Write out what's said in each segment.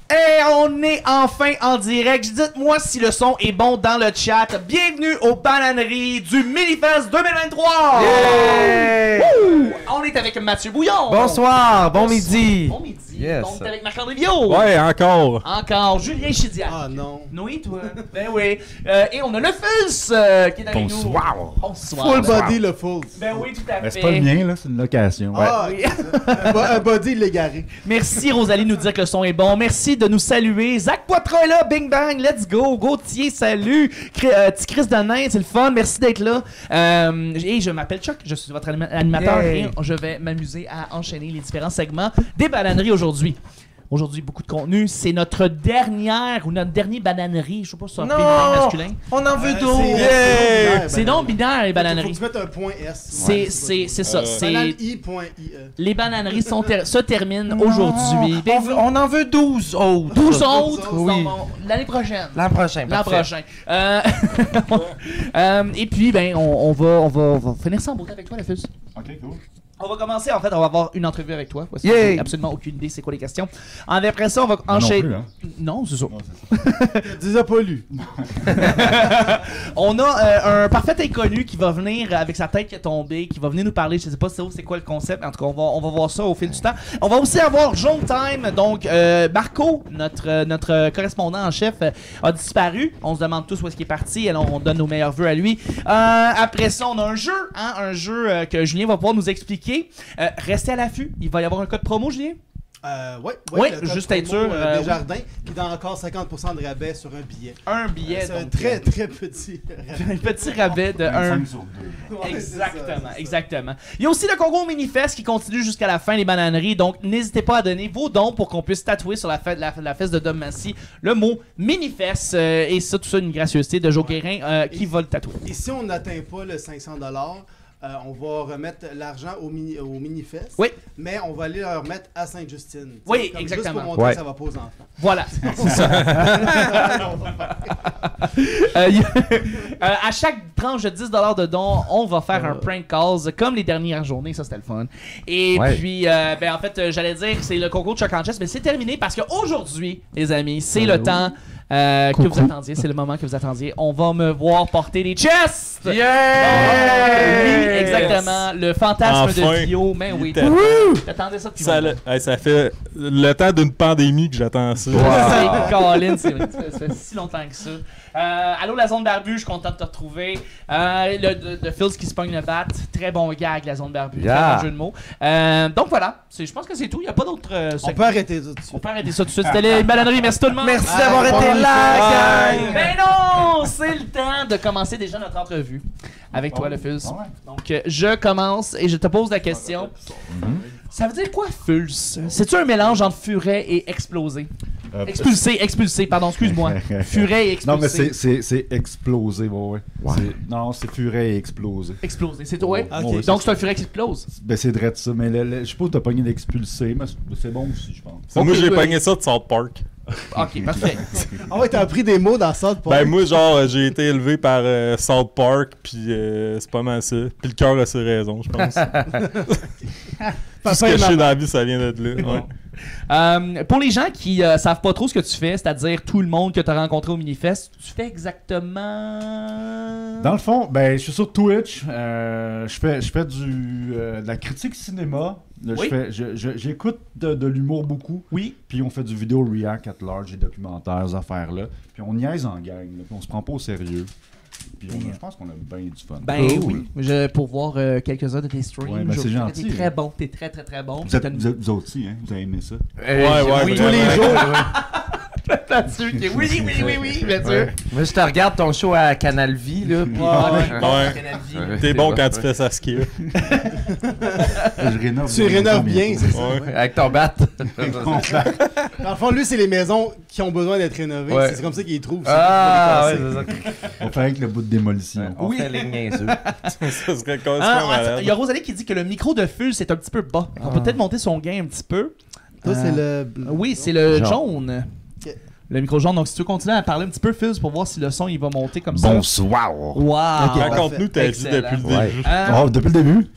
Et on est enfin en direct. Dites-moi si le son est bon dans le chat. Bienvenue aux bananeries du Minifest 2023. Yeah! On est avec Mathieu Bouillon. Bonsoir, bon midi. Bon midi. Yes. Donc, on est avec Marc-André Vio. Ouais, encore. Encore. Julien Chidiac. Ah non. Oui, toi. Ben oui. Et on a le Fils qui est avec nous. Bonsoir. Bonsoir. Full body, le full. Ben oui, tout à fait. C'est pas le mien, là, c'est une location. Ah, Oui. un body, il l'est garé. Merci Rosalie de nous dire que le son est bon. Merci de nous saluer. Zach Poitras est là, Bing Bang, let's go. Gauthier, salut. Petit Chris Danin, c'est le fun. Merci d'être là. Et je m'appelle Chuck, je suis votre animateur et je vais m'amuser à enchaîner les différents segments des bananeries aujourd'hui. Aujourd'hui, beaucoup de contenu. C'est notre dernière ou notre dernier bananerie. Je sais pas si c'est un féminin masculin. On en veut d'autres. C'est non binaire les Faut bananeries. que tu mettes un point S. C'est ça. C'est Banane.ie. les bananeries se terminent aujourd'hui. Ben, On en veut 12 autres. 12 autres Oui. l'année prochaine. L'an prochain, L'an parfait. prochain. Et puis, ben, on va finir ça en beauté avec toi, la Fus. Ok, cool. On va commencer, en fait, on va avoir une entrevue avec toi. Parce que Yay! j'ai absolument aucune idée c'est quoi les questions. Après ça, on va non enchaîner. plus, hein. Non, c'est ça. Tu les as pas lus. On a un parfait inconnu qui va venir avec sa tête qui est tombée, qui va venir nous parler. Je sais pas c'est quoi le concept. En tout cas, on va voir ça au fil du temps. On va aussi avoir John Time. Donc, Marco, notre correspondant en chef, a disparu. On se demande tous où est-ce qu'il est parti. Alors, on donne nos meilleurs vœux à lui. Après ça, on a un jeu. Un jeu que Julien va pouvoir nous expliquer. Restez à l'affût. Il va y avoir un code promo, Julien? Ouais, le code juste être sûr, Desjardins, qui donne encore 50% de rabais sur un billet. Un billet. C'est un donc, très très petit rabais. un petit rabais de 1. 5 sur 2. Ouais, c'est ça, c'est ça. Exactement. Il y a aussi le concours Minifest qui continue jusqu'à la fin des bananeries. Donc, n'hésitez pas à donner vos dons pour qu'on puisse tatouer sur la fesse de Dom Massy le mot Minifest. Et ça, tout ça, une gracieuseté de Joe Guérin qui va le tatouer. Et si on n'atteint pas le 500$, on va remettre l'argent au Minifest. Oui. Mais on va aller le remettre à Sainte-Justine. Oui, Comme exactement. Juste pour montrer Ouais. que ça va pas aux enfants. Voilà. C'est ça. À chaque tranche de 10$ de dons, on va faire un prank calls comme les dernières journées. Ça, c'était le fun. Et Ouais. puis, ben, en fait, j'allais dire que c'est le concours de Chuck en Chess, mais c'est terminé parce qu'aujourd'hui, les amis, c'est le temps que vous attendiez. C'est le moment que vous attendiez. On va me voir porter des chests! Oui, exactement. Le fantasme de Enfin. Vio. Mais oui, t'attendais ça depuis Ça, longtemps. ça fait le temps d'une pandémie que j'attends ça. C'est Colin, c'est vrai. Ça fait si longtemps que ça. Allô, la zone barbue, je suis content de te retrouver. Le Phils qui se pogne le bat. Très bon gag, la zone barbue. Yeah. Très bon jeu de mots. Donc voilà, je pense que c'est tout. Il n'y a pas d'autres. On peut arrêter ça tout de On suite. peut arrêter ça tout de suite. C'était les bananeries. Merci tout le monde. Merci d'avoir été là, gang. Mais non, c'est le temps de commencer déjà notre entrevue avec toi, le Fils. Ah ouais. Donc, je commence et je te pose la question. Ça veut dire quoi, Fulse? C'est-tu un mélange entre furet et explosé? Expulsé, pardon, excuse-moi. Furet et explosé. Non, mais c'est explosé, ouais. Non, c'est furet et explosé. Explosé, c'est toi? Ok. Ouais, Donc, c'est un furet qui explose. Ben, c'est drôle ça, mais je sais pas où t'as pogné d'expulsé, mais c'est bon aussi, je pense. Moi, Ok, j'ai oui. pogné ça de South Park. Ok, parfait. Ah ouais, t'as appris des mots dans ça. Ben, moi, genre, j'ai été élevé par South Park, puis c'est pas mal ça. Puis le cœur a ses raisons, je pense. Tout ce que je sais dans la vie, ça vient de là. Ouais. Pour les gens qui savent pas trop ce que tu fais, c'est-à-dire tout le monde que tu as rencontré au Minifest, tu fais exactement... Dans le fond, ben, je suis sur Twitch. Je fais de la critique cinéma. Là, Oui. J'écoute de l'humour beaucoup. Oui. Puis on fait du vidéo react at large, des documentaires, ces affaires-là. Puis on niaise en gang. Là, puis on se prend pas au sérieux. Puis je pense qu'on a bien du fun. Ben Cool. oui. Pour voir quelques-uns de tes streams. Ouais, ben c'est gentil. T'es très bon, t'es très très très bon. Vous êtes aussi, hein? Vous avez aimé ça? Ouais, oui, tous les Là-dessus, qui est oui, bien sûr. Ouais. Moi, je te regarde ton show à Canal Vie, là. Puis... Ouais. T'es bon quand tu fais ça ski. Je rénove. Tu rénoves bien, c'est ça. Ouais. Avec ton bat. Dans le fond, lui, c'est les maisons qui ont besoin d'être rénovées. Ouais. C'est comme ça qu'il trouve. Ah, ouais, c'est ça. On fait avec le bout de démolition. On fait les niaiseux. Ça serait quand Il y a Rosalie qui dit que le micro de Ful c'est un petit peu bas. On peut peut-être monter son gain un petit peu. Toi, c'est le. Oui, c'est le Jaune. jaune. Ok. Le micro jaune. Donc, si tu veux continuer à parler un petit peu, Fizz, pour voir si le son il va monter comme ça. Bonsoir. Wow! Raconte-nous ta vie Excellent. depuis le Ouais. début. Oh, depuis le début?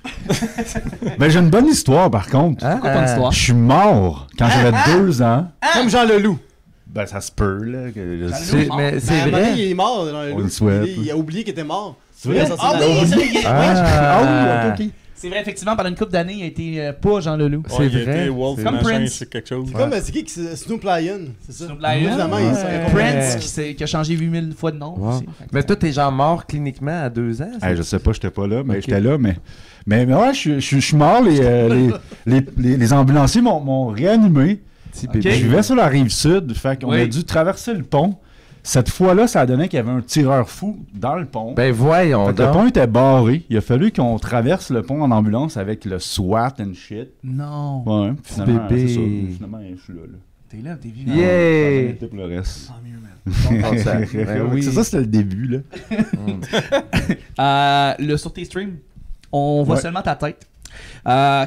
Ben, j'ai une bonne histoire, par contre. Hein? Quoi ton histoire? Je suis mort quand j'avais 2 ans. Comme Jean Leloup. Ben, ça se peut, là. Que Mais c'est À un moment donné, vrai. il est mort dans le On loup. le souhaite. Il a oublié qu'il était mort. C'est vrai? Ah oui, c'est vrai, Ah. ok. c'est vrai, effectivement, pendant une couple d'années, il a été pas Jean Leloup. C'est il a vrai. été Wolf C'est comme machin, Prince. c'est quelque chose. C'est comme, c'est qui Snoop Lion, c'est ça? Snoop Lion. Finalement, Ouais. il s'est Prince qui a changé 8000 fois de nom. Wow. aussi. Mais toi, t'es genre mort cliniquement à 2 ans? Hey, je sais pas, j'étais pas là, mais Ok. j'étais là, mais ouais, je suis mort. Les ambulanciers m'ont réanimé. Petit Ok. bébé. Je vivais sur la rive sud, fait qu'on Oui. a dû traverser le pont. Cette fois-là, ça a donné qu'il y avait un tireur fou dans le pont. Ben voyons Fait que le donc. pont était barré. Il a fallu qu'on traverse le pont en ambulance avec le SWAT and shit. Non. Ouais, finalement, bébé. c'est ça. Finalement, je suis là. T'es là, t'es vivant. Yeah! Pour le reste. Tant mieux, man. Bon, ça- ben oui. C'est ça, c'était le début, là. Sur tes streams, on voit Ouais. seulement ta tête.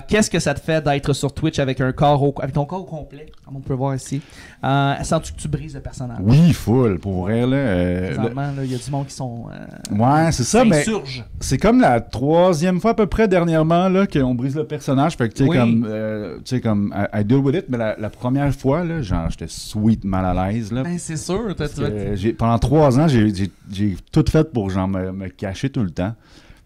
Qu'est-ce que ça te fait d'être sur Twitch avec un corps avec ton corps au complet, comme on peut voir ici? Sens-tu que tu brises le personnage? Oui, full, pour vrai, là. Présentement, là, il y a du monde qui sont Ouais, c'est ça, mais s'insurgent. c'est comme la 3e fois à peu près dernièrement là qu'on brise le personnage. Fait que tu sais, Oui. comme I deal with it, mais la première fois, là, genre, j'étais sweet mal à l'aise, là. Ben, c'est sûr. Parce que pendant 3 ans, j'ai tout fait pour genre me cacher tout le temps.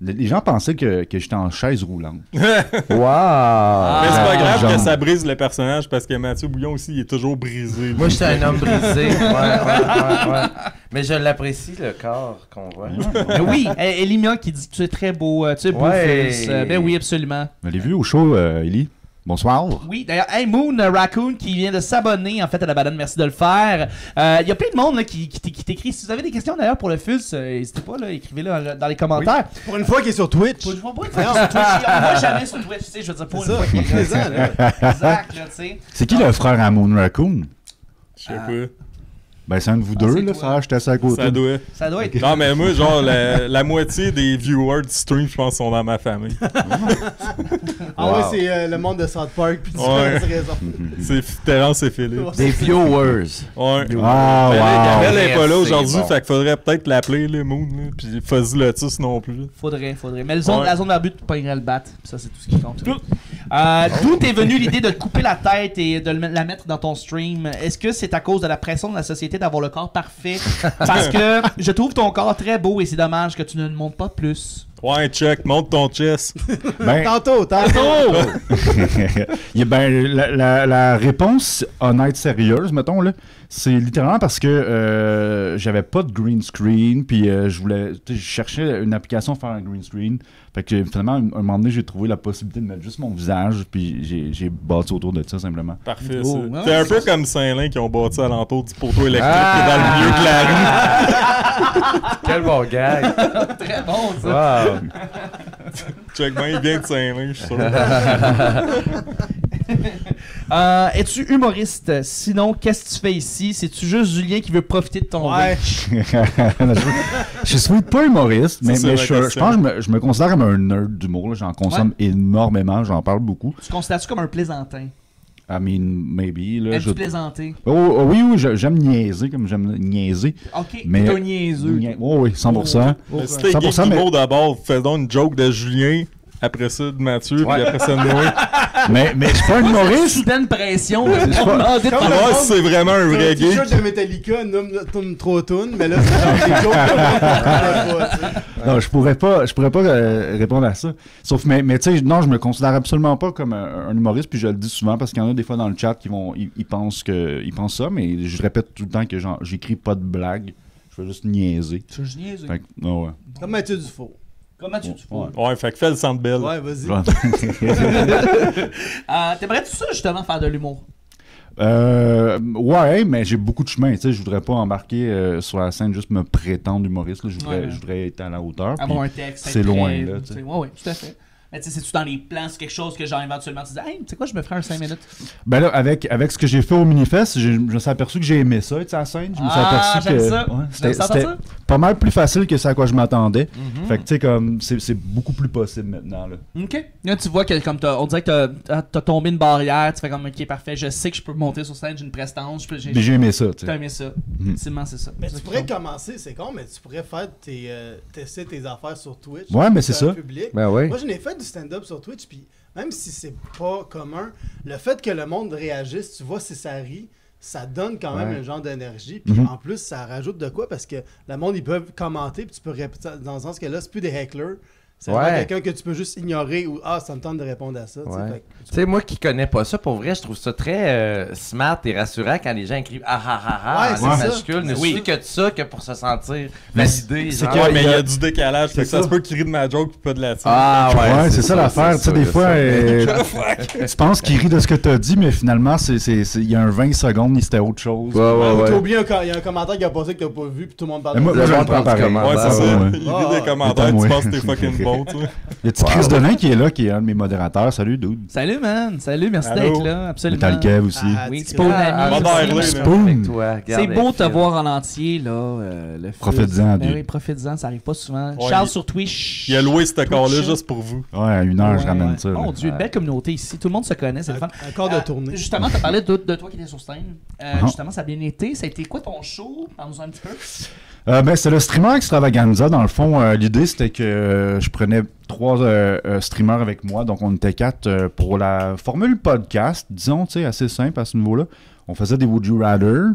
Les gens pensaient que j'étais en chaise roulante. Wow! Mais c'est pas grave genre. que ça brise le personnage parce que Mathieu Bouillon aussi, il est toujours brisé. Moi, j'étais un homme brisé. Ouais. Mais je l'apprécie, le corps qu'on voit. Ben oui, Elimia qui dit que tu es très beau, tu es beau Ouais. fils. Ben oui, absolument. Vous l'avez vu au show, Ellie? Bonsoir. Oui, d'ailleurs, hey, Moon Raccoon qui vient de s'abonner en fait à la balade, merci de le faire. Il y a plein de monde là, qui t'écrit. Si vous avez des questions d'ailleurs pour le Fus, n'hésitez pas, là, écrivez-le dans les commentaires. Pour une fois qu'il est sur Twitch. Pour une fois qu'il est sur Twitch, on va jamais sur Twitch, tu sais, je veux dire, pour C'est une ça, fois qu'il est là. profitez-en, là. Exact, là, tu sais. C'est qui le frère à Moon Raccoon? Je sais pas. Ben, c'est un de vous Ah, deux, c'est là, toi. frère. J'étais assis à côté. Ça doit. Ça doit être. Non, mais moi, genre, la moitié des viewers du stream, je pense, sont dans ma famille. Ah ouais, c'est le monde de South Park. Puis Ouais. tu raison. C'est Terence et Philippe. Des viewers. Ouais. Ah, Mais wow. Gabriel est pas là Merci, aujourd'hui, bon. fait qu'il faudrait peut-être l'appeler, le Moon, là, puis Fuzzy Lotus non plus. Faudrait. Mais Ouais. la zone d'arbitre, tu pognerais le bat. Ça, c'est tout ce qui compte. D'où t'es venue l'idée de te couper la tête et de la mettre dans ton stream? Est-ce que c'est à cause de la pression de la société d'avoir le corps parfait? Parce que je trouve ton corps très beau et c'est dommage que tu ne le montres pas plus. Ouais, check, monte ton chest. Ben, Tantôt. La réponse honnête, sérieuse, mettons, là, c'est littéralement parce que j'avais pas de green screen, puis je cherchais une application pour faire un green screen. Fait que finalement, un moment donné, j'ai trouvé la possibilité de mettre juste mon visage, puis j'ai bâti autour de ça, simplement. Parfait, Oh, ça. ouais, C'est un c'est peu comme Saint-Lin qui ont bâti alentour du poteau électrique qui est dans le milieu de la rue. Quel bon gag. Très bon, ça. Wow. Check bien, il vient de Saint-Lin, je suis sûr. Es-tu humoriste? Sinon, qu'est-ce que tu fais ici? C'est-tu juste Julien qui veut profiter de ton Ouais. reach? Je suis pas humoriste, mais C'est ça, je ma pense que je me considère comme un nerd d'humour. Là. J'en consomme énormément, j'en parle beaucoup. Tu te considères-tu comme un plaisantin? I mean, maybe. Là, Aimes-tu plaisanter? Oui, j'aime niaiser, comme j'aime niaiser. Ok, Mais- t'es un niaiseux. Oui, 100%. Mais si t'es geek 100%, mais- d'humour d'abord, fais donc une joke de Julien, après ça de Mathieu, puis après ça de moi. mais je suis pas un humoriste. Soudaine pression. C'est On pas- demandait de Comme parler. Moi, c'est vraiment un C'est vrai un t-shirt geek. de Metallica, nomme trop tune, mais là, c'est genre des jokes que Non, je pourrais pas répondre à ça. Sauf, mais tu sais, non, je me considère absolument pas comme un humoriste, puis je le dis souvent parce qu'il y en a des fois dans le chat qui ils pensent ça, mais je répète tout le temps que j'écris pas de blagues, je fais juste niaiser. Tu es niaiseux. Fait que, ouais. Comme Mathieu Dufault. Comment tu fais? Ouais. Ouais, fait que fais le centre belle. Ouais, vas-y. Genre- T'aimerais-tu ça justement faire de l'humour? Ouais, mais j'ai beaucoup de chemin. Tu sais, je voudrais pas embarquer sur la scène juste me prétendre humoriste. Là. Ouais. Je voudrais être à la hauteur. Avoir puis un texte. c'est être loin, très- là, tu sais. Ouais, tout à fait. Mais tu sais, c'est-tu dans les plans, c'est quelque chose que genre éventuellement tu dis, hey, tu sais quoi, je me ferai un 5 minutes. Ben là, avec ce que j'ai fait au Minifest, je me suis aperçu que j'ai aimé ça, être sur la scène. Je me suis aperçu j'aime que ça. ouais, J'aime ça, c'était ça? pas mal plus facile que ce à quoi je m'attendais. Fait que tu sais, comme c'est beaucoup plus possible maintenant. Là. Ok. Là, tu vois que comme on dirait que t'as tombé une barrière, tu fais comme, ok, parfait, je sais que je peux monter sur scène, j'ai une prestance, Mais j'ai aimé ça. tu T'as sais. aimé ça. Ultimement, c'est ça. Mais C'est tu ça pourrais qui compte. commencer, c'est con, mais tu pourrais faire tester tes affaires sur Twitch. Ouais, mais c'est sur un ça. public. Ben oui. Moi, je n'ai fait du stand-up sur Twitch, puis même si c'est pas commun, le fait que le monde réagisse, tu vois si ça rit, ça donne quand même Ouais. un genre d'énergie. Puis en plus, ça rajoute de quoi parce que le monde, ils peuvent commenter. Puis tu peux répéter dans le sens que là, c'est plus des hecklers. C'est vraiment quelqu'un que tu peux juste ignorer ou ça me tente de répondre à ça. Ouais. Tu sais, moi qui connais pas ça, pour vrai, je trouve ça très smart et rassurant quand les gens écrivent Ouais, en c'est majuscule. Ne suffit que de ça que pour se sentir validé. c'est genre. que- Ouais, mais il y a il y a- du décalage. Fait que ça ça. se peut qu'il rit de ma joke pis pas de la tienne. Ah Ouais, c'est ça l'affaire. Tu sais, des fois, ça. tu penses qu'il rit de ce que t'as dit, mais finalement, il y a un 20 secondes, c'était autre chose. T'as oublié il y a un commentaire qui a passé que t'as pas vu. Puis tout le monde parle Mais moi, de moi, Le je le monde prends parle du pareil. commentaire. Ouais, c'est ça. ouais. Il rit Ah, des commentaires, attends, tu ouais. penses que t'es fucking bon, tu sais. Il y a petit Chris Delin qui est là, qui est un de mes modérateurs. Salut, dude. Salut, man. Salut, merci Allô? d'être là. Absolument. T'as le Kev aussi. Oui, tu c'est pas un ami. Modère-le, aussi. là. Boom. C'est beau de te voir en entier, là. Le feu. Profites-en, Ben dude. oui, profites-en, ça arrive pas souvent. Ouais, Charles il- sur Twitch. Il a loué ce corps-là Twitch. juste pour vous. Ouais, à 1 heure, je ramène ça. là. Mon Dieu, une belle communauté ici. Tout le monde se connaît, c'est le fun. Un corps de tournée. Justement, tu as parlé de toi qui étais sur scène. Uh-huh. Justement, ça a bien été. Ça a été quoi ton show? Parle-nous un petit peu. Ben, c'est le streamer extravaganza. Dans le fond, l'idée, c'était que je prenais 3 streamers avec moi. Donc, on était 4 pour la formule podcast, disons, tu sais, assez simple à ce niveau-là. On faisait des Would You Rather.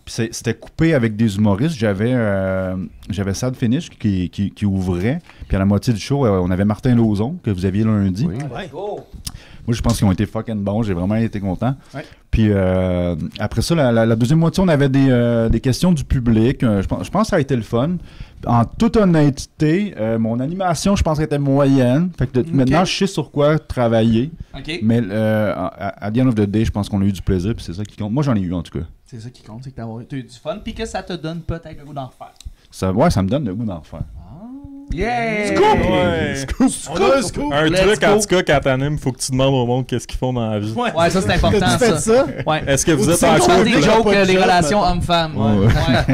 Puis c'était coupé avec des humoristes. J'avais Sad Finish qui ouvrait. Puis à la moitié du show, on avait Martin Lauzon, que vous aviez lundi. Oui. Ouais. Moi, je pense qu'ils ont été fucking bons. J'ai vraiment été content. Ouais. Puis après ça, la deuxième moitié, on avait des questions du public. Je pense que ça a été le fun. En toute honnêteté, mon animation, je pense qu'elle était moyenne. Fait que maintenant, je sais sur quoi travailler. OK. Mais à the end of the day, je pense qu'on a eu du plaisir. Puis c'est ça qui compte. Moi, j'en ai eu en tout cas. C'est ça qui compte, c'est que t'as eu du fun. Puis que ça te donne peut-être le goût d'en refaire. Ça me donne le goût d'en faire. Yeah! Ouais. On a un scoop. Un Let's truc, en go. tout cas, quand t'animes, faut que tu demandes au monde qu'est-ce qu'ils font dans la vie. Ouais, ça c'est important. T'as-tu fait ça? Ouais. Est-ce que vous êtes c'est en bon, On couple? des Pas jokes, de les job, relations mettons. hommes-femmes. Ouais.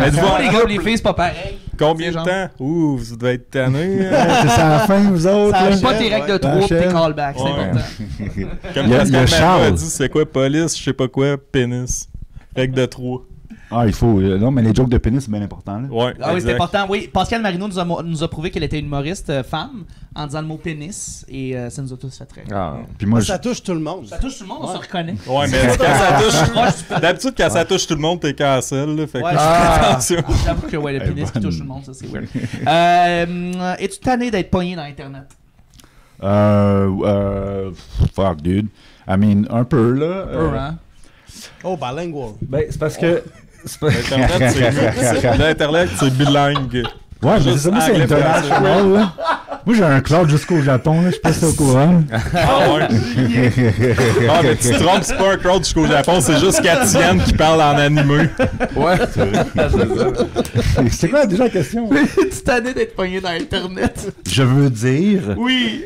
Êtes-vous Moi, en les gars, les filles, c'est pas pareil. Combien de Genre. temps? Ouh, vous devez être tanné. C'est ça à la fin, vous autres. Ça là? achève. Pas tes règles de Ouais. 3 pis tes Achève. callbacks, c'est Ouais. important. Comme Il y a Pascal Mario Charles. a dit, c'est quoi police, je sais pas quoi, pénis. Règle de 3. Ah, il faut. Non, mais les jokes de pénis, c'est bien important. Là. Ouais, Ah oui, c'est exact. important. Oui, Pascal Marino nous a prouvé qu'elle était une humoriste femme en disant le mot pénis et ça nous a tous fait très rire. Ah. Puis moi, Ça touche tout le monde. Ça touche tout le monde, on se reconnaît. Ouais, mais quand ça touche... D'habitude, quand ça touche tout le monde, t'es cancel, là. Fait que Ouais, attention. J'avoue que ouais, le Elle est pénis qui bonne. touche tout le monde, ça c'est weird. Es-tu tanné d'être pogné dans Internet? fuck, dude. I mean, un peu, là. Hein? Oh, bilingual. Ben, c'est parce que. c'est pas- L'Internet, c'est bilingue. Ouais, mais c'est ça, moi, c'est Anglais, international, là. Moi, j'ai un cloud jusqu'au Japon, là. Je sais pas si t'es au courant. Ah ouais. Ah, mais tu te trompes, c'est pas un crowd jusqu'au Japon, c'est juste Katiane qui parle en animé. Ouais, c'est ça. C'est quoi déjà la question? Es-tu tanné d'être pogné dans Internet? Je veux dire. Oui!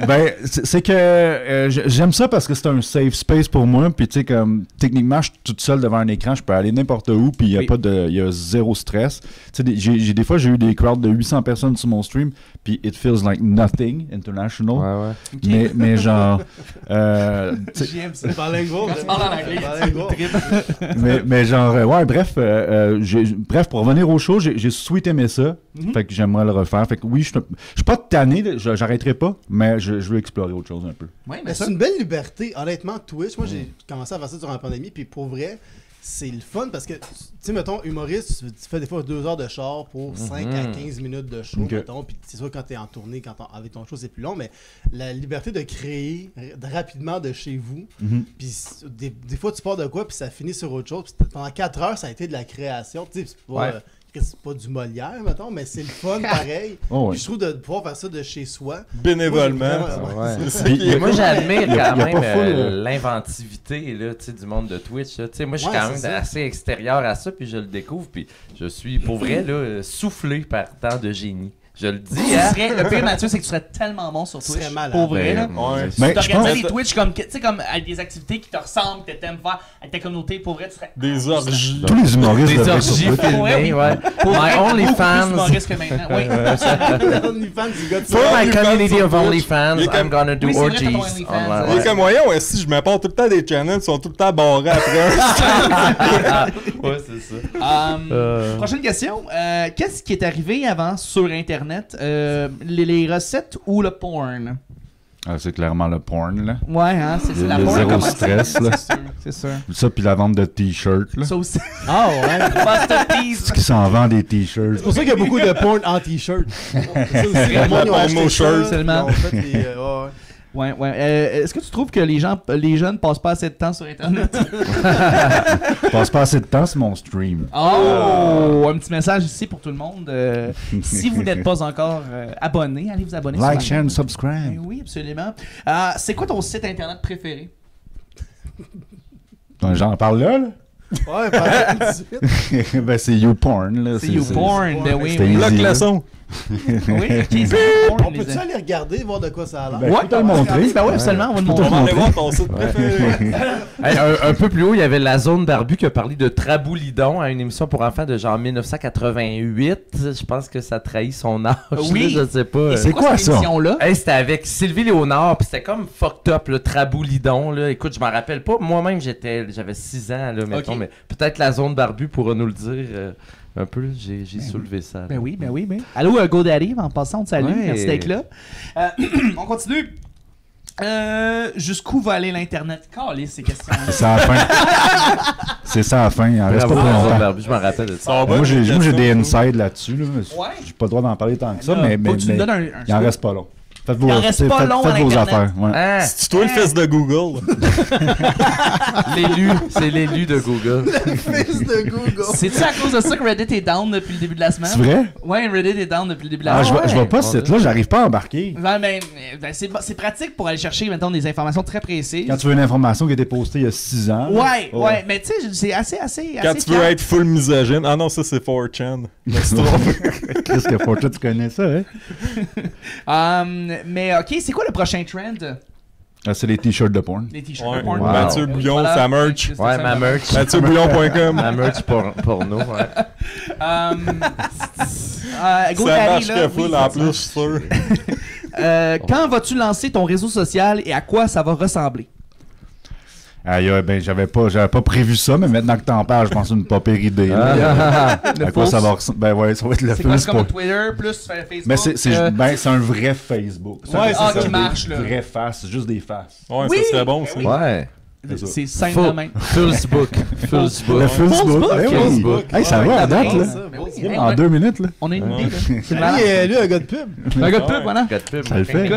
Ben, c'est que j'aime ça parce que c'est un safe space pour moi. Puis, tu sais, comme, techniquement, je suis toute seule devant un écran, je peux aller n'importe où, puis il Oui. y a zéro stress. Tu sais, des fois, j'ai eu des crowds de 800 personnes sur mon stream, puis it feels like nothing international. Ouais, ouais. Mais genre. tu sais, J'aime ça. Bilingual. Quand tu parles en anglais, Bilingual. mais genre, ouais, bref, bref, pour revenir au show, j'ai sweet aimé ça. Fait que j'aimerais le refaire. Fait que oui, je suis pas tanné, j'arrêterai pas, mais je veux explorer autre chose un peu. Oui, mais Mais ça. c'est une belle liberté. Honnêtement, Twitch, moi, j'ai commencé à faire ça durant la pandémie, puis pour vrai, c'est le fun parce que, tu sais, mettons, humoriste, tu fais des fois 2 heures de char pour 5 à 15 minutes de show, Ok. mettons, puis c'est sûr quand t'es en tournée, avec ton show, c'est plus long, mais la liberté de créer rapidement de chez vous, puis des fois, tu pars de quoi, puis ça finit sur autre chose, puis pendant 4 heures, ça a été de la création, tu sais, c'est pas... Ouais. c'est pas du Molière, mettons, mais c'est le fun pareil. Oh, ouais. Puis je trouve de pouvoir faire ça de chez soi. Bénévolement. Moi, j'ai vraiment- Ouais. C'est ça Puis- qui est Moi, j'admire y a quand pas même full, l'inventivité là, tu sais, du monde de Twitch. Là. Tu sais, moi, je suis Ouais, quand c'est même ça. assez extérieur à ça, puis je le découvre, puis je suis, pour vrai, là, soufflé par tant de génie. Je le dis, hein? Le pire, Mathieu, c'est que tu serais tellement bon sur Tu Twitch. serais malade. Pour vrai, là. Ouais. Mais Tu je t'organises pense- des Twitch comme, tu sais, comme avec des activités qui te ressemblent, que t'aimes faire avec ta communauté. Pour vrai, tu serais. Des orgies. Tous les humoristes Des devraient être sur orgies Twitch. filmées, ouais. Pour My vrai, beaucoup plus OnlyFans. humoriste que maintenant. Oui. OnlyFans du gars de For my OnlyFans community sur of Twitch. OnlyFans, Il est comme- I'm gonna do Oui, c'est vrai, orgies t'as ton OnlyFans, online. Il est comme moyen, ouais, si je me porte tout le temps des channels, ils sont tout le temps barrés après. Ouais, c'est ça. Prochaine question. Qu'est-ce qui est arrivé avant sur Internet? Les recettes ou le porn? Ah, c'est clairement le porn, là. Ouais, hein, c'est Il y la a porn zéro commence. stress, là. C'est sûr. Ça, puis la vente de t-shirts, là. Ça aussi. Ah ouais. Masterpiece. Est-ce qu'ils s'en vendent des t-shirts? C'est pour ça qu'il y a beaucoup de porn en t-shirt. C'est aussi, le monde, ils ont acheté ça, seulement. ils ont fait des, ouais. Ouais, ouais. Est-ce que tu trouves que les jeunes passent pas assez de temps sur Internet? Je passe pas assez de temps sur mon stream. Oh! Un petit message ici pour tout le monde. Si vous n'êtes pas encore abonné, allez vous abonner. Like, sur share, la chaîne. subscribe. Oui, absolument. C'est quoi ton site Internet préféré? J'en parle là, là? Ouais, par tout de suite. Ben, c'est YouPorn, là. C'est YouPorn, ben oui. C'était Oui, easy, Bloc là. le son. oui, ok, c'est YouPorn. On peut-tu aller regarder, voir de quoi ça a l'air? Ben, Ouais, je peux te le montrer. Ben oui, absolument, on va le On montrer. va aller voir ton site préféré. Hey, un peu plus haut, il y avait la zone barbu qui a parlé de Traboulidon à une émission pour enfants de genre 1988. Je pense que ça trahit son âge. Oui. là, je sais pas. Et C'est quoi cette ça? émission-là? Hey, c'était avec Sylvie Léonard, puis c'était comme fucked up, le Traboulidon. Là. Écoute, je m'en rappelle pas. Moi-même, j'avais 6 ans, là, mettons, Ok. mais peut-être la zone barbu pourra nous le dire un peu. J'ai soulevé ça. là. Ben oui, ben oui, mais. Allô, GoDaddy, en passant, on te salue. Ouais. Merci d'être là. On continue. Jusqu'où va aller l'Internet? Calez ces questions. C'est ça à la fin. C'est ça à la fin. Il en reste pas Bravo, trop la zone longtemps. barbu, je m'en rappelle de ça. Ça va Moi, j'ai bien, des question. insides là-dessus. Là. Ouais. J'ai pas le droit d'en parler tant que ça, Là, mais faut que tu nous donnes un il en reste pas long. Faites vos, Il en reste pas long à faites vos l'Internet. affaires. Ouais. Ah, C'est toi le fils de Google. l'élu, c'est l'élu de Google. Fils de Google. C'est-tu à cause de ça que Reddit est down depuis le début de la semaine? C'est vrai? Ouais, Reddit est down depuis le début de la Ah, semaine. je vois pas ce site-là, j'arrive pas à embarquer. Ouais, ben, c'est pratique pour aller chercher, mettons, des informations très précises. Quand tu veux une information qui a été postée il y a 6 ans. là. Ouais, ouais, mais tu sais, c'est assez Quand tu veux être full misogyne. Ah non, ça c'est 4chan. Qu'est-ce que pour toi, tu connais ça, hein? Mais ok, c'est quoi le prochain trend? Ah, c'est les t-shirts de porn. Les t-shirts Ouais. de porn. Wow. Mathieu Bouillon, Voilà. sa merch. C'est Ouais, ça, ma merch. MathieuBouillon.com. Ma merch pour nous, ouais. Ça GoDaddy, marche là, que full oui, en ça plus, je suis sûr. Quand vas-tu lancer ton réseau social et à quoi ça va ressembler? Aïe, ben, j'avais pas prévu ça, mais maintenant que t'en parles, je pense que c'est une pas pire idée. là. Le À quoi post? ça va ressembler? Ben ouais, ça va être le C'est quoi, c'est Facebook. comme Twitter plus Facebook? Mais c'est un vrai Facebook. Ouais, c'est c'est ça, qui marche, là. Des vraies faces, c'est juste des faces. Ouais, Oui! ça serait bon, ça. Oui. Ouais. C'est simple de même. Facebook. Facebook. Le Facebook, ben oui. Facebook. Hey, ça Ouais, va à la date, base, là. ça. Ben oui, hey, En 2 minutes, là. on a une idée, là. C'est Lui, malade. lui, un gars de pub. Un gars de pub, Ouais. voilà. Gars de pub. Ça le fait.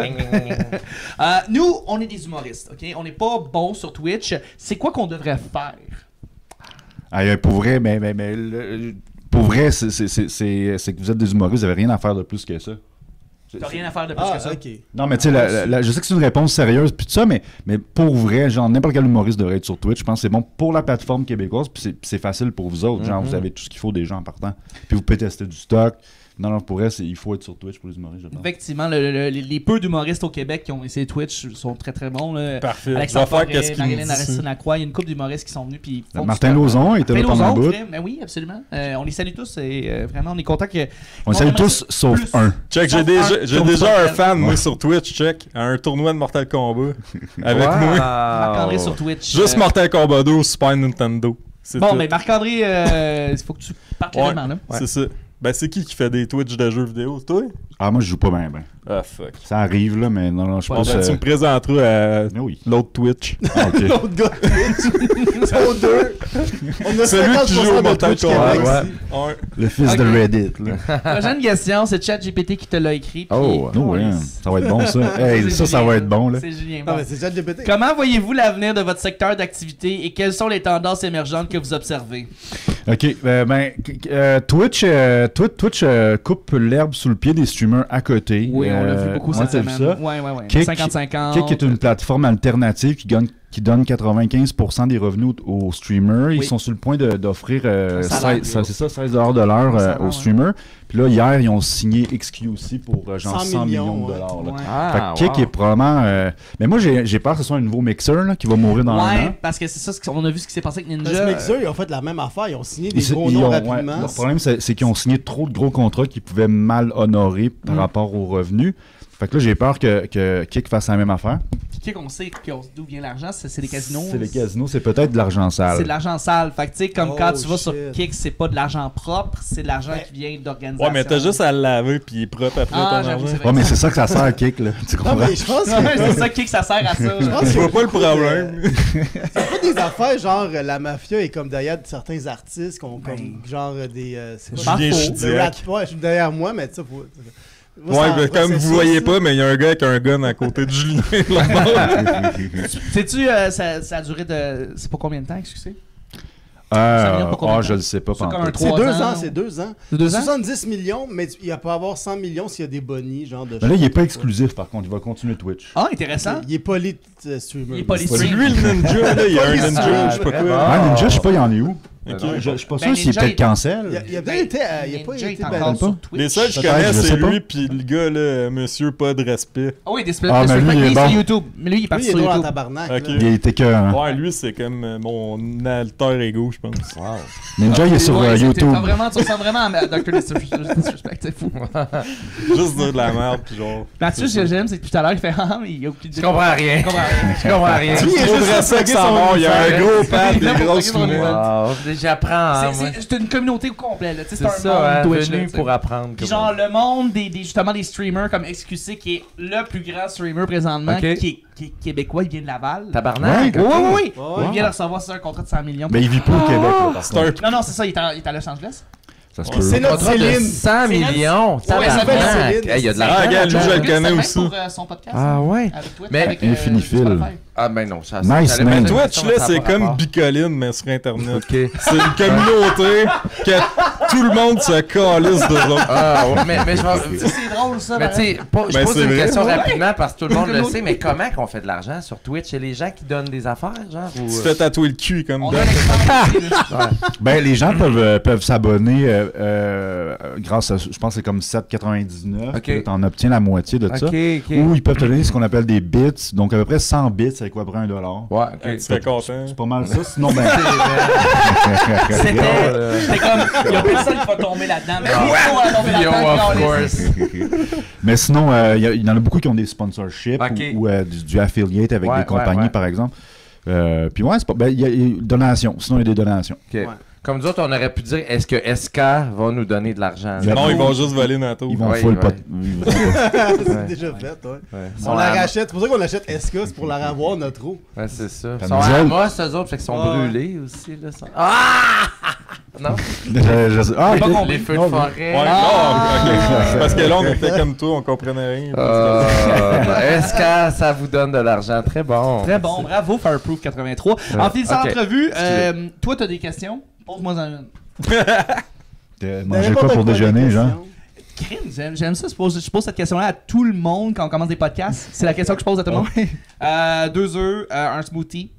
Nous, on est des humoristes, ok? On n'est pas bons sur Twitch. C'est quoi qu'on devrait faire? Aïe, pour vrai, pour vrai, c'est que vous êtes des humoristes, vous n'avez rien à faire de plus que ça. T'as rien à faire de plus Ah, que ça. ok. Non, mais tu sais, je sais que c'est une réponse sérieuse, puis tout ça, mais pour vrai, genre, n'importe quel humoriste devrait être sur Twitch. Je pense que c'est bon pour la plateforme québécoise, puis c'est facile pour vous autres. Genre, vous avez tout ce qu'il faut déjà en partant. Puis vous pouvez tester du stock. Non, pour vrai, il faut être sur Twitch pour les humoristes, je pense. Effectivement, les peu d'humoristes au Québec qui ont essayé Twitch sont très très bons. Là. Parfait. Alexandre Je vais faire Forêt, qu'est-ce qu'il me Marilyn dit, Aristide ça. Lacroix, il y a une couple d'humoristes qui sont venus. Puis font Martin du stock. Lauzon était là Martin pendant un Lauzon, bout. vrai, mais oui, absolument. On les salue tous et vraiment, on est content que. On les salue tous, sauf plus. un. Check, Sauf j'ai un, déjà sauf un un. fan, moi, sur Twitch, check, à un tournoi de Mortal Kombat. Avec moi. Marc-André sur Twitch. Juste Mortal Kombat 2 au Super Nintendo. C'est Bon, tout. mais Marc-André, il faut que tu partes Ouais, clairement, là. c'est ça. Ben, c'est qui fait des Twitch de jeux vidéo? C'est toi? Ah, moi, je joue pas bien. Ah, fuck. Ça arrive, là, mais non, je Bon, pense ben, tu me présenteras à Mais oui. l'autre Twitch. Ah, ok. L'autre gars de Twitch. Sont deux. On a Celui qui joue au 50% de Mortal Twitch Kombat. Québec Ouais. ici. Ouais. Le fils de Ok. Reddit, là. Prochaine question, c'est ChatGPT qui te l'a écrit. puis- Oh, Oh, ouais, ça va être bon, ça. Hey, C'est ça Julien. va être bon, là. C'est Julien. Non, Bon. mais c'est ChatGPT. Comment voyez-vous l'avenir de votre secteur d'activité et quelles sont les tendances émergentes que vous observez? Ok, Twitch coupe l'herbe sous le pied des streamers à côté. Oui, on l'a vu beaucoup ouais, cette t'as vu semaine. ça? Ouais. Kick- 50-50. Kick est une plateforme alternative qui donne 95% des revenus aux streamers. Ils Oui. sont sur le point d'offrir salaire, 16 $ de l'heure salaire, aux ouais. streamers. Puis là, hier, ils ont signé XQC pour genre 100 millions de dollars. là. Ouais. Ah, Fait que Kick est probablement... Mais moi, j'ai peur que ce soit un nouveau mixeur là, qui va mourir dans un Ouais, an. parce que c'est ça, on a vu ce qui s'est passé avec Parce Ninja. que Mixer, ils ont fait la même affaire. Ils ont signé des Ils gros ils noms ont- ouais, rapidement. leur problème, c'est qu'ils ont signé trop de gros contrats qu'ils pouvaient mal honorer par rapport aux revenus. Fait que là, j'ai peur que Kik fasse la même affaire. Puis Kik, on sait d'où vient l'argent, c'est les casinos. C'est les casinos, c'est peut-être de l'argent sale. C'est de l'argent sale. Fait que tu sais, comme quand tu vas shit. sur Kik, c'est pas de l'argent propre, c'est de l'argent qui vient d'organisation. Ouais, mais t'as juste à le laver puis il est propre après Ah, ton j'avoue, argent. c'est vrai. Ouais, mais c'est ça que ça sert à Kik, là. Tu Non, comprends? mais je pense que Ouais, c'est ça, Kik, ça sert à ça. Je vois pas le problème. c'est pas des affaires genre la mafia est comme derrière certains artistes qui ont comme genre des. c'est Je pas- pense Julien faux. Chidiac. Ouais, je suis derrière moi, mais ça faut. Moi, Ouais, c'est en mais comme vous processus, voyez là. pas, mais il y a un gars avec un gun à côté de Julien. Sais-tu, ça a duré de. C'est pas combien de temps, excusez? Ça vient pour combien de temps? Je le sais pas. C'est comme un pantoute. C'est 3 2 ans, ans, ou- c'est 2 ans. C'est 2 ans? 70 millions, mais il peut avoir 100 millions s'il y a des bonnies, genre de. Mais là, il est pas choses. exclusif, par contre. Il va continuer Twitch. Ah, intéressant. Il est poly streamer. Il est poly- C'est lui le ninja, là. Il y a un ninja, je sais pas quoi. Ah, Ninja, je sais pas, il en est où? Ok. Je suis pas Ben, sûr s'il est Ninja, peut-être il- cancel. Il a peut-être été. Il a pas Ninja été est ban. encore sur pas. Twitch. Les seuls que je Peut-être, connais, je c'est sais pas. lui puis le gars, là, monsieur pas de respect. Ah oui, Display. Ah, mais lui, il est c'est bon. sur YouTube. Mais lui, il est Lui, parti il est sur drôle en YouTube. tabarnak. Ok. là. Il était que. Hein. Ouais, lui, c'est comme mon alter ego, je pense. Ninja, il est sur Ouais, YouTube. Tu ressembles vraiment à Dr. Disrespect, c'est fou. Juste dire de la merde, puis genre. Mathieu, ce que j'aime, c'est que tout à l'heure, il fait Ah, mais il a aucune idée. Je comprends rien. Je comprends rien. Je comprends rien. Tu Lui, il est trouverais juste ça que fucké ça son mort, il y a un OnlyFans. gros pad, Il est des là pour grosses fucker son lunettes. Wow, j'apprends. hein, moi. C'est une communauté au complet, là. Tu sais, C'est c'est un ça, hein, monde Twitch, venu là, tu sais. pour apprendre. Puis comment- genre le monde justement des streamers comme XQC qui est le plus grand streamer présentement Ok. qui est québécois, il vient de Laval. Tabarnak. Oui, ok. oui, oui. Ouais. Il vient de recevoir un contrat de 100 millions. Mais il vit pas au Québec, là, par C'est un contre. Non, c'est ça, il est à Los Angeles. Ça se Ouais, peut. C'est notre Contrat de Céline. 100 millions. Ouais, ça s'appelle Tabarnak. Céline. Hey, il y a de Ah, l'argent. regarde, lui, là-dedans. je le connais C'est aussi. pour son podcast. Ah ouais. Avec Twitch, Mais avec Infinifil. Spotify. Ah ben non, ça Nice, j'allais man. mettre une Twitch, question, là, ça a c'est pas comme rapport. Bicoline, mais sur Internet. Ok. C'est une communauté que tout le monde se calisse de autres. Ah ouais, mais je vais... C'est drôle ça. Mais tu sais, je Ben, pose c'est une vrai. question Ouais. rapidement parce que tout le monde le Communauté. sait, mais comment qu'on fait de l'argent sur Twitch? C'est les gens qui donnent des affaires, genre? Ou... Tu te fais tatouer le cul comme On Doc. a l'expérience ici, là. Ben, les gens peuvent s'abonner grâce à, je pense que c'est comme 7,99. Ok. T'en obtiens la moitié de ça. Ok, ok. Ou ils peuvent te donner ce qu'on appelle des bits. Donc, à peu près 100 bits, c'est quoi, à peu près $1. Ouais, ok. Tu serais content. C'est pas mal ça. Sinon, ben. C'était comme, il y a personne qui va tomber là-dedans. Mais on va tomber Yo, là-dedans. of puis on laisse. course. Mais sinon, il y en a beaucoup qui ont des sponsorships Ok. ou du affiliate avec Ouais, des compagnies, ouais. par exemple. Puis ouais, c'est pas. Ben, il y a donations. Sinon, il y a des donations. Ok. Comme nous autres, on aurait pu dire, est-ce que SK va nous donner de l'argent? J'avoue. Non, ils vont juste voler Nato. Ils vont Ouais, full ouais. pas. C'est Ouais. déjà fait, ouais. Ouais. On la rachète. C'est pour ça qu'on achète SK, c'est pour la revoir notre eau. Ouais, c'est ça. Ils Comme sont nous à autres. Amos, eux autres, fait qu'ils sont Ouais. brûlés aussi. Là, Ah! Non? Ah, Pas ok. compris. Les feux de Non, forêt. Ouais, non, ok. Parce que là, on était comme toi, on comprenait rien. SK, ça vous donne de l'argent. Très bon. Très bon, bravo Fireproof 83. En finissant Ok. l'entrevue, Excusez. toi t'as des questions? Pose-moi en une. Manger quoi pour déjeuner, genre? Crime, j'aime ça. Je pose cette question-là à tout le monde quand on commence des podcasts. C'est la question que je pose à tout le monde. 2 œufs, un smoothie.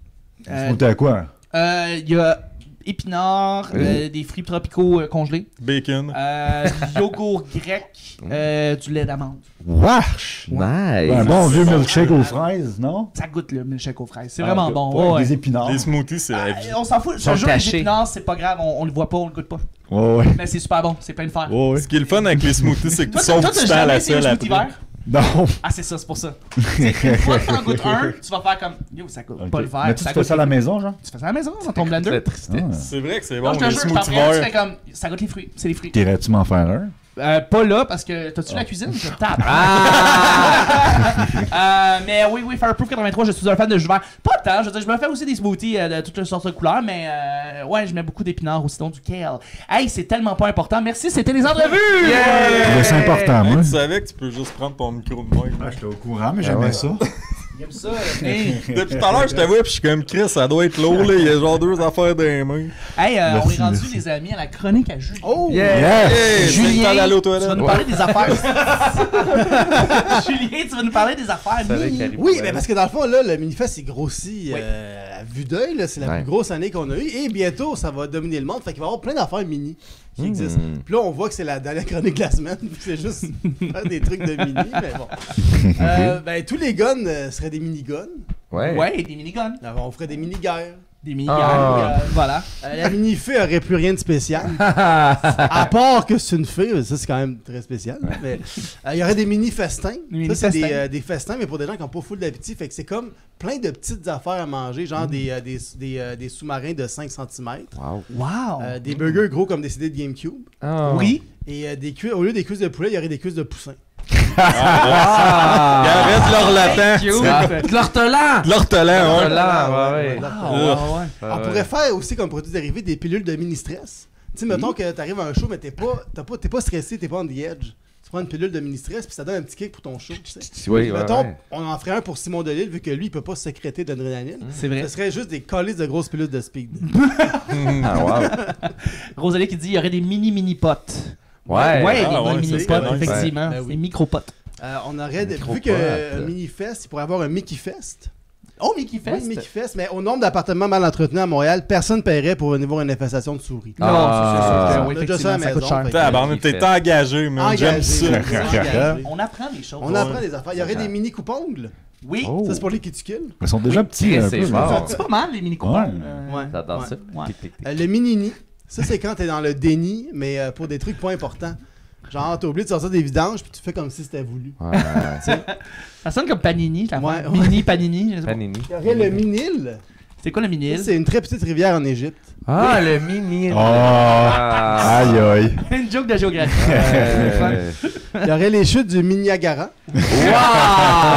Smoothie à quoi? Il y a épinards, des fruits tropicaux congelés, Bacon. yogourt grec, du lait d'amande. Wesh! Nice. Un bon vieux milkshake aux fraises, non? Ça goûte le milkshake aux fraises. C'est Ah, vraiment ok. bon. Ouais, ouais. Des épinards. Les smoothies, c'est la vie. On s'en fout. Je sont te jure, les cachés. épinards, c'est pas grave. On le voit pas, on le goûte pas. Ouais, ouais. Mais c'est super bon. C'est plein de fer. Ouais, ouais. Ce qui est le fun avec les smoothies, c'est que tu Toi, sauves t'as du temps à jamais la essayé le selle smoothie après. vert? Non. Ah, c'est ça, c'est pour ça. Une fois que t'en goûtes un, tu vas faire comme yo, ça goûte Ok. pas le vert. Mais tu ça fais goûte ça à la les- maison, genre? Tu fais ça à la maison dans ton blender. La tristesse. Ah. C'est vrai que c'est Non, bon, je te les jure, je t'en smoothies prends, tu fais verts. comme ça goûte les fruits. C'est les fruits. T'irais-tu m'en faire un? Pas là parce que t'as-tu la cuisine? Je tape. Mais oui, Fireproof 83, je suis un fan de jus vert. Pas tant, je veux dire, je me fais aussi des smoothies de toutes sortes de couleurs, mais ouais, je mets beaucoup d'épinards aussi, donc du kale. Hey, c'est tellement pas important. Merci, c'était les entrevues! Mais c'est important, Hey, moi. tu savais que tu peux juste prendre ton micro de mic. J'étais au courant, mais j'aimais ça. J'aime ça. Hey, Depuis tout à l'heure, je te vois, puis je suis comme Chris, ça doit être lourd, là. Il y a genre 2 affaires dans les mains. hey, on Merci, est rendu, merci. les amis, à la chronique à Julie. Oh! Yes! Hey, c'est le temps d'aller aux tu vas toilettes. nous parler des affaires. Julien, tu vas nous parler des affaires mini. Oui, mais parce que dans le fond, là, le Minifest, il grossit Oui. à vue d'œil. là. C'est la Ouais. plus grosse année qu'on a eue. Et bientôt, ça va dominer le monde. Fait qu'il va y avoir plein d'affaires mini qui existent. Puis là, on voit que c'est la dernière chronique de la semaine. Puis c'est juste faire des trucs de mini. Mais bon. Ben, tous les guns seraient des mini-guns. Ouais. Ouais, des miniguns. Alors, on ferait des mini-guerres. Des mini-gangs, voilà. La mini-fée aurait plus rien de spécial. À part que c'est une fée, ça c'est quand même très spécial. Mais il y aurait des mini-festins. Ça, c'est des festins, mais pour des gens qui n'ont pas full d'appétit. Fait que c'est comme plein de petites affaires à manger, genre des sous-marins de 5 cm. Wow. Des burgers gros comme des CD de GameCube. Oui. Et au lieu des cuisses de poulet, il y aurait des cuisses de poussin. Arrête l'orlatin. De l'ortolan! De l'ortolan, ouais. On pourrait faire aussi comme produit dérivé des pilules de mini-stress. Tu sais, mettons que t'arrives à un show, mais t'es pas stressé, t'es pas on the edge. Tu prends une pilule de mini-stress, puis ça donne un petit kick pour ton show. Tu sais. Mettons, on en ferait un pour Simon Delille, vu que lui, il peut pas sécréter d'adrénaline. C'est vrai. Ce serait juste des colis de grosses pilules de speed. Rosalie qui dit il y aurait des mini-potes. Ouais, des mini-potes, c'est effectivement. Ben oui. Des micro-potes. On aurait, vu que Mini-Fest, il pourrait avoir un Mickey-Fest. Oh, Mickey Fest? Oui, Mickey Fest, mais au nombre d'appartements mal entretenus à Montréal, personne ne paierait pour venir voir une infestation de souris. Non, c'est On a déjà ça à la ça coûte maison. cher. T'es engagé, man. J'aime ça. Engagé. On apprend des choses. On apprend des affaires. Il y aurait des mini coupes-ongles. Oui. Ça, c'est pour les kitucules. Ils sont déjà petits. Un C'est peu, fort. C'est pas mal, les mini-coupons. Ouais. J'adore ça. Ouais. Le mini-ni. Ça, c'est quand t'es dans le déni, mais pour des trucs pas importants. Genre, t'as oublié de sortir des vidanges, puis tu fais comme si c'était voulu. Ça sonne comme Panini, la Ouais, fois. Mini Panini. je sais pas. Panini. Il y aurait le Minil. C'est quoi le mini Ça, c'est une très petite rivière en Égypte. Ah, le mini. Aïe, aïe. Une joke de géographie. Il y aurait les chutes du Niagara. Wow!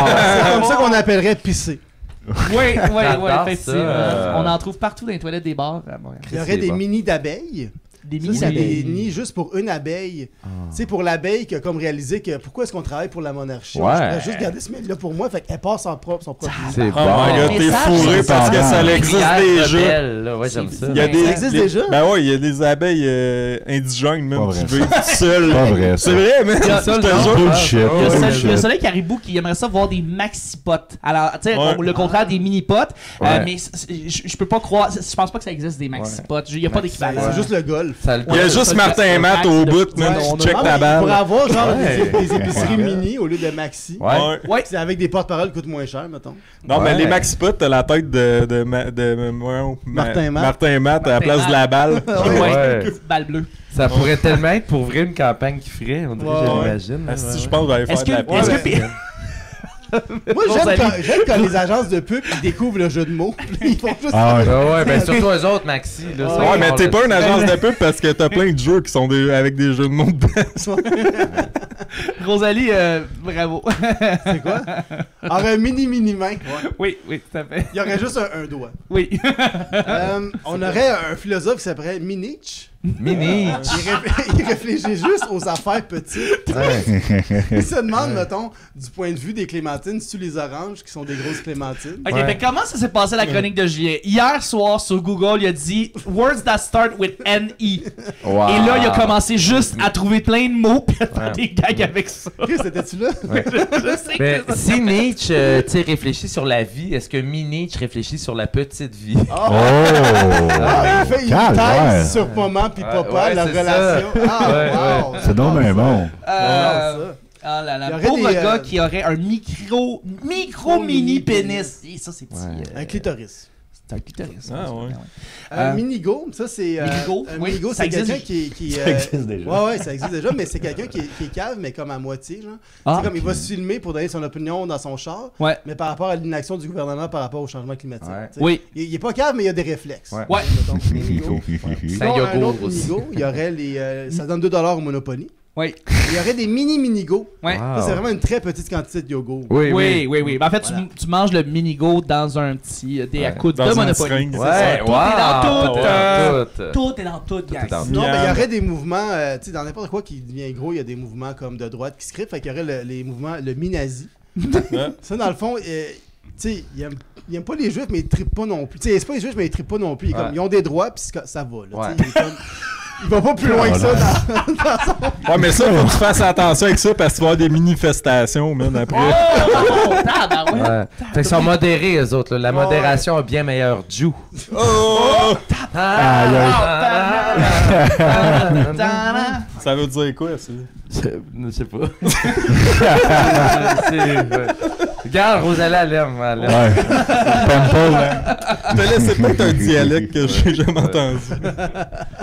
C'est comme ça qu'on appellerait pisser. Oui, J'adore effectivement. ça. On en trouve partout dans les toilettes des bars à Montréal. Il y aurait des mini d'abeilles. Des Ça, mini c'est des d'abeilles. nids juste pour une abeille. Tu sais, pour l'abeille qui a comme réalisé que pourquoi est-ce qu'on travaille pour la monarchie? Ouais. Je pourrais juste garder ce mail-là pour moi. Fait qu'elle passe son propre C'est Oh my god, bon. t'es Message, fourré c'est parce que ça. ça existe déjà. Rebelle, là. Ouais, j'aime ça. Il y a des, Ça existe déjà? Ben ouais, il y a des abeilles indigènes même Pas qui vrai, vivent seules. Pas vrai, ça. C'est vrai, mais Il y a- je te jure. Bullshit. Il y a Soleil Caribou qui aimerait ça voir des maxi-potes. Alors, tu sais, Ouais. le contraire des mini-potes. Ouais. Mais je peux pas croire. Je pense pas que ça existe des maxi-potes. Il y a pas d'équivalent. C'est juste le golf. Il y a juste Martin et Matt au bout, man. Ouais, Tu check Ah, ta mais il pourrait balle. avoir genre Ouais. des épiceries mini au lieu de maxi. Ouais. Ouais. C'est avec des porte-paroles qui coûtent moins cher, mettons. Non, mais Ouais. les maxi-potes, t'as la tête de Martin et Matt. Martin et Matt à la Martin place et de la balle. Ouais. Petite balle bleue. Ça pourrait tellement être pour vrai une campagne qui ferait, on dirait, Ouais. je l'imagine. Ah, si, je pense que j'allais faire Est-ce de la que- pub. est-ce que- Ouais, Moi, j'aime quand les agences de pub ils découvrent le jeu de mots. Ils font juste. Ah ouais. Ouais, ben surtout eux autres, Maxi. Là, ça, Ouais, on mais t'es le pas une sait. agence de pub parce que t'as plein de jeux qui sont avec des jeux de mots dedans. Rosalie, bravo. C'est quoi? Alors, un mini-main. Oui, tout à fait. Il y aurait juste un doigt. Oui. On aurait un philosophe qui s'appellerait Minich. Mini. Il réfléchit juste aux affaires petites. Il se demande, mettons, du point de vue des clémentines, c'est-tu les oranges qui sont des grosses clémentines? Ok, Ouais. mais comment ça s'est passé la chronique de Julien? Hier soir sur Google, il a dit Words that start with N-E. Wow. Et là, il a commencé juste à trouver plein de mots puis à faire des gags avec ça. Chris, c'était-tu là? Je sais Ben, que si Nietzsche tu sais, réfléchit sur la vie, est-ce que Nietzsche réfléchit sur la petite vie? Oh! Ah, il fait une Calvaire. thèse sur maman puis papa, ouais, la c'est relation. Ah, Ouais, wow! C'est donc bien bon. Euh, ça. Ah là là, Il y aurait pauvre des, gars qui aurait un micro mini pénis. Et ça, c'est petit. Un clitoris. C'est un clitoris. Ah, ça, ouais. Un mini-go, ça c'est. Mini-go, un oui, mini-go, ça c'est quelqu'un existe. qui. Ça existe déjà. Ouais, ça existe déjà, mais c'est quelqu'un qui est cave, mais comme à moitié, genre. Ah. C'est comme il va se filmer pour donner son opinion dans son char, Ouais. mais par rapport à l'inaction du gouvernement par rapport au changement climatique. Ouais. tu sais. Oui. Il est pas cave, mais il a des réflexes. Ouais. Ouais. Mettons, mini-go. C'est un Sinon, yogourt autre aussi. mini-go, il y aurait les. Ça donne 2$ au Monopoly. Oui. Il y aurait des mini-mini-go. Ouais. Wow. Ça, c'est vraiment une très petite quantité de yogourt. Oui. Ben, en fait, Voilà. tu manges le mini-go dans un petit des à coups Dans de une Monopoly. seringue. Ouais, Tout est dans tout. tout. Tout est dans tout, gang. dans tout. Non, mais il y Miam. aurait des mouvements, tu sais, dans n'importe quoi qui devient gros, il y a des mouvements comme de droite qui se créent. Fait qu'il y aurait les mouvements, le mi-nazi. Ça, dans le fond, tu sais, il aime pas les juifs, mais il trippe pas non plus. Tu sais, c'est pas les juifs, mais il trippe pas non plus. Il est comme, Ouais. ils ont des droits, puis ça va. Là, Ouais. tu sais, il est comme- il va pas plus loin que ça dans Ouais, mais ça, faut que tu fasses attention avec ça parce que tu vas avoir des manifestations, man, après. Oh, tabarouette. Ouais. Fait qu'ils sont modérés, eux autres. Là. La modération est bien meilleure. Jew. Oh! Ta-da. Ça veut dire quoi, ça? Je sais pas. Regarde, Rosalie, elle aime. Ouais. Pample, hein. Je te laisse peut-être un dialecte que j'ai jamais entendu.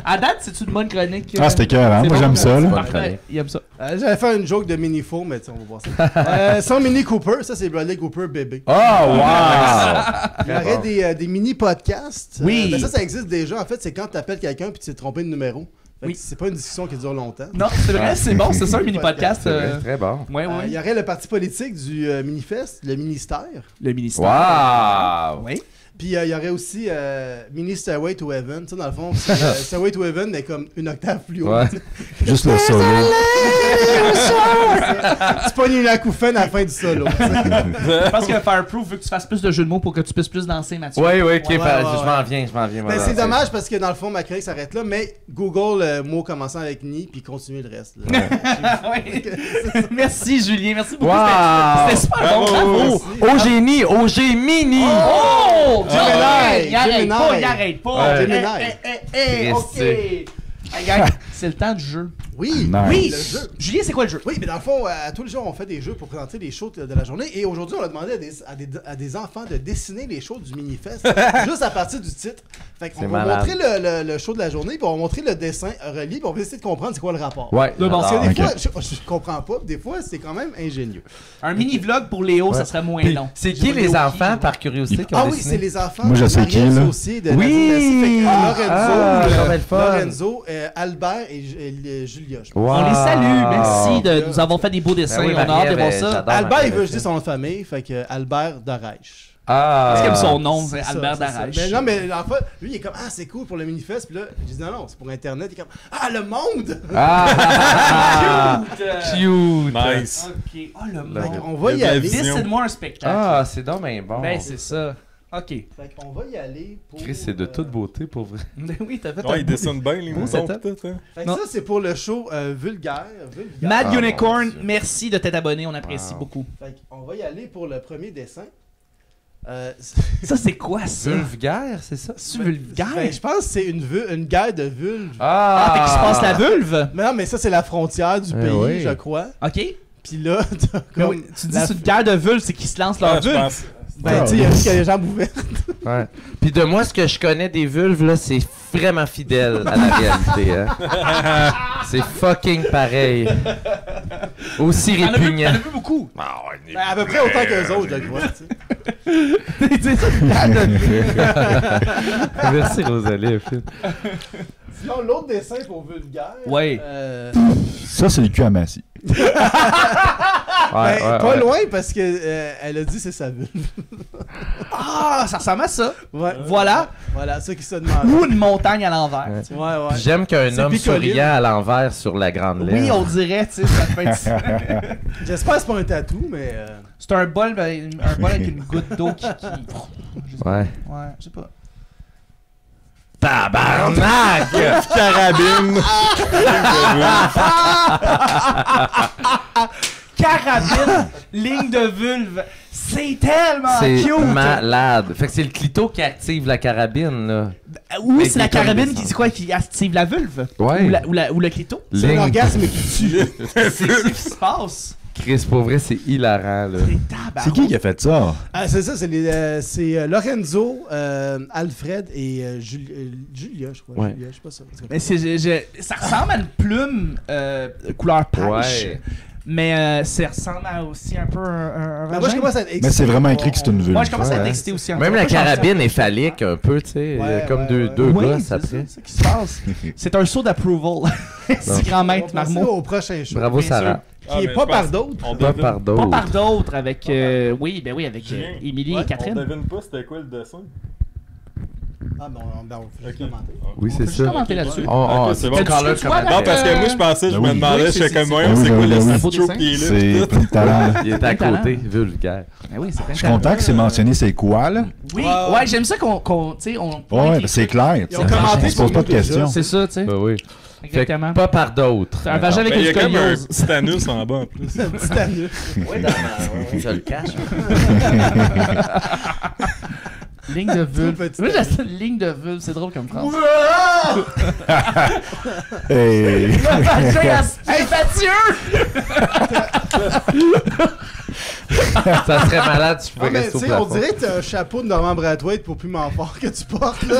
À date, c'est-tu une bonne chronique? Ah, c'était cœur, hein. C'est Moi, bon, j'aime ça, là. Parfait, il aime ça. J'allais faire une joke de Mini Faux, mais on va voir ça. Sans Mini Cooper, ça c'est Bradley Cooper bébé. Oh, wow! Il y aurait des mini-podcasts. Oui. Ben ça existe déjà. En fait, c'est quand tu appelles quelqu'un puis tu t'es trompé de numéro. Fait que Oui. c'est pas une discussion qui dure longtemps. Non, c'est vrai, c'est bon, c'est ça un mini-podcast. C'est vrai, très bon. Ouais, ouais. Il y aurait le parti politique du Minifest, le ministère. Le ministère. Wow! Oui. Puis il y aurait aussi Mini Stairway to Heaven. Tu sais, dans le fond, c'est Stairway to Heaven, mais comme une octave plus haut. Ouais. Juste le solo. Tu pognes une acouphène à la fin du solo. Je pense que Fireproof veut que tu fasses plus de jeux de mots pour que tu puisses plus danser, Mathieu. Oui, ok, Ouais, je ouais. m'en viens. Mais c'est dommage parce que dans le fond, ma chronique s'arrête là. Mais Google le mot commençant avec ni, puis continue le reste. Là. Ouais. Merci, Julien. Merci beaucoup. Wow. C'était super bon. Bravo. Au Gémini! Oh! Gemini. Il arrête Gemini. pas, il arrête pas. Ouais. Gemini. OK. Hey, gang, c'est le temps du jeu. Oui, Nice. Oui, le jeu. Julien, c'est quoi le jeu? Oui, mais dans le fond, tous les jours, on fait des jeux pour présenter les shows de la journée. Et aujourd'hui, on a demandé à des enfants de dessiner les shows du Minifest juste à partir du titre. Fait qu'on C'est va malade. montrer le show de la journée, puis on va montrer le dessin relié, puis on va essayer de comprendre c'est quoi le rapport. Ouais. Parce que des ok. fois, je comprends pas, puis des fois, c'est quand même ingénieux. Un mini-vlog pour Léo, ça serait moins Puis, long. c'est qui les enfants, par curiosité, qui ont Ah oui, dessiné? c'est les enfants. Moi, je sais Marielle qui, là. Saucier de Oui! la dynastie. Fait que Ah, ça va être fun. Lorenzo, Albert et Julia, je crois. Wow. On les salue. Merci de nous avoir fait des beaux dessins. Ben oui, on a hâte de Marie-Ève, voir ça. j'adore. Albert, il Marie-Ève. veut juste son nom de famille, fait que Albert Darèche. Ah! Parce qu'il aime son nom, c'est C'est Albert ça, c'est ça. Darèche. Mais non, mais en fait, lui, il est comme, ah, c'est cool pour le Minifest. Puis là, je dis, non, c'est pour Internet. Il est comme, ah, le monde! Ah! Cute. Cute! Nice. Ok. Oh, le Là. Fait monde. qu'on va y Il y a de la aller. vision. Décide-moi un spectacle. Ah, c'est donc bien bon. Ben, c'est ça. Ok. Fait qu'on va y aller pour. Chris, c'est de toute beauté, pour vrai. Ben oui, t'as fait Ouais, un il dessine bien les beau moutons setup. pis tout, hein. Fait que Non. ça, c'est pour le show vulgaire. Mad Ah, Unicorn, mon Dieu. merci de t'être abonné, on apprécie Wow. beaucoup. Fait qu'on va y aller pour le premier dessin. Ça, c'est quoi ça? Vulgaire, c'est ça? C'est vulgaire? Ben, je pense que c'est une guerre de vulve. Ah, fait qu'il se passe la vulve? Mais non, mais ça, c'est la frontière du pays, oui. je crois. Ok. Puis là, t'as Mais comme. oui, tu dis c'est une guerre de vulve, c'est qu'ils se lancent leur Ah, je vulve. pense. Ben, tu sais, il y a juste qu'il y a les jambes ouvertes. Ouais. Puis de moi, ce que je connais des vulves, là, c'est vraiment fidèle à la réalité. Hein. C'est fucking pareil. Aussi T'en as répugnant. vu beaucoup. Ben, à peu près autant qu'eux autres, je crois. tu sais. C'est ça, une guerre de vulve. Merci, Rosalie. Phil. Sinon, l'autre dessin pour vulgaire. Ouais. Ça, c'est le cul à Massy. Ouais, Ben, pas loin parce que elle a dit c'est sa vulve. Ah, ça ressemble à ça. Ouais. Voilà. Voilà, ceux qui se demandent. Ou une montagne à l'envers. Ouais. tu vois. Ouais, ouais. Puis j'aime qu'un C'est homme picoline. souriant à l'envers sur la grande lèvre. Oui, on dirait, tu sais, ça peut être ça. J'espère que c'est pas un tatou, mais. C'est un bol avec une goutte d'eau qui... Ouais. Ouais, je sais pas. Tabarnak! Carabine. Carabine, ligne de vulve. C'est tellement C'est cute. malade. Fait que c'est le clito qui active la carabine, là. Oui, Avec c'est la des carabine connaissances. c'est quoi qui active la vulve? Ouais. Ou le clito? C'est un Ligne. orgasme qui tue. C'est ce qui se passe. Chris, pour vrai, c'est hilarant, là. C'est qui a fait ça? Ah, c'est ça, c'est Lorenzo, Alfred et Julia, je crois. Ouais. Julia, je sais pas ça. Mais ça ressemble à une plume couleur pêche. Ouais. Mais ça ressemble à aussi un peu un Ben, moi, je commence à être excité. Mais c'est vraiment écrit que c'est une vulve. Moi, je commence à être Ouais. excité aussi. Même la carabine est phallique un peu, tu sais. Ouais, comme ouais, deux ouais. Oui, gosses c'est après. ça qui se passe. C'est un saut d'approval. Si grand On va maître passer Marmot. au prochain show. Bravo, Bien Sarah. Qui est pas par d'autres. On Pas devine. par Pas d'autres. par d'autres avec oui, avec Julien. Émilie Ouais, et Catherine. On devine pas c'était quoi le dessin. Ah, bon, on fait juste Ok. commenter. Oui, On c'est peut juste ça. commenter là-dessus. Ok, c'est bon. T'as-tu Color fait quoi commentaire. Non, parce que moi, je pensais, je Ben me oui. demandais, Oui, j'étais c'est- comme c'est- moyen, oui, c'est oui, quoi oui, le oui. stroke qui est là. C'est plein de talent. Il est à Talent. côté, vulgaire. Ben oui, c'est Je suis content que c'est mentionné c'est quoi, là. Oui, Ouais. ouais, j'aime ça qu'on tu sais, on Ouais, pointe les ben, c'est trucs. clair. Ils ont On commenté se pose sur pas de nous déjà. questions. C'est ça, tu sais. Ben oui. Fait Exactement. que pas par d'autres. C'est un vagin avec Ben, il y une a comme un scoliose. petit anus en bas en plus. Petit anus. Oui, je le cache. Ligne de vulve. petit Moi, j'ai une ligne de vulve, c'est drôle comme phrase. Hey. Hey, Mathieu! Ça serait malade, tu Ah, pouvais mais rester tu au sais, on plafond. dirait que t'as un chapeau de Norman Brathwaite pour plus fort que tu portes, là.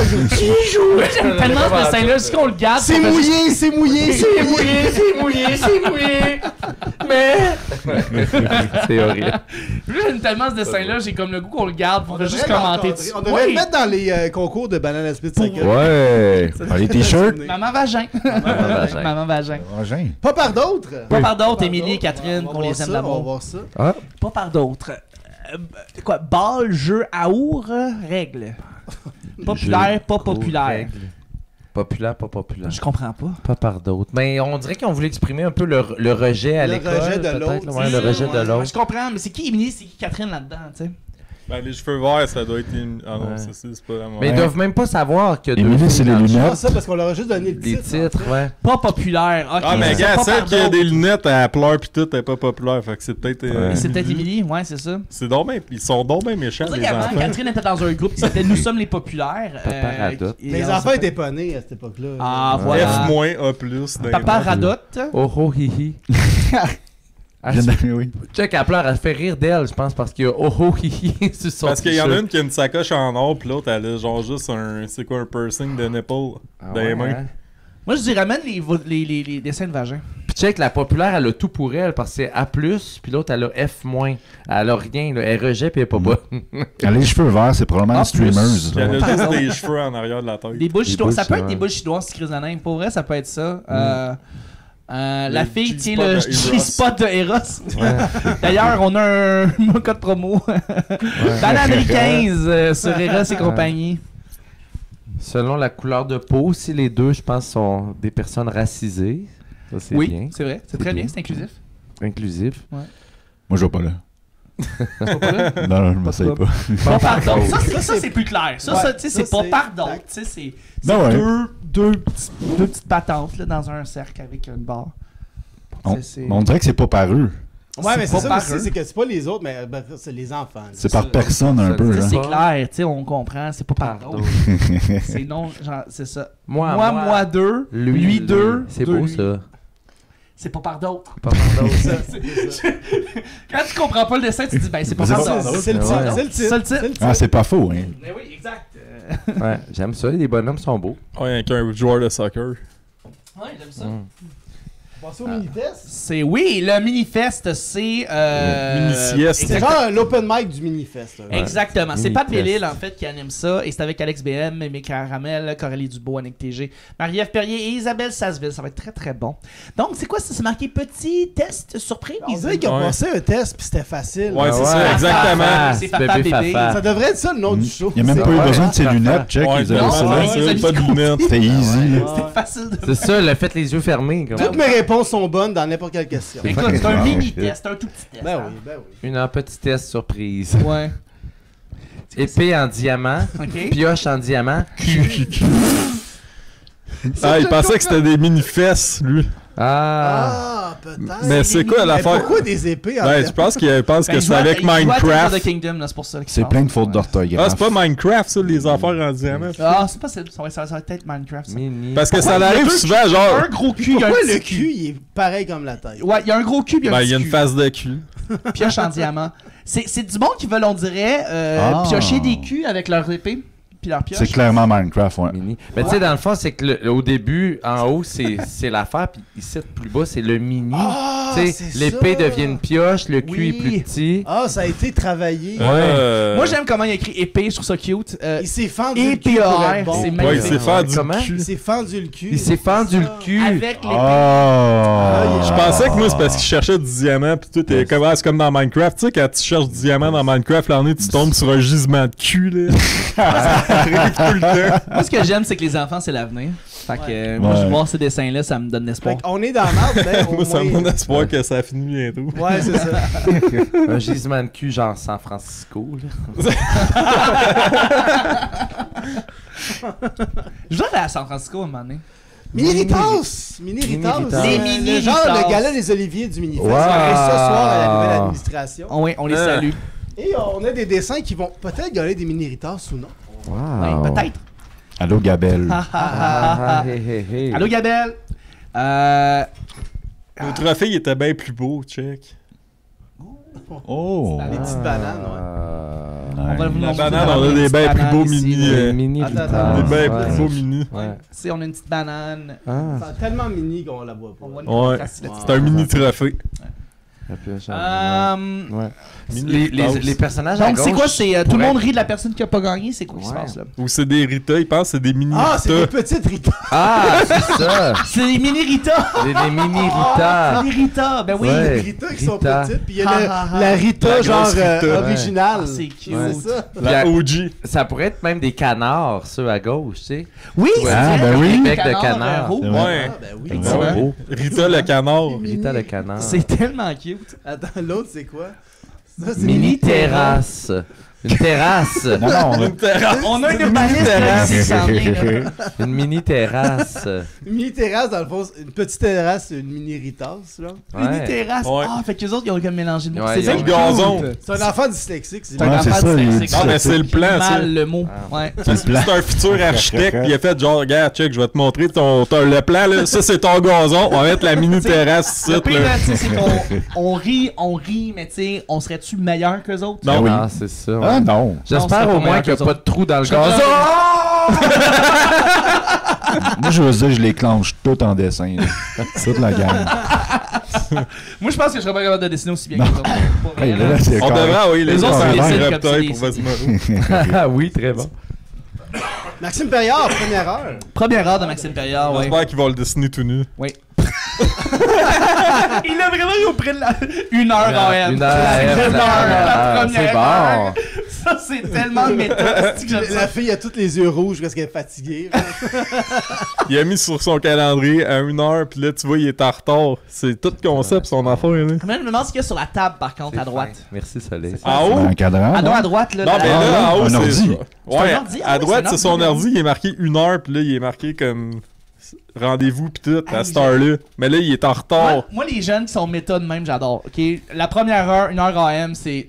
J'aime tellement ce dessin-là, juste qu'on le garde. C'est on fait juste- mouillé, c'est mouillé, c'est mouillé. c'est mouillé. Mais. C'est horrible. J'aime tellement ce dessin-là, j'ai comme le goût qu'on le garde pour juste commenter dessus. On devrait le mettre dans les concours de Banana Split Cycle. Ouais. Les t-shirts. Maman Vagin. Vagin. Maman Vagin. Vagin. Pas par d'autres. Pas par d'autres, Émilie et Catherine, qu'on les aime On va d'amour. voir ça. Pas par d'autres. Quoi, ball, jeu, aour, règle. Populaire, pas populaire. Règle. Populaire, pas populaire. Je comprends pas. Pas par d'autres. Mais on dirait qu'on voulait exprimer un peu le rejet à Le l'école. rejet de peut-être, l'autre. là, ouais, le rejet de Ouais, l'autre. je comprends, mais c'est qui Émilie, c'est qui Catherine là-dedans, tu sais? Ben, les cheveux verts, ça doit être Ah non, Ouais. c'est pas la Mais ils doivent même pas savoir que Émilie, c'est les Ah, lunettes. ça, parce qu'on leur a juste donné le Les titre. titres, ouais. Pas populaire. Ok, Ah, mais c'est gars, pas celle par qui a d'autres. des lunettes, elle pleure pis tout, elle est pas populaire. Fait que c'est peut-être. Ouais. C'est peut-être Émilie, ouais, c'est ça. C'est donc ben, ils sont donc bien méchants, C'est pour ça les qu'avant, enfants. Catherine était dans un groupe qui s'appelait Nous sommes les populaires. Papa Radotte. et Les on enfants s'appelle- étaient pas nés à cette époque-là. Ah, voilà. F-A+. dans Papa les- Radotte. Oh oh hihi. Ah, Oui. check, elle pleure, elle fait rire d'elle, je pense, parce qu'il y a oh oh hihi sur son Parce qu'il y en a t-shirt. une qui a une sacoche en or, pis l'autre, elle a genre juste un. C'est quoi, un piercing de nipple Ah dans les ouais, mains. hein? Moi, je dirais, ramène les dessins de vagin. Puis check, la populaire, elle a tout pour elle, parce que c'est A+, puis l'autre, elle a F-. Elle a rien, là. Elle rejette, puis elle est pas bonne. Elle a les cheveux verts, c'est probablement En une streameuse. Puis elle là. a juste des cheveux en arrière de la tête. Des boules Des chinoises. Ça boules peut être chinoises. des boules chinoises, si Chrysanthème. Pour vrai, ça peut être ça. La Le fille tient G-spot le de Eros. G-spot de Eros. Ouais. D'ailleurs, on a un code promo. Banane 15 sur Eros et compagnie. Selon la couleur de peau, aussi, les deux, je pense, sont des personnes racisées. Ça, c'est Oui, bien. c'est vrai. C'est très bien, c'est inclusif. Inclusif. Moi, je vais pas là. C'est pas là? Non, je m'essaye pas. Pas pardon. par Ça, c'est plus clair. Ça, Ouais, ça, tu sais, c'est ça, pas c'est- pardon. Tu sais, c'est Ben ouais. deux petites patentes là, dans un cercle avec une barre. C'est- On dirait que c'est pas par eux. Ouais, mais c'est pas ça par aussi, eux. c'est que c'est pas les autres, mais ben, c'est les enfants. là. C'est par ça. personne un Ça, peu. Ça, hein. c'est Pas. clair, tu sais, on comprend, c'est pas pardon. C'est non, genre, c'est ça. Moi, deux, lui, deux. C'est deux, beau, lui. ça. C'est pas pardon. Pas pardon. Quand tu comprends pas le dessin, tu te dis, ben, c'est pas C'est pardon. ça. C'est le titre. Ouais. C'est le titre. C'est le titre. C'est le titre. Ah, c'est pas faux, hein. Mais oui, exact. Ouais, j'aime ça, les bonhommes sont beaux. Ouais, avec un joueur de soccer. Ouais, j'aime ça. Passez au mini-test. C'est oui, le mini-fest, c'est. Mini-sieste. C'est genre l'open mic du mini-fest. là. Exactement. C'est Pat Mini-test. Bellil, en fait, qui anime ça. Et c'est avec Alex BM, Mémé Caramel, Coralie Dubois, Annick TG, Marie-Ève Perrier et Isabelle Sasseville. Ça va être très, très bon. Donc, c'est quoi ça? C'est marqué petit test surprise. On dirait qu'ils ont Ouais. passé un test puis c'était facile. Ouais, Ah c'est ouais. ça, exactement. Fafa, C'est Fafa bébé bébé. Fafa. Ça devrait être ça le nom du show. Il n'y a même pas eu Ouais. besoin de ses lunettes, check. Ouais, Ils avaient non, ça ouais, là. ils ont c'est pas de lunettes. C'était easy. là. C'était facile de. C'est ça, le fait les yeux fermés. Comme. Toutes mes réponses sont bonnes dans n'importe quelle question. Écoute, c'est un mini-test, un tout petit test. Ben hein. oui, ben oui. Un petit test surprise. Ouais. Épée en diamant, Ok. pioche en diamant. Ah, il pensait que c'était des mini-fesses, lui. Ah. Ah, peut-être. Mais c'est quoi Mais l'affaire? pourquoi des épées en Ben, fait? je pense qu'il pense Ben, que il c'est joue à- avec il joue à Tears of Minecraft. the Kingdom, là, c'est pour ça qu'il C'est parle. plein de fautes Ah, d'orthographe. c'est pas Minecraft, ça, les affaires en diamant. Ah, c'est possible. Ça va être Minecraft, ça. Mini. Parce que Pourquoi ça il y a arrive deux souvent, genre. Un gros cul, il y a un Pourquoi petit le cul, il est pareil comme la tête? Ouais, il y a un gros cul, puis Ben, un il y a petit une cul. face de cul. Pioche en diamant. C'est du monde qui veulent, on dirait, Ah. piocher des culs avec leur épée, puis leur pioche. C'est clairement Minecraft, ouais. Mini. Mais tu sais, dans le fond, c'est que au début, en haut, c'est l'affaire, puis ici, plus bas, c'est le mini. Ah, Tu sais, c'est l'épée ça. devient une pioche, le cul Oui. est plus petit. Ah, ça a été travaillé. Moi, j'aime comment il a écrit épée, je trouve ça cute. Il s'est fendu le cul EPR, pour être bon. c'est Ouais, il magnifique. s'est fait du Comment? cul. Il s'est fendu le cul. Il s'est fendu le cul. Avec l'épée. Oh! Je pensais que moi, c'est parce qu'il cherchait du diamant, pis tout est comme, c'est comme dans Minecraft. Tu sais, quand tu cherches du diamant dans Minecraft, l'année, tu tombes sur un gisement de cul, là. Ça arrive tout le temps. Moi, ce que j'aime, c'est que les enfants, c'est l'avenir. Fait que moi, je Ouais. vois ces dessins-là, ça me donne l'espoir. Fait qu'on est dans la merde, mais au Moi, ça me moins- donne espoir que ça finit bientôt. Ouais, c'est ça. Un gisement de cul, genre San Francisco. Là. Je vais aller à San Francisco à un moment donné. Mini-Ritas! Mini-Ritas! Mini-Ritas. Les Le mini-Ritas. genre, le gala des Oliviers du Mini-Fest. Wow. On fait ça ce soir à la nouvelle administration. Oh, oui, on les Ah. salue. Et on a des dessins qui vont peut-être gagner des Mini-Ritas ou non. Wow. Ouais, peut-être. Allô, Gabelle. Ah, hey, hey, hey. Allô, Gabelle. Le trophée, il était bien plus beau, check. Oh! Les petites bananes, ouais. On va vous La montrer banane, des on a des bien plus beaux ici. mini. mini Attends, Rita. Des bien Ouais. plus beaux mini. Ouais. Tu sais, on a une petite banane. Ah. C'est tellement mini qu'on la voit pas. On voit une Ouais. trace là-dessus. C'est un mini trophée. Ouais. Mini Ritas. Les personnages à Donc, gauche. c'est quoi? C'est tout le pourraient- monde rit de la personne qui a pas gagné? C'est quoi qui se Ouais. passe là? Ou c'est des Rita, ils pensent que c'est des mini Ah, c'est des Rita. petites Rita. Ah, c'est ça. C'est des mini Rita! Les mini Rita. C'est des Rita! Ben oui! Ouais. Les Rita qui sont Rita. petites. Puis il y a Ah, ah, la La Rita, genre grosse Rita. originale. Ah, c'est cute. Ouais. C'est ça. La OG. Ça pourrait être même des canards, ceux à gauche, tu sais. Oui, Ouais. c'est Ah, vrai, ben oui. le Bec de canard. roux. C'est vrai. Ouais. Ah, ben oui. Ils Ben sont ouais. beaux. Rita le canard. Rita le canard. C'est tellement cute. Attends, l'autre, c'est quoi? Ça, c'est Mini terrasse. Une terrasse. Non, non, Une terrasse. On a une mini balise terrasse. qui s'en vient, là. Une mini terrasse. Une mini terrasse, dans le fond, c'est une petite terrasse, c'est une mini Ritas, là. Mini Ouais. terrasse. Ouais. Ah, fait qu'eux autres, ils ont comme mélangé le mot. Ouais, C'est ils ça ont- le le gazon. cute. C'est un enfant dyslexique, c'est C'est un Ouais, c'est enfant ça, dyslexique. il- Non, mais c'est le plan, ça. Mal le mot. Ah. Ouais. C'est le plan. C'est un futur architecte, puis il a fait genre, regarde, check, je vais te montrer le plan, là. Ça, c'est ton gazon. On va mettre la mini terrasse Le ici, pire, là. là, tu sais, c'est qu'on rit, mais tu sais, on serait-tu meilleur qu'eux autres? Non, oui. Ah, c'est ça. Ah non! Non, J'espère c'est pas au moins meilleur qu'il n'y a qu'eux pas de trou dans le Je- gazon. Moi, je veux dire, je les clenche tout en dessin. là. Toute la gamme. Moi, je pense que je serais pas capable de dessiner aussi bien que les autres. Pas Hey, vraiment. là, c'est On carré. devrait envoyer les Les autres autres, en ils dessinent comme reptile ça, pour ici. Vasmaro. Ah oui, très bon. Maxime Perriard, première heure. Première heure de Maxime Perriard, ouais. J'espère qu'ils vont le dessiner tout nu. Oui. Il a vraiment eu auprès de la... Une heure en M. Une heure, La ah, première c'est heure. bon. Ça, c'est tellement méta. C'est que j'aime La ça. fille a tous les yeux rouges parce qu'elle est fatiguée. Il a mis sur son calendrier à 1h, puis là, tu vois, il est en retard. C'est tout le concept, son affaire, là. Mais je me demande ce qu'il y a sur la table, par contre, à droite. Merci Soleil. En haut? Un cadran. Ah non, là. à droite, là. Non, mais la- là, en haut, un c'est... ordi. C'est un Ouais, ordi? Ah à oui, droite, c'est un c'est son ordi. ordi, il est marqué 1h, puis là, il est marqué comme rendez-vous, puis tout, à Ah, cette heure-là. Mais là, il est en retard. Moi, les jeunes qui sont méta de même, j'adore. Ok, la première heure, 1 heure AM, c'est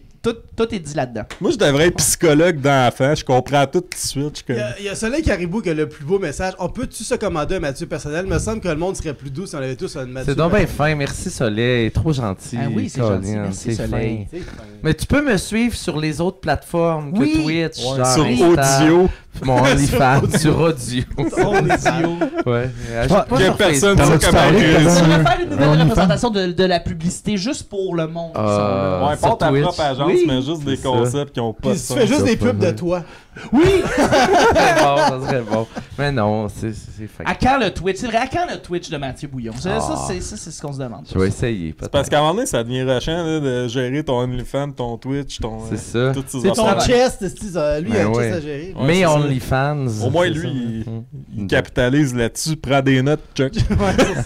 tout est dit là-dedans. Moi, je devrais être psychologue d'enfant, je comprends tout de suite. Je suis comme... Il y a Soleil Caribou qui a le plus beau message. On peut-tu se commander un Mathieu personnel? Il me semble que le monde serait plus doux si on avait tous un Mathieu. C'est donc bien fin. Merci Soleil. Trop gentil. Ah oui, c'est Colin, gentil. Merci, c'est Soleil. fin. Mais tu peux me suivre sur les autres plateformes que Oui. Twitch, Ouais, genre sur Insta, audio. mon OnlyFans, sur audio. On est idiot. Ouais. pas que personne T'en ne as-tu sait parlé, comment t'avais On réussir. devrait faire une nouvelle OnlyFans. représentation de la publicité juste pour le monde. Ah. Ouais, sur pas ta Twitch. propre agence, Oui. mais juste des C'est ça. concepts qui ont pas Puis de tu sens. fais juste ça, des pas pubs de vrai. toi. Oui! Ça serait bon, ça serait bon. Mais non, c'est fait. À quand le Twitch? C'est vrai, à quand le Twitch de Mathieu Bouillon? Ça, Ah. c'est ce qu'on se demande. Je vais essayer. C'est parce qu'à un moment donné, ça devient rushant là, de gérer ton OnlyFans, ton Twitch, ton. C'est ça. toutes ces C'est ton affaires. chest, lui, il a Ben un chest ouais. à gérer. Ouais, Mais c'est ça. OnlyFans. Au moins, c'est lui, ça. il capitalise là-dessus, prend des notes, Chuck.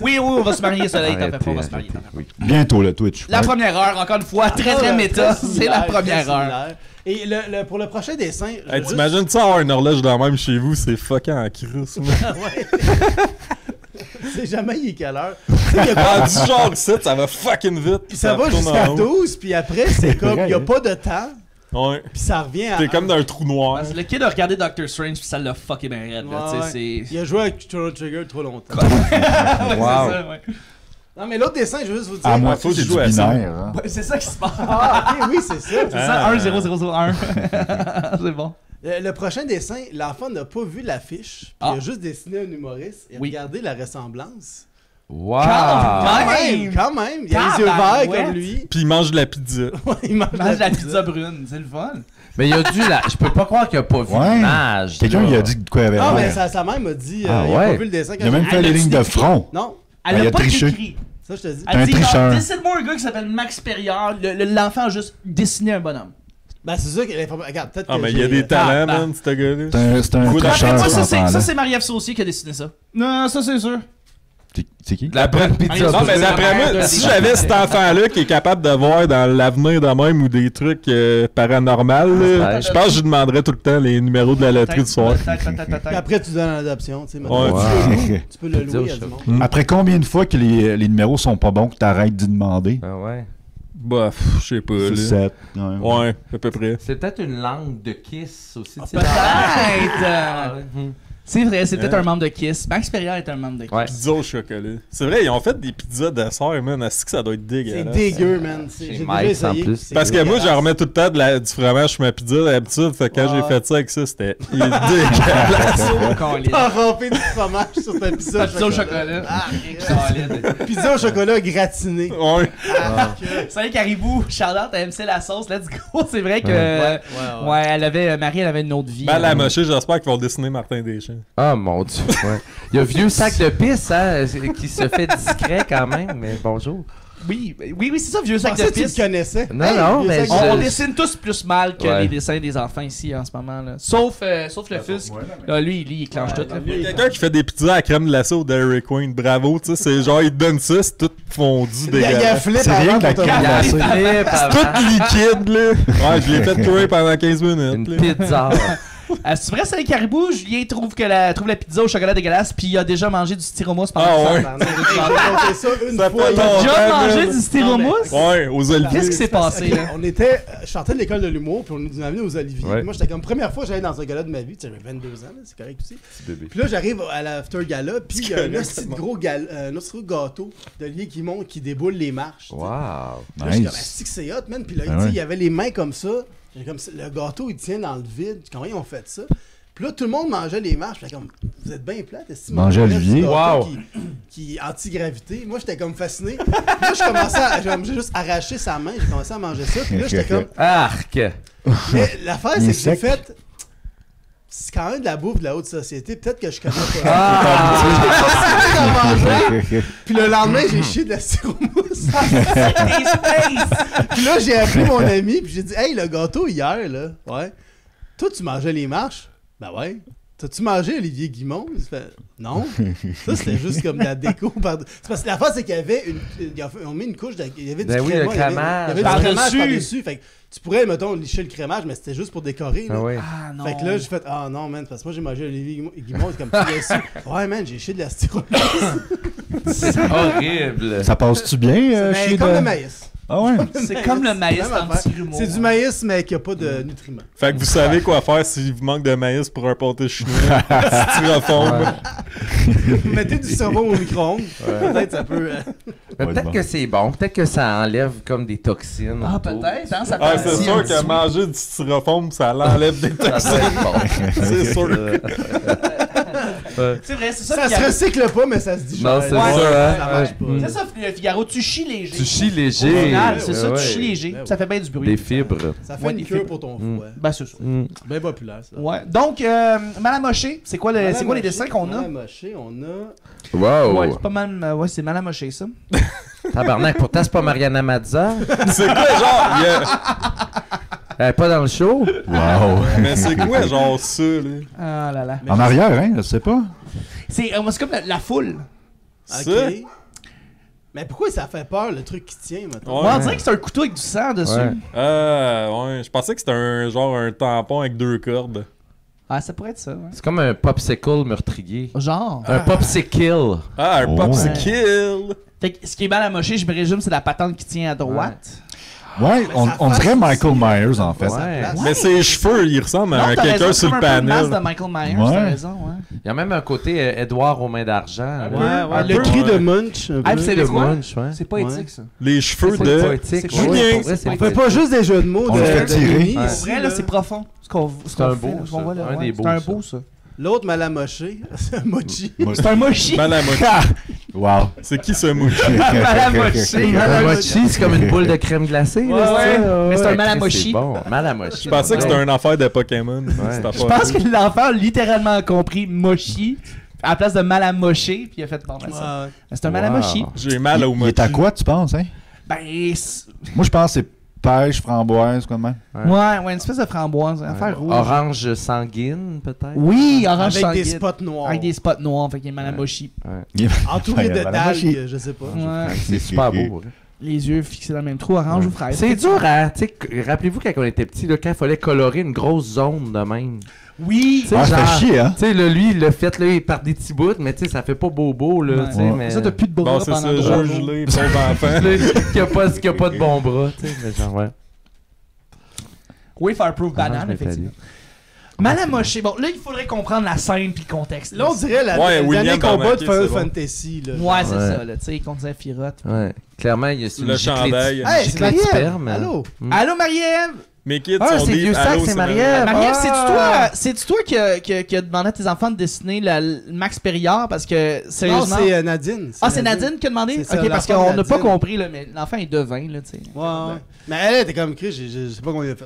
Oui, on va se marier, Soleil. T'en fais Arrêtez, pas, on va se marier. arrêtez, oui. Bientôt le Twitch. La première heure, encore une fois, très méta. C'est la première heure. heure. Et pour le prochain dessin, je Hey, veux t'imagines ça avoir une horloge dans même chez vous, c'est fucking en crise. Ouais. C'est jamais il est quelle heure. Tu sais, il y a pas- Rendu genre ici, ça va fucking vite. Puis ça va retourne jusqu'à en haut. 12, puis après, c'est comme, il n'y a vrai, pas de temps, Ouais. puis ça revient à... T'es comme dans un trou noir. Le kid a regardé Doctor Strange puis ça l'a fucké ben raide. là, Ouais, tu sais, Il a joué avec Chrono Trigger trop longtemps. c'est... Wow. c'est ça, ouais. Non, mais l'autre dessin, je veux juste vous dire... À moi, faut que c'est je du joue à ça. binaire. hein. Ouais, c'est ça qui se passe. Ah, ok, oui, c'est ça. C'est ça, 1 0 0 0 1. C'est bon. Le prochain dessin, l'enfant n'a pas vu l'affiche, puis Ah. il a juste dessiné un humoriste, et Oui. regardez la ressemblance. Wow. Quand même, il a les yeux verts Tabarouette. comme lui. Puis il mange de la pizza. Ouais, il mange Mange la pizza brune, c'est le fun. Mais il a dû la. Je peux pas croire qu'il a pas vu Ouais. l'image. Quelqu'un là. il a dit de quoi il avait Ah, mais l'air. sa mère m'a dit, Ah, il a ouais. pas vu le dessin. Il a même fait Elle les a-tu lignes de décrit? front. Non, Elle il a a pas triché. écrit. ça je te dis. T'es un Elle dit, tricheur. décide-moi un gars qui s'appelle Max Perriard. L'enfant a juste dessiné un bonhomme. Ben c'est sûr que l'information... Regarde, peut-être Ah, que mais il y a j'ai- des talents, bah. man, ce gars-là. C'est un Faut tricheur. Moi, cet ça, c'est enfant-là. Marie-Ève Saucier qui a dessiné ça. Non, ça, c'est sûr. C'est qui? La bonne pizza. Non, Non, mais c'est d'après la mère moi, de- si j'avais cet enfant-là qui est capable de voir dans l'avenir de même ou des trucs paranormaux, là, je pense que je lui demanderais tout le temps les numéros de la loterie du soir. Puis après, tu donnes l'adoption, tu sais. Ouais. maintenant, Wow. Tu peux le Pizza louer au à du chef. monde. Après combien de fois que les numéros sont pas bons que t'arrêtes d'y demander? Ah ouais. Bah, je sais pas, là. 7. Ouais, à peu près. C'est peut-être une langue de kiss aussi. tu sais, Peut-être. dans- Euh, C'est vrai, c'est peut-être Hein? un membre de Kiss. Max Perrier est un membre de Kiss. Ouais. Pizza au chocolat. C'est vrai, ils ont fait des pizzas dessert, man. Est-ce que ça doit être C'est dégueulasse? dégueu, man. Chez J'ai déjà Mike's, en essayé. plus. C'est Parce que moi, dégueulasse. j'en remets tout le temps du fromage sur ma pizza d'habitude. Fait que quand j'ai fait ça avec ça, c'était dégueulasse. T'as rampé du fromage sur ta pizza Pizza au chocolat. Pizza au chocolat gratiné. Ouais. Salut Caribou, Charlotte, elle MC la sauce, let's go. C'est vrai que Ouais. Marie, elle avait une autre vie. Ben, la mochée, j'espère qu'ils vont dessiner Martin Deschamps. Ah, mon Dieu. Ouais. Il y a vieux sac de pisse, hein, qui se fait discret quand même, mais bonjour. Oui, c'est ça, vieux Je sac de pensais que tu le piste. connaissais. Non, vieux mais sac On de- dessine tous plus mal que Ouais. les dessins des enfants ici en ce moment. Là. Sauf le fils. Lui, il clenche tout. Là. Il y a quelqu'un qui fait des pizzas à crème glacée au Dairy Queen. Bravo, tu sais, c'est genre, il te donne ça, c'est tout fondu, Il y a dégueulasse. flip C'est rien avant que la pour te crème voir. glacée. Flip avant. Tout liquide, là. Ouais, je l'ai fait cuire pendant 15 minutes. Une là. pizza. C'est vrai, c'est les caribous. Julien trouve la pizza au chocolat dégueulasse, puis il a déjà mangé du styromousse pendant Ah ça. ouais. J'ai fait ça une Ça fois. fait T'as longtemps. déjà man. mangé du styromousse? Ouais, aux oliviers. Qu'est-ce qui s'est passé là? On était. Je sortais de l'école de l'humour, puis on nous amenait aux Oliviers. Ouais. Moi, j'étais comme première fois que j'allais dans un gala de ma vie. Tu sais, j'avais 22 ans, là, c'est correct aussi. Puis là, j'arrive à l'after gala, puis il y a un correct, petit c'est bon. gros gâteau d'Olivier qui monte, qui déboule les marches. tu sais. Wow. Puis là, je suis comme, Nice. est-ce que c'est hot, man? Puis là, Ah tu sais, ouais. il y avait les mains comme ça. J'ai comme, le gâteau, il tient dans le vide. Comment ils ont fait ça? Puis là, tout le monde mangeait les marches. J'étais comme, vous êtes bien plate. Est-ce que Manger Olivier. Wow. Qui est anti-gravité. Moi, j'étais comme fasciné. Puis là, je commençais à. J'ai juste arraché sa main. J'ai commencé à manger ça. Puis là, j'étais comme. Arc. Mais l'affaire, Il est c'est que j'ai sec. fait. C'est quand même de la bouffe de la haute société. Peut-être que je connais pas. J'ai continué à manger. Puis le lendemain, j'ai chié de la styromousse. Puis là, j'ai appelé mon ami. Puis j'ai dit, hey, le gâteau hier, là. Ouais. Toi, tu mangeais les marches? Ben ouais. T'as-tu mangé Olivier Guimond? Il se fait, non. Ça, c'était juste comme de la déco. C'est parce que l'affaire, c'est qu'il y avait on met une couche il y avait du Ben oui, le crémage. Il y avait crémage. du Par-dessus. crémage par-dessus. Fait que tu pourrais, mettons, licher le crémage, mais c'était juste pour décorer. là. Ah oui. Ah non. Fait que là, j'ai fait, ah non, man, parce que moi, j'ai mangé Olivier Guimond. C'est comme, tu l'as su. Ouais, man, j'ai chié de la styromousse. C'est horrible. Ça passe-tu bien Mais chez comme de- le maïs. Ah ouais? C'est comme le maïs Même dans le affaire. petit humour. C'est du maïs, mais qui a pas de nutriments. Fait que vous savez quoi faire s'il vous manque de maïs pour un pâté chinois. Styrofoam. Mettez du savon au micro-ondes. Peut-être ça peut. Mais Ouais, peut-être bon. que c'est bon. Peut-être que ça enlève comme des toxines. Ah, autour. peut-être, hein, ça Ah, fait c'est sûr que manger du styrofoam, ça l'enlève des Ça toxines. doit être bon. C'est sûr. C'est vrai, c'est ça. Ça se Figaro. recycle pas, mais ça se digère. Non, c'est Ouais. ça, hein. Ça marche pas. C'est ça, Figaro, tu chies léger. Tu chies Au léger. final, c'est ça, Ouais. tu chies léger. Ouais, ouais. Ça fait bien du bruit. Des fibres. Ça fait Ouais, une des cure fibres. pour ton Mm. foie. Ben, c'est ça. Bien populaire, ça. Ouais. Donc, Malamoché, c'est quoi, c'est quoi les dessins qu'on a? Malamoché, on a. Wow. Ouais, c'est pas mal. Ouais, c'est Malamoché, ça. Tabarnak, pourtant, c'est pas Mariana Mazza. C'est quoi, genre, Elle est pas dans le show. Wow. mais c'est quoi, genre, ça, là? Ah là là. En arrière, hein? Je sais pas. C'est comme la foule. Ça? Ok. Mais pourquoi ça fait peur, le truc qui tient, maintenant? Ouais. On dirait que c'est un couteau avec du sang dessus. Ouais. Ouais, je pensais que c'était un tampon avec 2 cordes. Ah, ça pourrait être ça, ouais. C'est comme un popsicle meurtrier. Genre. Un popsicle. Ah, un Oh. popsicle! Fait que ce qui est Malamoché, je me résume, c'est la patente qui tient à droite. Ouais, on ça dirait fait- Michael Myers, en fait. Ouais. Mais ses cheveux, ils ressemblent Non, à t'as quelqu'un raison, sur c'est le comme un peu le masque panel. de Michael Myers, Ouais. t'as raison, ouais. Il y a même un côté Edouard aux mains d'argent. là. Ouais, Le peu, cri ouais. de Munch. un Ah, peu. puis c'est Le des quoi? munch, ouais. C'est poétique, ça. Les cheveux C'est de. poétique. c'est Ouais, Julien. pour vrai, c'est On fait poétique. pas juste des jeux de mots. On le fait tirer. Denis, Ouais. Pour ici, vrai, là, c'est profond. C'est un beau, ce qu'on ça. voit là. Un ouais. des C'est beaux, un ça. beau, ça. L'autre Malamoché, c'est un mochi. C'est un mochi. Malamochi. Wow. C'est qui ce mouche? Malamochi. Un mochi, c'est comme une boule de crème glacée. Ouais, là, ouais. c'est ça? Mais c'est un Ouais, malamochi. C'est bon, malamochi. Je pensais que c'était une affaire de Pokémon. Je pense que l'enfant a littéralement compris mochi à la place de malamoché, puis il a fait bon, ben, ça. Ouais. Ben, c'est un malamochi. Wow. J'ai mal au Il mochi. est à quoi, tu penses, hein? Ben, c'est- Moi, je pense que c'est pêche, framboise, quoi de même. ouais, une espèce de framboise, une affaire rouge. Orange sanguine, peut-être. Oui, orange Avec des sanguine. spots noirs. Avec des spots noirs, fait qu'il est malamochi. Entouré de Ouais, Malamochi. dalles, je sais pas. Ouais. C'est super beau. hein. Les yeux fixés dans le même trou, orange ou fraise. C'est dur, hein? Tu sais, rappelez-vous quand on était petit, là, quand il fallait colorer une grosse zone de même. Oui! Tu sais, Ah, ça genre- fait chier, hein? Tu sais, là, lui, il l'a fait là, par des petits bouts, mais tu sais, ça fait pas bobo, là. Ouais. Tu sais, Ouais. mais... Ça, t'as plus de bras Bon, c'est pendant ça, 3 jeu jours. gelé, pauvre enfant. qui a pas de bons bras, tu sais, mais genre, ouais. Oui, Fireproof Orange banane, Nathalie. effectivement. Mal amoché. Bon, là, il faudrait comprendre la scène puis le contexte. Là, on dirait Ouais, le William dernier combat de Bernanke, Final c'est bon. Fantasy. Là. Ouais, c'est Ouais. ça, là. Tu sais, contre Sephiroth. Ouais. Clairement, il y a une Le giclée chandail. de- Hey, c'est giclée de Marie-Ève! sperme. Allô? Allô, Marie-Ève? Mes kids Ah, sont c'est des vieux sac, Allô, c'est Marie-Ève. Marie-Ève. Marie-Ève, Ah! c'est-tu toi qui a demandé à tes enfants de dessiner le Max Périard? Parce que, Non, sérieusement... c'est Nadine. c'est Nadine qui a demandé? C'est ça, Ok, parce l'enfant de qu'on n'a pas Nadine. compris, là, mais l'enfant est devin, là, tu sais. Ouais. Mais elle était comme Chris, je sais pas comment il a fait.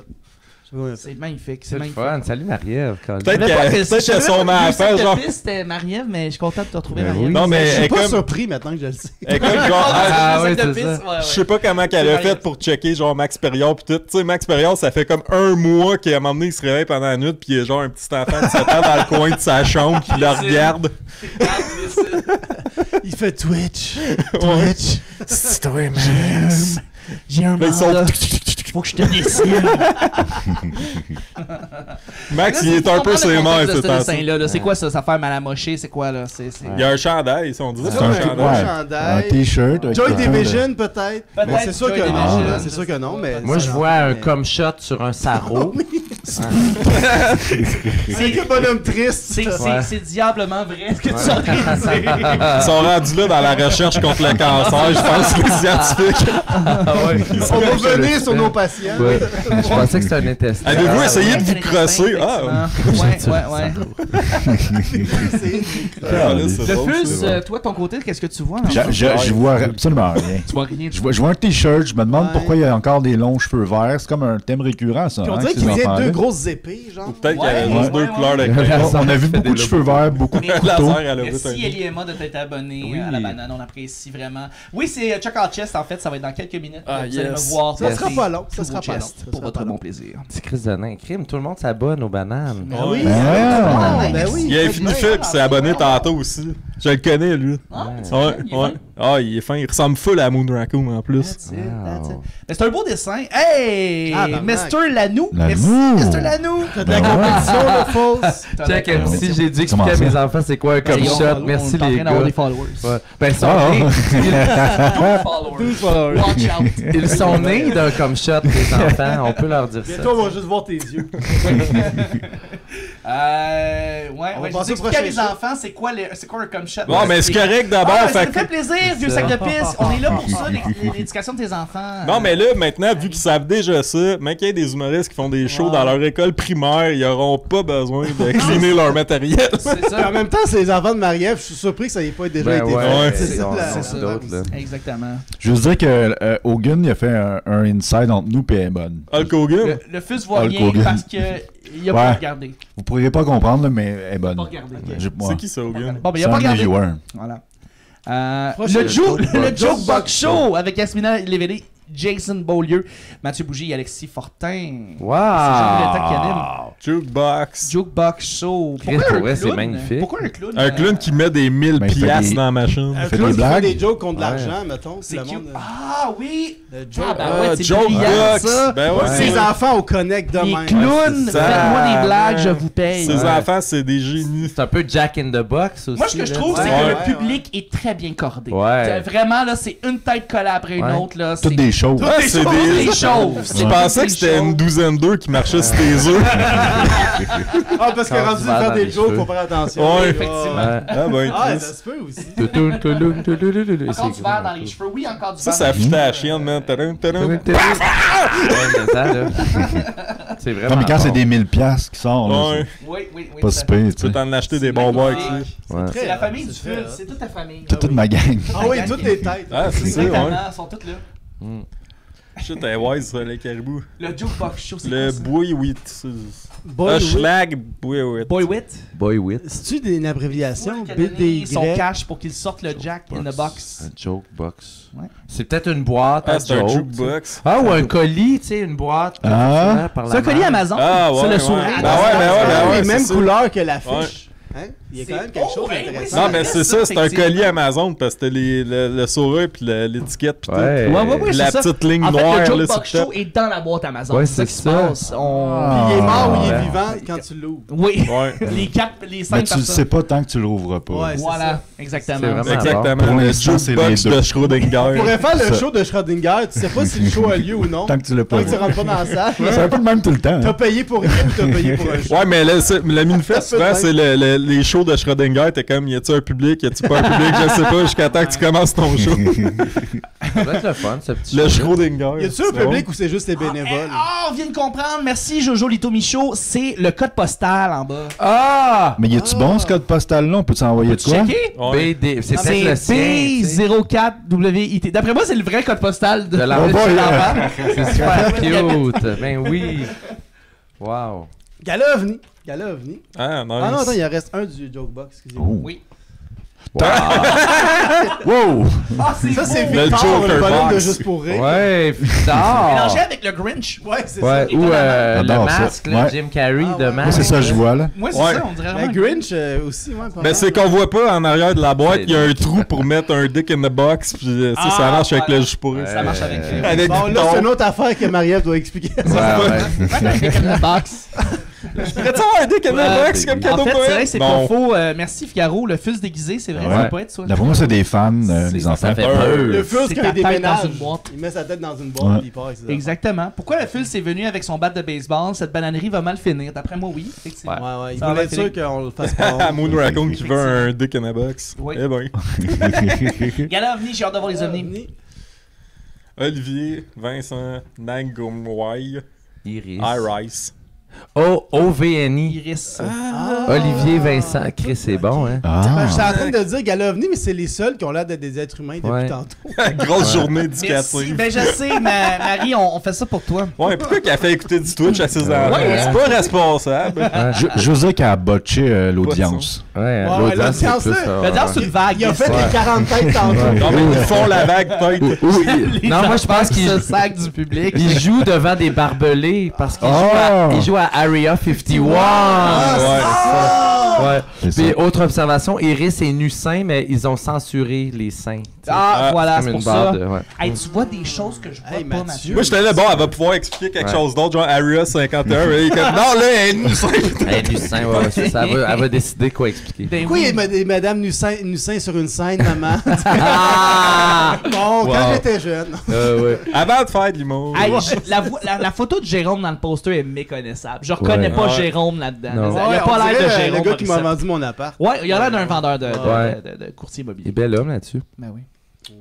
Je sais pas comment il a fait. C'est magnifique, c'est C'est le magnifique. fun. Salut Marie-Ève. Colin. Peut-être Je savais pas qu'elle je savais son pas que affaire, le genre. fils, c'était Marie-Ève, mais je suis content de te retrouver, Ben Marie-Ève. oui. Non, mais Je elle suis est pas comme. surpris maintenant que je le sais. Elle est comme genre. Ah, c'est ouais, de c'est piste, ça. ouais, Je sais pas comment qu'elle a fait pour checker genre Max Périard pis tout. Tu sais, Max Périard, ça fait comme un mois qu'à un moment donné, il se réveille pendant la nuit pis il y a genre un petit enfant de 7 ans dans le coin de sa chambre qui le regarde. Il fait Twitch. Ouais. Twitch. C'est toi, man. J'ai un Là, ils sont- mandat. Faut que je te dessine. Max, il est un peu ses mains, ce c'est ça. dessin-là. Là. C'est quoi ça? Ça fait mal à mocher? C'est quoi, là? C'est... Il y a un chandail, on dirait. C'est C'est un un chandail. ouais. chandail. Un t-shirt. avec Joy plein de- Division, peut-être. Peut-être Mais c'est sûr Joy que non. Division. là, C'est sûr que non, mais. Moi, je vois un comme shot sur un sarrau. C'est un bonhomme triste. C'est, Ouais. c'est diablement vrai ce que tu es en train de dire. Ils sont rendus là dans la recherche contre le cancer, je pense, les scientifiques. On va venir sur nos patients. Ouais. Je pensais que c'était un intestin. Avez-vous essayé de Ouais, vous crosser? Ah, ouais. ah, là, c'est Le drôle, Fus, c'est drôle. toi, de ton côté, qu'est-ce que tu vois? dans Je vois absolument rien. Tu vois rien. Je vois un t-shirt, je me demande Ouais. pourquoi il y a encore des longs cheveux verts. C'est comme un thème récurrent, ça. Puis on hein, dirait ces qu'il vient enfants-là. deux grosses épées, genre. Peut-être qu'il y avait Ouais, juste deux ouais, couleurs de ouais. crayon. On a vu beaucoup de cheveux verts, beaucoup de Mais- couteaux. Laser, elle a Merci vu un- Eliema de t'être abonné Oui. à la banane, on apprécie vraiment. Oui, c'est Chuck Out Chest en fait, ça va être dans quelques minutes. Ah, Vous allez yes. me voir. Ça sera porter pas long, ça tout sera vos pas long, chests ça pour sera votre pas bon long. plaisir. Petit Chris de nain. Crime, tout le monde s'abonne aux bananes. Ben oui. Ben Ah, ouais. ben oui. Il a fini Phil qui s'est abonné tantôt aussi. Je le connais, lui. Ah, tu Ouais, l'aimes, il est ouais. fin. Ah, il est fin. Il ressemble full à Moon Raccoon en plus. That's it, that's it. Wow. Mais c'est un beau dessin. Hey! Ah, ben, Mr. Lanou! Lanou. Merci, Mr. Lanou! T'as de la compétition, là, fausse. Check, si j'ai dit Comment expliquer à ça? mes enfants c'est quoi un comme Hey, shot, on merci est en les train d'avoir gars. des followers. Ouais. Ben, ils sont Ah. nés- 12 followers. Watch out. ils sont nés d'un comme shot, les enfants. On peut leur dire ça. Bientôt, on va juste voir tes yeux. Ouais, On va ouais. Je passer vous au expliquer à prochain mes jeu. enfants c'est quoi un comme shot. Bon, mais c'est correct d'abord. Ah, ça fait me que- fait plaisir, vieux ça. sac de pisse. On est là pour ça, l'éducation de tes enfants. Non, mais là, maintenant, vu qu'ils savent déjà ça, même qu'il y a des humoristes qui font des shows dans leur école primaire, ils auront pas besoin de cleaner leur matériel. c'est Puis ça. en même temps, c'est les enfants de Marie-Ève. Je suis surpris que ça n'ait pas déjà Ben été ouais, fait. ouais, C'est c'est ça, on- la- c'est ça d'autres, là. Exactement. Je veux dire que Hogan, il a fait un inside entre nous et elle est bonne. Hulk Hogan. Le fus voit Hulk rien Hogan. parce que il a pas Ouais. regardé. Vous pourriez pas comprendre, là, mais elle est bonne. Pas regardé. C'est qui ça, Hogan? Bon, ben il C'est a pas un de mes regardé. viewers. Voilà. Prochain Le show. Joke Box Show avec Yasmina Lévélé, Jason Beaulieu, Mathieu Bougie et Alexis Fortin. Wow! Jukebox. Jukebox Show. Chris, pour vrai, c'est magnifique. Pourquoi un clown? Un clown qui met des 1000 Ben, il fait piastres des- dans la machine. Un fait clown des qui fait blagues. des jokes contre de Ouais. l'argent, mettons. C'est le cute. monde, Ah oui! le Ah, joke. ben ouais, c'est Jokebox. brillant, ça. Ben ouais. Ces enfants au connect de Les même. clowns, c'est ça. faites-moi des blagues, je vous paye. Ces Ouais. enfants, c'est des génies. C'est un peu Jack in the Box aussi. Moi, ce que je là. trouve, c'est Ouais, que le ouais, public est très bien cordé. Ouais. Vraiment, là, c'est une tête collée après une Ouais. autre. Là, Toutes des choses. Ouais, c'est Toutes des... des chauves. Tu pensais que c'était une douzaine d'œufs qui marchaient sur tes œufs? Ah, parce que Quand rendu tu vas faire dans des les jokes, cheveux. faut faire attention. Ouais, effectivement. Ouais. Ah ben, Ah, Chris. ça se peut aussi. Encore du verre dans les cheveux. Oui, encore du Ça, verre ça dans les fitait à la cheveux. chienne, man. Tadam, tadam. Ouais, mais ça, là. C'est vraiment. Non, mais quand c'est bon. des 1000 piastres qui sortent, là, Ouais. Oui, oui, oui. c'est pas tout si à fait. pire, Tu tu peux sais. t'en acheter des C'est bonbons avec magnifique. ça. Ouais. C'est la famille du C'est fil, très c'est toute ta famille. C'est toute ma gang. Ah oui, toutes les têtes. Ah, c'est ça, Exactement, ouais. ils sont toutes là. Shit, elle est wise, ça, les caribous. Le Jukebox Show, c'est Le quoi ça? Bouillouit. Boy, Schlag Bouillouit. Boy Wit. Boy with C'est-tu une abréviation? Qui a donné BDY? son cash pour qu'il sorte le Jack in the box. Un joke box. Ouais. C'est peut-être une boîte à Ah, c'est un joke. jukebox. Ah, ou un colis, tu sais, une boîte. Ah. par la C'est un colis main. Amazon. Ah, ouais, C'est le ouais. sourire. Ben ouais, ben ouais, ben ouais. Les mêmes c'est ça. couleurs que l'affiche. Hein? Il y a quand même quelque chose d'intéressant. Non, mais c'est ça, c'est un colis Amazon parce que t'as le sourire puis l'étiquette puis tout. Ouais. Ouais, La c'est ça. petite ligne En fait, noire, le là, Jokebox c'est Show est dans la boîte Amazon. Ouais, c'est ça qui se c'est ça. passe. Il est mort ou il est ouais. vivant quand tu l'ouvres. Oui. Ouais. les 5 Mais tu le sais pas tant que tu l'ouvres pas. Ouais, c'est Voilà, ça. exactement. C'est vraiment- Exactement. Pour Le l'instant, c'est jukebox les deux. de Schrödinger. On pourrait faire le Ça. show de Schrödinger, tu sais pas si le show a lieu ou non. Tant que tu l'as pas Tant que tu vu. rentres pas dans la salle. C'est un peu le même tout le temps. T'as hein. payé pour rien ou t'as payé pour un show? Ouais, mais le Minifest, souvent, c'est les shows de Schrödinger. T'es comme, y a-tu un public, y a-tu pas un public, je sais pas, jusqu'à temps que tu commences ton show. Ça doit être le fun, ce petit Le show. Schrödinger. Y a-tu un public ou c'est juste les bénévoles? On vient de comprendre. Merci Jojo Lito Michaud. C'est le code postal en bas. Ah! Mais y a-tu bon ce code postal-là? On peut-tu envoyer de Tu quoi? checker? Ouais. BD, c'est peut-être le C'est sien. tu sais. B04WIT. D'après moi, c'est le vrai code postal de De l'enfant. Oh boy, C'est super cute. Ben oui. Wow. Gala ovni. Gala ovni. Ah, nice. Ah non, attends, il en reste un du Jokebox. Excusez-moi. Oh. Oui. Wow! Ah, c'est Ça, c'est Le Victor, Joker le bonhomme de Box. Juste pour rire. Ouais, putain. Mélangé avec le Grinch. Ouais, c'est Ouais, ça. ou le J'adore ça. masque, là, Ouais. Jim Carrey Ah, de ouais. masque. Moi, c'est ça que je vois, là. Moi, c'est Ouais. ça, on dirait Mais vraiment. Grinch aussi, ouais. pas Ben, mal. c'est qu'on voit pas en arrière de la boîte, C'est il y a un trou pour mettre un dick in the box, puis ça Ah, marche avec voilà. le jus pourri. Ça marche avec Avec Bon, là, Victor. c'est une autre affaire que Marie-Ève doit expliquer. Ouais, ouais. box. Pourrais-tu avoir un dick in the box comme cadeau En fait, pour c'est elle? vrai que c'est Bon. pas faux. Merci Figaro, le fils déguisé, c'est vrai, Ouais. ça peut être ça. D'après moi, c'est des fans, les Ça enfants. fait peur. Le fils C'est quand ta il tête déménage, dans une boîte. il met sa tête dans une boîte Ouais. et il part avec ses affaires. Exactement. Pourquoi le fils est venu avec son bat de baseball? Cette bananerie va mal finir. D'après moi, oui. Effectivement. Ouais, ouais, il Ça voulait va être sûr finir. qu'on le fasse pas. Ah, Moon Raccoon qui veut un dick in a box. Oui. Eh ben. Gala ovni, j'ai hâte de voir les ovnis. Ovni. Olivier, Vincent, Nangomwai, Iris. Iris. OVNI. Iris. Olivier Vincent. Chris, c'est bon, hein? Ben, je suis en Ah! train de dire Gala ovni, mais c'est les seuls qui ont l'air d'être des êtres humains depuis Ouais. tantôt. Grosse journée Merci. éducative. Ben, je sais, Marie, on fait ça pour toi. Ouais, pourquoi qu'elle fait écouter du Twitch à ses enfants? Ouais. C'est pas responsable. José qui a botché l'audience. Ouais, Ouais, l'audience, c'est l'audience, plus là. ça. Le dire, c'est une vague. Il a fait Ouais. les 40 têtes tantôt. Non, mais ils font la vague tête. Les Non, moi, je pense enfants qu'il se sac du public. il joue devant des barbelés parce qu'il Oh! joue à Area 51. Ouais. C'est Puis, ça. autre observation, Iris est nu sain, mais ils ont censuré les seins. Ah, voilà, Comme c'est une pour barre ça. de- ouais. Hey, tu vois des choses que je vois Hey, pas, Mathieu. Mathieu. Moi, j'étais là, bon, elle va pouvoir expliquer quelque Ouais. chose d'autre, genre Area 51. Mais il est comme, non, là, elle est nue. Elle est nu sain, ouais, c'est ça. Elle va décider quoi expliquer. Ben Pourquoi oui. il y a des madames nu seins sur une scène, maman? Ah! Bon, Wow. quand j'étais jeune. Ouais. Avant de faire de l'humour. Hey, la photo de Jérôme dans le poster est méconnaissable. Je reconnais Ouais. pas Ouais. Jérôme là-dedans. Non. Il a pas on l'air de dirait, Jérôme. le gars qui m'a Morissette. vendu mon appart. Ouais, il a l'air d'un vendeur Ouais. de courtier Il est immobilier. bel homme là-dessus. Ben oui.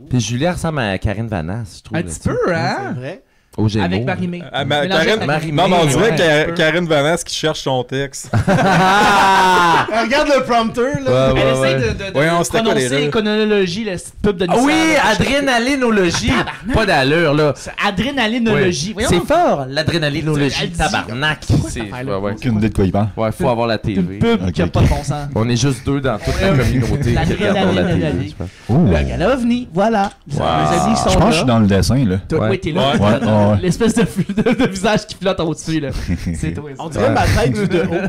Puis Julie elle ressemble à Karine Vanasse, je trouve. Un petit là-dessus. peu, C'est hein? vrai. Au Gémeaux. Avec Marie-Mé. Ah, Mélangé Karine, avec Marie-Mé, non, mais on dirait ouais. Karine Vanasse qui cherche son texte. Ah! Regarde le prompteur, là. Ouais, Elle ouais, essaie ouais. de Voyons, c'était quoi les prononcer règles? éconologie, la petite pub de Ah oui, Nissan. adrénalinologie. Pas d'allure, là. C'est Adrénalinologie. Ouais. Voyons, C'est fort, l'adrénalinologie. Elle dit- Tabarnak. cette C'est affaire-là? ouais, ouais. Aucune idée de quoi il parle. Ouais, faut avoir la c'est une TV. pub qui a Ok, pas de bon sens. On est juste deux dans toute la communauté qui regardent la TV. je pense. Oh. Le gala ovni, voilà. Les amis sont Je pense que je suis là. dans le dessin, là. Toi, Ouais. oui, t'es là. Ouais. Ouais, ouais. L'espèce de visage qui flotte au-dessus, là. C'est toi, ça. On dirait ma tête vue de haut.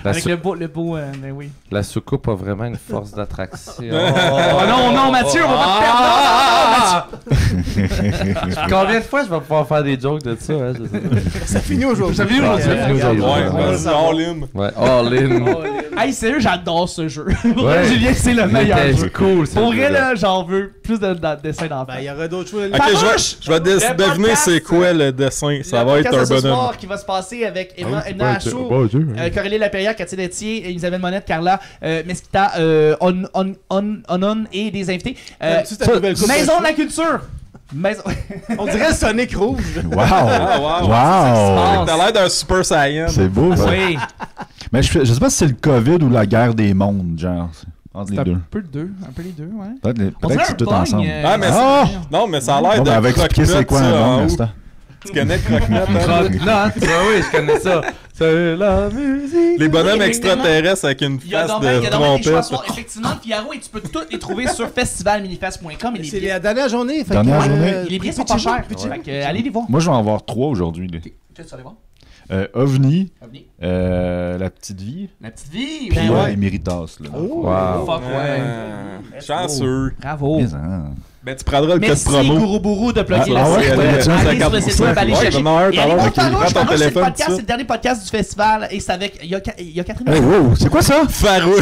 La, Avec sou- le beau, ben oui. la soucoupe a vraiment une force d'attraction. Oh non, Mathieu, on va pas te perdre. Combien de fois je vais pouvoir faire des jokes de ça? Hein, je sais pas. Ça finit aujourd'hui. Ça finit aujourd'hui. Ça finit aujourd'hui. Ouais, Ouais. vas-y, all in. Ouais, all in. Hey, sérieux, j'adore ce jeu. Pour Ouais. vrai, Julien, c'est le meilleur C'était jeu. cool, ce Pour vrai, jeu-là. là, j'en veux plus de dessins d'enfants. Ben, il y aura d'autres choses. Ok, je vais Le deviner podcast, c'est quoi le dessin. Ça Le va être podcast un de ce bonhomme. soir qui va se passer avec Emma Ouais, Achou, bon Dieu, hein. Corélie Lapierre, Cathy Laitier, Isabelle Monette, Carla Mesquita, On et des invités. T'aimes-tu ta nouvelle coupe de Maison de cheveux? la culture. Maison. On dirait Sonic Rouge. Wow! Ah, wow. Wow! T'as l'air d'un Super Saiyan. C'est beau, ça. Oui. Mais je sais pas si c'est le COVID ou la guerre des mondes, genre. Entre les C'est deux. un peu les deux, ouais. Peut-être On que dirait c'est un tout pogne, ensemble. Ah, mais Ah! non, mais ça a l'air Bon, de ben, avec expliquer c'est quoi un Croque-Note, monde, ça, l'instant. Tu connais Croque-Note, hein? Croque-Note, oui, je connais ça. C'est la musique. Les bonhommes Oui, extraterrestres avec une Il y a face donc de des choix à trompette. soir. Effectivement, Figaro, et tu peux tous les trouver sur festivalminifest.com. C'est la dernière journée. fait Dernière que, journée. Les billets sont pas chers. Fait que, allez les voir. Moi, je vais en avoir 3 aujourd'hui. là. Qu'est-ce que tu vas aller voir? OVNI, OVNI. La Petite Vie, La petite vie. puis Ben ouais. Emeritus. Là, Wow. Fuck ouais. Chanceux. Bravo. Mais, hein. Ben, tu prendras le code Merci promo. Gouroubourou de plugger Ah, le ouais, site allez, web. là-dessus, Allez sur le site web, allez Ouais, chercher. il va en avoir un, Et allez t'as voir ok. Farouche, Prends ton Farouche, c'est le téléphone, podcast, tout c'est le dernier podcast du festival et c'est avec. Il y a Catherine. Hey, wow, c'est quoi ça? Farouche.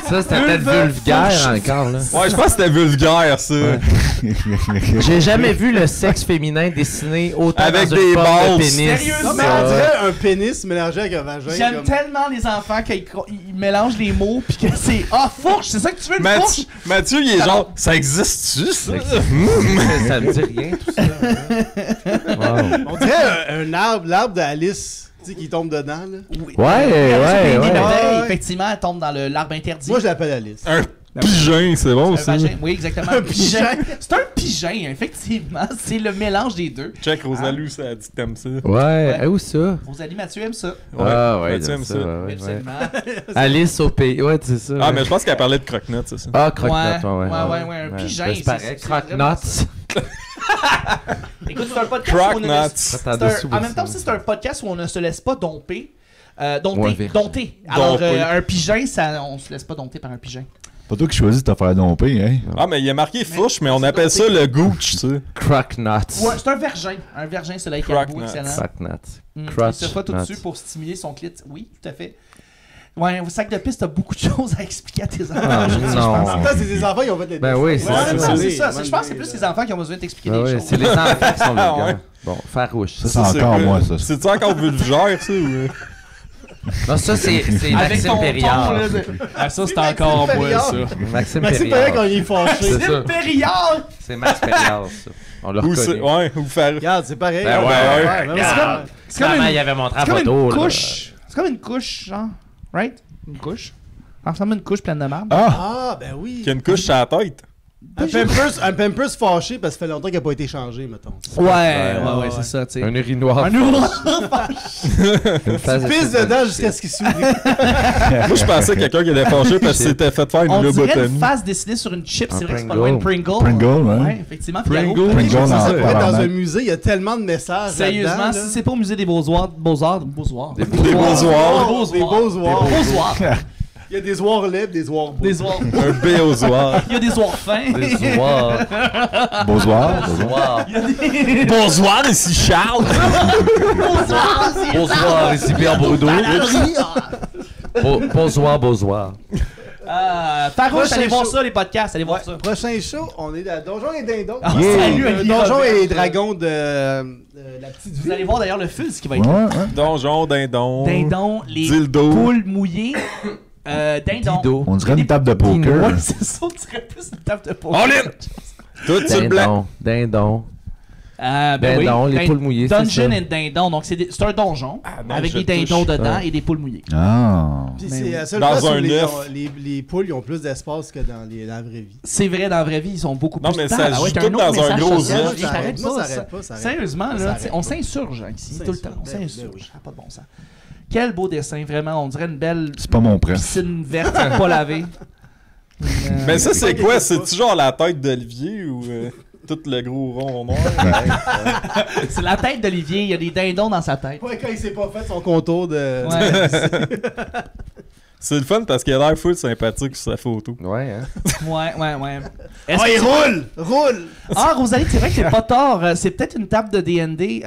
Ça, c'était peut-être vulgaire encore, là. Ouais, je pense que c'était vulgaire, ça. J'ai jamais vu le sexe féminin dessiné autant Avec dans des une forme de balles. pénis. Sérieusement? Non, mais on dirait un pénis mélangé avec un vagin. J'aime comme- tellement les enfants qu'ils mélangent les mots puis que c'est fourche, c'est ça que tu veux, une fourche? Mathieu, il est genre, ça existe-tu, ça? Ça me dit rien, tout ça. Wow. On dirait un arbre, l'arbre d'Alice, tu sais, qui tombe dedans, là. Oui. Ouais. L'abeille, Ouais. effectivement, elle tombe dans l'arbre interdit. Moi, je l'appelle Alice. Un pigeon, c'est bon, Un ça. vagin. Oui, exactement. Un pigeon. C'est un pigeon, effectivement. C'est le mélange des deux. Check, Rosalou, ça a dit que t'aimes ça. Ouais, où ça? Rosalie Mathieu aime ça. Ah ouais, Mathieu aime ça. ouais. Absolument. Alice au pays, ouais, c'est ça. Ah, ouais. mais je pense qu'elle parlait de croque-notes, c'est ça. Ah, croque-notes, ouais. Un pigeon. C'est pareil, croque-notes. Écoute, c'est un podcast où on ne Croque-notes. laisse- Attends, c'est un- dessous En même aussi. temps, aussi, c'est un podcast où on ne se laisse pas domper. Ouais, Dompter. Virginie. Alors, Domper. un pigeon, ça, on se laisse pas dompter par un pigeon. Pas toi qui choisis de te faire domper, hein? Ah, mais il y a marqué fouche, mais on appelle ça le gooch, ça. Croque-notes. Ouais, c'est un vergin. Un vergin soleil caribou, Croque-nuts. excellent. Croque-notes. Il se fait tout dessus pour stimuler son clit. Oui, tout à fait. Ouais, au sac de piste, t'as beaucoup de choses à expliquer à tes enfants. Ah, aujourd'hui, je non. pense. En même temps, c'est des enfants qui ont fait des Ben oui, c'est Ouais, ça. c'est ça, c'est ça. Ouais, Je pense que c'est plus les enfants qui ont besoin de t'expliquer Ah des ouais, choses. c'est les enfants qui sont Ah, vulgaires. ouais. Bon, farouche. Ça, Ça. c'est encore quoi? moi, ça. C'est-tu encore vulgaire, ça, ou... Non, ça, c'est Avec Maxime ton ton, Périard. là, de- Ah, ça, c'est encore moi, Périard. ça. Maxime Maxime Perret, quand Périard. il est fâché. C'est ça. Maxime Périard! C'est Max Périard, ça. On l'a Ou c'est... reconnu. Ouais, ou faire... Regarde, c'est pareil. Ben ouais. Ben Mais c'est comme- c'est comme Maman, une- il avait montré la c'est comme photo, une là. couche. C'est comme une couche, genre. Right? Une couche. Ça ressemble à une couche pleine de marde. Ah! Ah, ben oui. Qu'il y a une couche sur la tête. Un Pampers fâché parce que ça fait longtemps qu'il n'a pas été changé, mettons. Ouais, ouais. c'est ça, tu sais. Un urinoir. Un ours. Une face de Pisse crise. dedans jusqu'à ce qu'il s'ouvre. Moi, je pensais que quelqu'un qui était fâché parce qu'il s'était fait faire une On dirait une lobotomie. face dessinée sur une chip. C'est Un vrai que c'est pas Pringle. loin de Pringle. Pringle, ouais. Ouais, effectivement. Figaro. Pringle. Pringle Ça dans peut être dans tabarnak. un musée, il y a tellement de messages. Sérieusement, là-dedans, si là. c'est pas au musée des Beaux-Arts, Des beaux-arts. Des beaux-oirs. Il y a des oirs libres, des oirs beaux. Des oirs. Un béozoir. Il y a des oirs fins. Des oies. Bonsoir. Bonsoir. Il y a des Bonsoir, ici Charles. Bonsoir, ici Pierre Baudot. Bonsoir. Farouche, Prochain allez voir show. ça, les podcasts. Allez voir ça. Prochain show, on est à Donjons et Dindons. Ah, salut, Olivier Donjons Robert. et Dragons de la petite Vous ville. allez voir d'ailleurs le fil, ce qui va Ouais, être ouais. Donjon, dindon. dindon, les Dildo. poules mouillées. Dindon. Dido. On dirait une table de Ouais, poker. c'est ça, on dirait plus une table de poker. All in! Tout sur le blanc. Dindon. Ben Dindon, oui. les poules mouillées, c'est Dungeon ça. and Dindon. Donc, c'est un donjon non, avec je des dindons touche. dedans Ouais. et des poules mouillées. Ah. Puis Ben c'est oui. la seule Dans place un où œuf. les poules ils ont plus d'espace que dans la vraie vie. C'est vrai, dans la vraie vie, ils sont beaucoup Non, plus... mais ça Ah, joue ouais, t'as tout autre dans un message gros social. œuf. Hey, t'arrêtes Moi, pas, ça arrête pas, ça arrête Sérieusement, Ça là, arrête on pas. s'insurge hein, ici, Ça tout le temps. On s'insurge. Ben s'insurge. oui. Ça n'a pas de bon sens. Quel beau dessin, vraiment. On dirait une belle C'est pas mon presse. piscine verte pas lavée. Mais ça, c'est quoi? C'est-tu genre la tête d'Olivier ou tout le gros rond noir? C'est la tête d'Olivier. Il y a des dindons dans sa tête. Ouais, quand il s'est pas fait son contour de. Ouais, C'est le fun parce qu'il a l'air full sympathique sur sa photo. Ouais, hein. ouais. Oh, il roule! Roule! Ah, Rosalie, c'est vrai que c'est pas tort. C'est peut-être une table de D&D.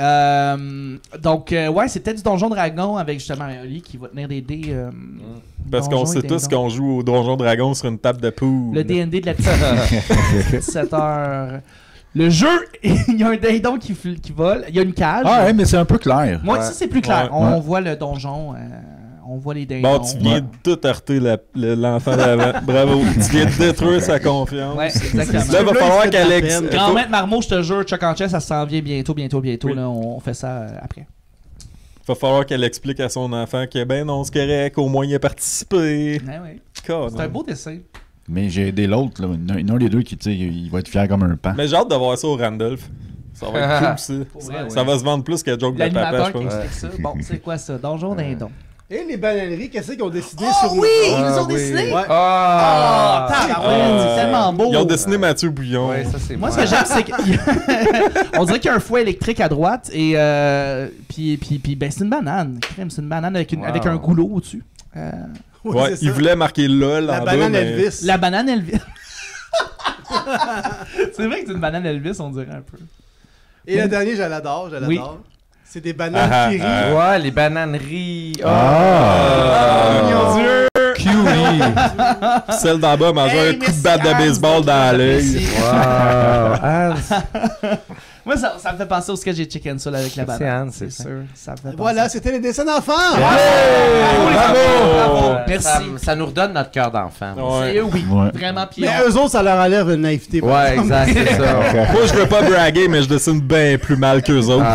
Donc, ouais, c'est peut-être du Donjon Dragon avec justement Oli qui va tenir des dés. Parce qu'on Donjon sait et tous dindon. qu'on joue au Donjon Dragon sur une table de poule. Le D&D de la petite 7 heures. Le jeu, il y a un dindon qui vole. Il y a une cage. Ah, ouais, mais c'est un peu clair. Moi, Ouais. ça, c'est plus clair. Ouais. On Ouais. voit le donjon. On voit les dindons. Bon, tu viens de tout heurter l'enfant d'avant. Bravo. Tu viens de détruire sa confiance. Ouais, Là, il exactement. va falloir qu'elle Grand Maître Marmot, je te jure, Chuck en chess, ça s'en vient bientôt. Oui. Là, on fait ça après. va falloir qu'elle explique à son enfant que ben non, c'est correct, au moins il a participé. Ouais. God, C'est un beau dessin. Mais j'ai aidé l'autre, là. Il y en a des deux qui, tu sais, il va être fier comme un pan. Mais j'ai hâte de voir ça au Randolph. Ça va être cool, ça. Pour vrai, Ça ouais. va se vendre plus que Joke de papa, L'animateur je qui pense. explique ça. Bon, c'est quoi ça? Donjon dindon. Et les bananeries, qu'est-ce qu'ils ont décidé Oh sur oui! nous? Ils nous ont oui. dessiné! Ouais. Ah, tabarouette, c'est tellement flambeau. Ils ont dessiné Mathieu Bouillon. Ouais, ça c'est Moi, ce que j'aime, c'est qu'on dirait qu'il y a un fouet électrique à droite et puis ben, c'est une banane. Crème, c'est une banane avec un goulot au-dessus. Ouais, il voulait marquer LOL La en banane bas, mais... Elvis. La banane Elvis. C'est vrai que c'est une banane Elvis, on dirait un peu. Et le dernier, je l'adore. Oui. C'est des bananes qui rient. Ouais, les bananeries. Mon Dieu! Kiwi. Celle d'en bas mangeait un coup de batte de baseball dans l'œil. Wow. Hans. Moi, ça me fait penser au sketch des Chicken Soul avec la Merci, banane. Anne, c'est ça. sûr. Ça me fait penser. Voilà, c'était les dessins d'enfants. Bravo! Merci. Ça nous redonne notre cœur d'enfant. Ouais. Oui, Ouais. vraiment. Puis Mais eux autres, ça leur enlève une naïveté. par Ouais, exemple. exact, c'est ça. Moi, je veux pas braguer, mais je dessine bien plus mal qu'eux autres.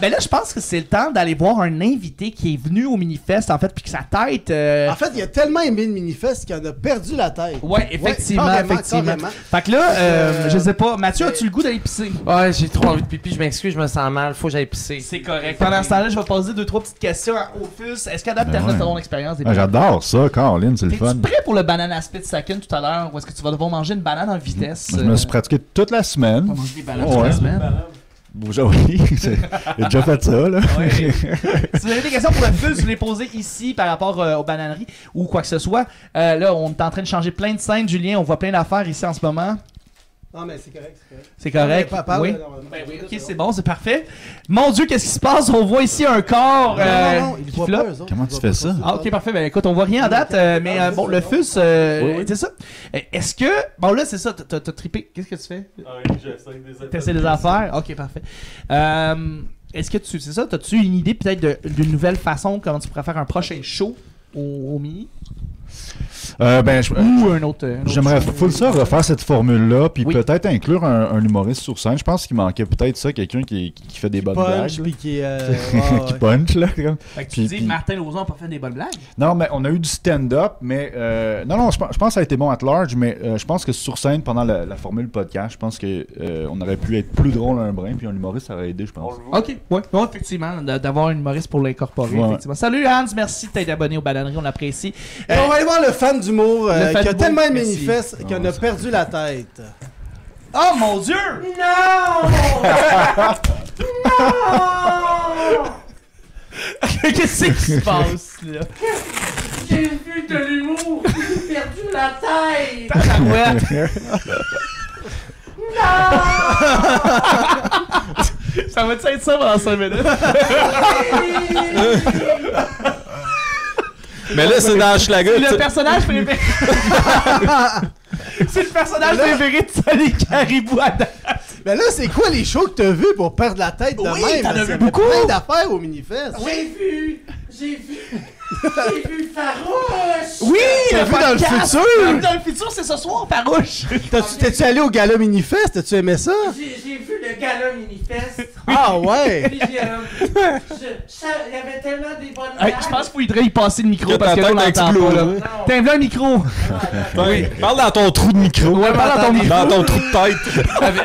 ben là, je pense que c'est le temps d'aller voir un invité qui est venu au Minifest, en fait, puis que sa tête... En fait, il a tellement aimé le Minifest qu'il en a perdu la tête. Ouais, effectivement, carrément, effectivement. carrément. Fait que là, je sais pas, Mathieu, as-tu le goût d'aller pisser? Ouais, j'ai trop envie de pipi, je m'excuse, je me sens mal, faut que j'aille pisser. C'est correct. Pendant ce temps-là, je vais poser 2-3 petites questions au FUS. Est-ce qu'Adam, t'as ouais. ton expérience des Ah, j'adore ça, Caroline, c'est le T'es-tu fun. prêt pour le banana split second tout à l'heure, ou est-ce que tu vas devoir manger une banane en vitesse? Je me suis pratiqué toute la semaine. On va manger des bananes Ouais. toute la semaine. Bon, oui, j'ai déjà fait ça, là. Ouais. Si vous avez des questions pour le FUS, vous les posez ici par rapport aux bananeries ou quoi que ce soit. Là, on est en train de changer plein de scènes, Julien. On voit plein d'affaires ici en ce moment. Non, mais c'est correct, c'est correct. C'est correct. Non, mais parle, Oui. non, Ben oui, ok, c'est bon, c'est parfait. Mon Dieu, qu'est-ce qui se passe? On voit ici un corps Non, ils qui voient flotte. pas, eux autres. Comment Ils tu voient fais pas ça? Ah, ok, parfait. Ben écoute, on voit rien à date, mais bon, le FUS, c'est ça. Est-ce que. Bon, là, c'est ça, t'as trippé. Qu'est-ce que tu fais? T'essaies des affaires? Ok, parfait. Est-ce que tu. C'est ça, t'as-tu une idée peut-être d'une nouvelle façon, comment tu pourrais faire un prochain show au Mini? Ben, Ou un autre. j'aimerais show? full ça refaire cette formule-là, puis Oui. peut-être inclure un humoriste sur scène. Je pense qu'il manquait peut-être ça, quelqu'un qui fait des bonnes Punch, blagues. puis qui Qui punch, là. comme. Fait que tu Puis- dis, puis- Martin Lauzon n'a pas fait des bonnes blagues? Non, mais on a eu du stand-up, mais non, je pense que ça a été bon at large, mais je pense que sur scène, pendant la formule podcast, je pense que on aurait pu être plus drôle un brin, puis un humoriste, ça aurait aidé, je pense. Ok, ouais, effectivement, d'avoir une humoriste pour l'incorporer, Ouais. effectivement. Salut Hans, merci de t'être abonné aux bananeries, on apprécie. Et on va aller voir le fan d'humour Le fan qui a d'humour, tellement aimé merci. Minifest qu'il en a perdu la tête. Oh mon Dieu! Non! Qu'est-ce qui se passe, là? J'ai vu de l'humour, j'ai perdu la tête. Tabarouette! Ça va être ça pendant 5 minutes? Mais là, c'est dans Schlager. C'est le personnage préféré. C'est le personnage préféré de Sally Caribou à date. Mais là, c'est quoi les shows que t'as vus pour perdre la tête de Oui, même? t'en as Parce vu qu'il y avait beaucoup. plein d'affaires au Minifest. J'ai vu Farouche. Oui, T'as vu dans le podcast. futur? Dans le futur, c'est ce soir, Farouche. T'es-tu allé au gala Minifest? T'as-tu aimé ça? J'ai vu le gala Minifest. Ah ouais! Puis il y avait tellement des bonnes Hey, je pense qu'il faudrait y passer le micro Que parce que ta là, on tête l'entend explose. pas. Là. Non. T'as un micro. Parle dans ton trou de micro. Ouais, parle dans ton micro. Dans ton trou de tête.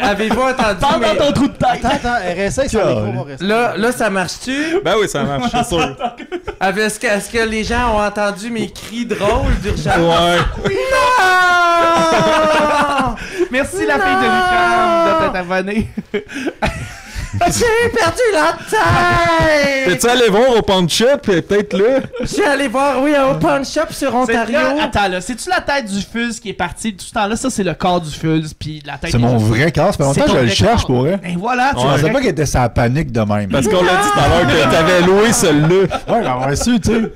Avez-vous entendu? Parle dans mais- ton trou de tête. Attends, RSA, sur le micro, on va rester. Là, ça marche-tu? Ben oui, ça marche, c'est sûr. Est-ce que les gens ont entendu mes cris drôles d'urgence? Ouais. Non! Merci la fille de Lucam de t'être abonnée. J'ai perdu la tête! T'es-tu allé voir au Punch-Up, peut-être là? Je suis allé voir, oui, au Pawn Shop sur Ontario. Attends, là, c'est-tu la tête du Fuzz qui est partie tout ce temps-là? Ça, c'est le corps du Fuzz, puis la tête C'est est mon du- vrai cas, ça fait C'est longtemps que ton je le vrai cherche corps. pour vrai. Et voilà, tu Je vois. pensais pas qu'il était sa panique de même. Parce qu'on l'a dit tout à l'heure que t'avais loué celui-là. Ouais, j'aurais su, tu sais.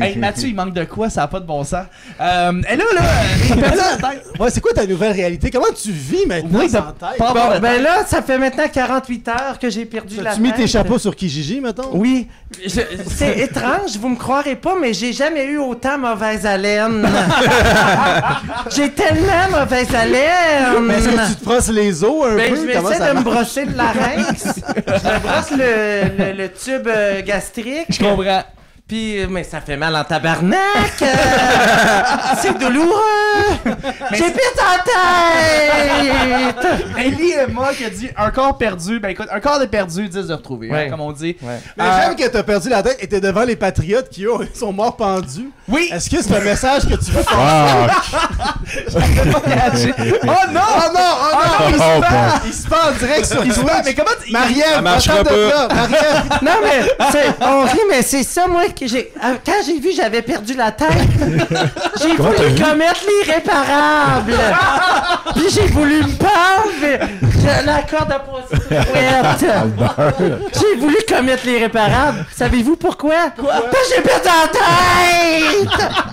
Hey, Mathieu, il manque de quoi? Ça n'a pas de bon sens. Et là, t'as perdu la tête. Ouais, c'est quoi ta nouvelle réalité? Comment tu vis maintenant Oui, sans t'as tête? pas- Bon, ben là, ça fait maintenant 48 heures que j'ai perdu la As-tu mis tête. tes chapeaux sur Kijiji, mettons? Oui. C'est étrange, vous me croirez pas, mais j'ai jamais eu autant mauvaise haleine. J'ai tellement mauvaise haleine. Mais est-ce que tu te brosses les os un Ben, peu? je vais Comment essayer ça de me marche? brosser de larynx. Je me brosse le tube gastrique. Je comprends. Puis, mais ça fait mal en tabarnak. C'est douloureux. J'ai perdu la tête! Ellie Emma qui a dit un corps perdu. Ben écoute, un corps de perdu, 10 de retrouvé, Ouais. comme on dit. Ouais. Mais j'aime que t'as perdu la tête et t'es devant les patriotes qui eux, sont morts pendus. Oui! Est-ce que c'est un message que tu veux faire? Ah, Oh non! Oh non! Oh non! Il se fait en direct sur Il se fait, mais comment Marie-Ève, marchera va-t'en de là! Marie-Ève! Non, mais on rit, mais c'est ça, moi, que j'ai. Quand j'ai vu j'avais perdu la tête, j'ai Comment t'as voulu vu? commettre l'irréparable. Puis j'ai voulu me pendre, mais la corde à prostituée. J'ai voulu commettre l'irréparable. Savez-vous pourquoi? Parce que j'ai perdu la tête!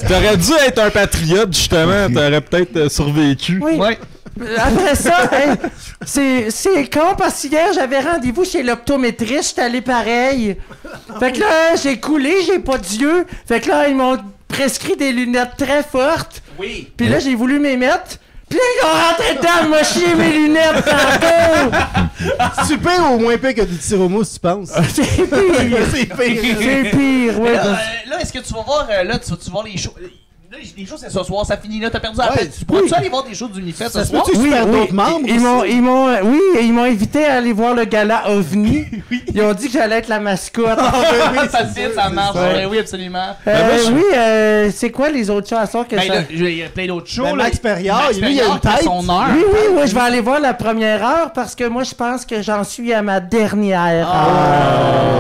T'aurais dû être un patriote, justement. T'aurais peut-être survécu. Oui. Ouais. Après ça, hey, c'est con parce qu'hier j'avais rendez-vous chez l'optométriste, j'étais allé pareil. Fait que là, j'ai coulé, j'ai pas d'yeux. Fait que là, ils m'ont prescrit des lunettes très fortes. Oui. Puis là, j'ai voulu m'y mettre. Puis là, ils ont rentré dedans, ils m'ont chié mes lunettes tantôt. C'est pire ou moins pire que du tir au mousse, tu penses? C'est pire. C'est pire. C'est pire, ouais. Là, est-ce que tu vas voir, là, tu vas voir les shows. Là, les shows, c'est ce soir, ça finit là, t'as perdu la Ouais, tête. Tu pourrais-tu aller voir des shows d'Unifest ce Ça se soir? peut-tu que tu perds d'autres membres? Ils m'ont invité à aller voir le gala OVNI. Ils ont dit que j'allais être la mascotte. Ça fit, ça marche. Ouais. Ouais, oui, absolument. C'est quoi les autres choses à soir que Ben ça... là, il y a plein d'autres shows. Ben, là. Max Perriard, Max lui, il a une Perriard, à tête. son heure. Oui, je vais aller voir la première heure parce que moi, je pense que j'en suis à ma dernière Ah,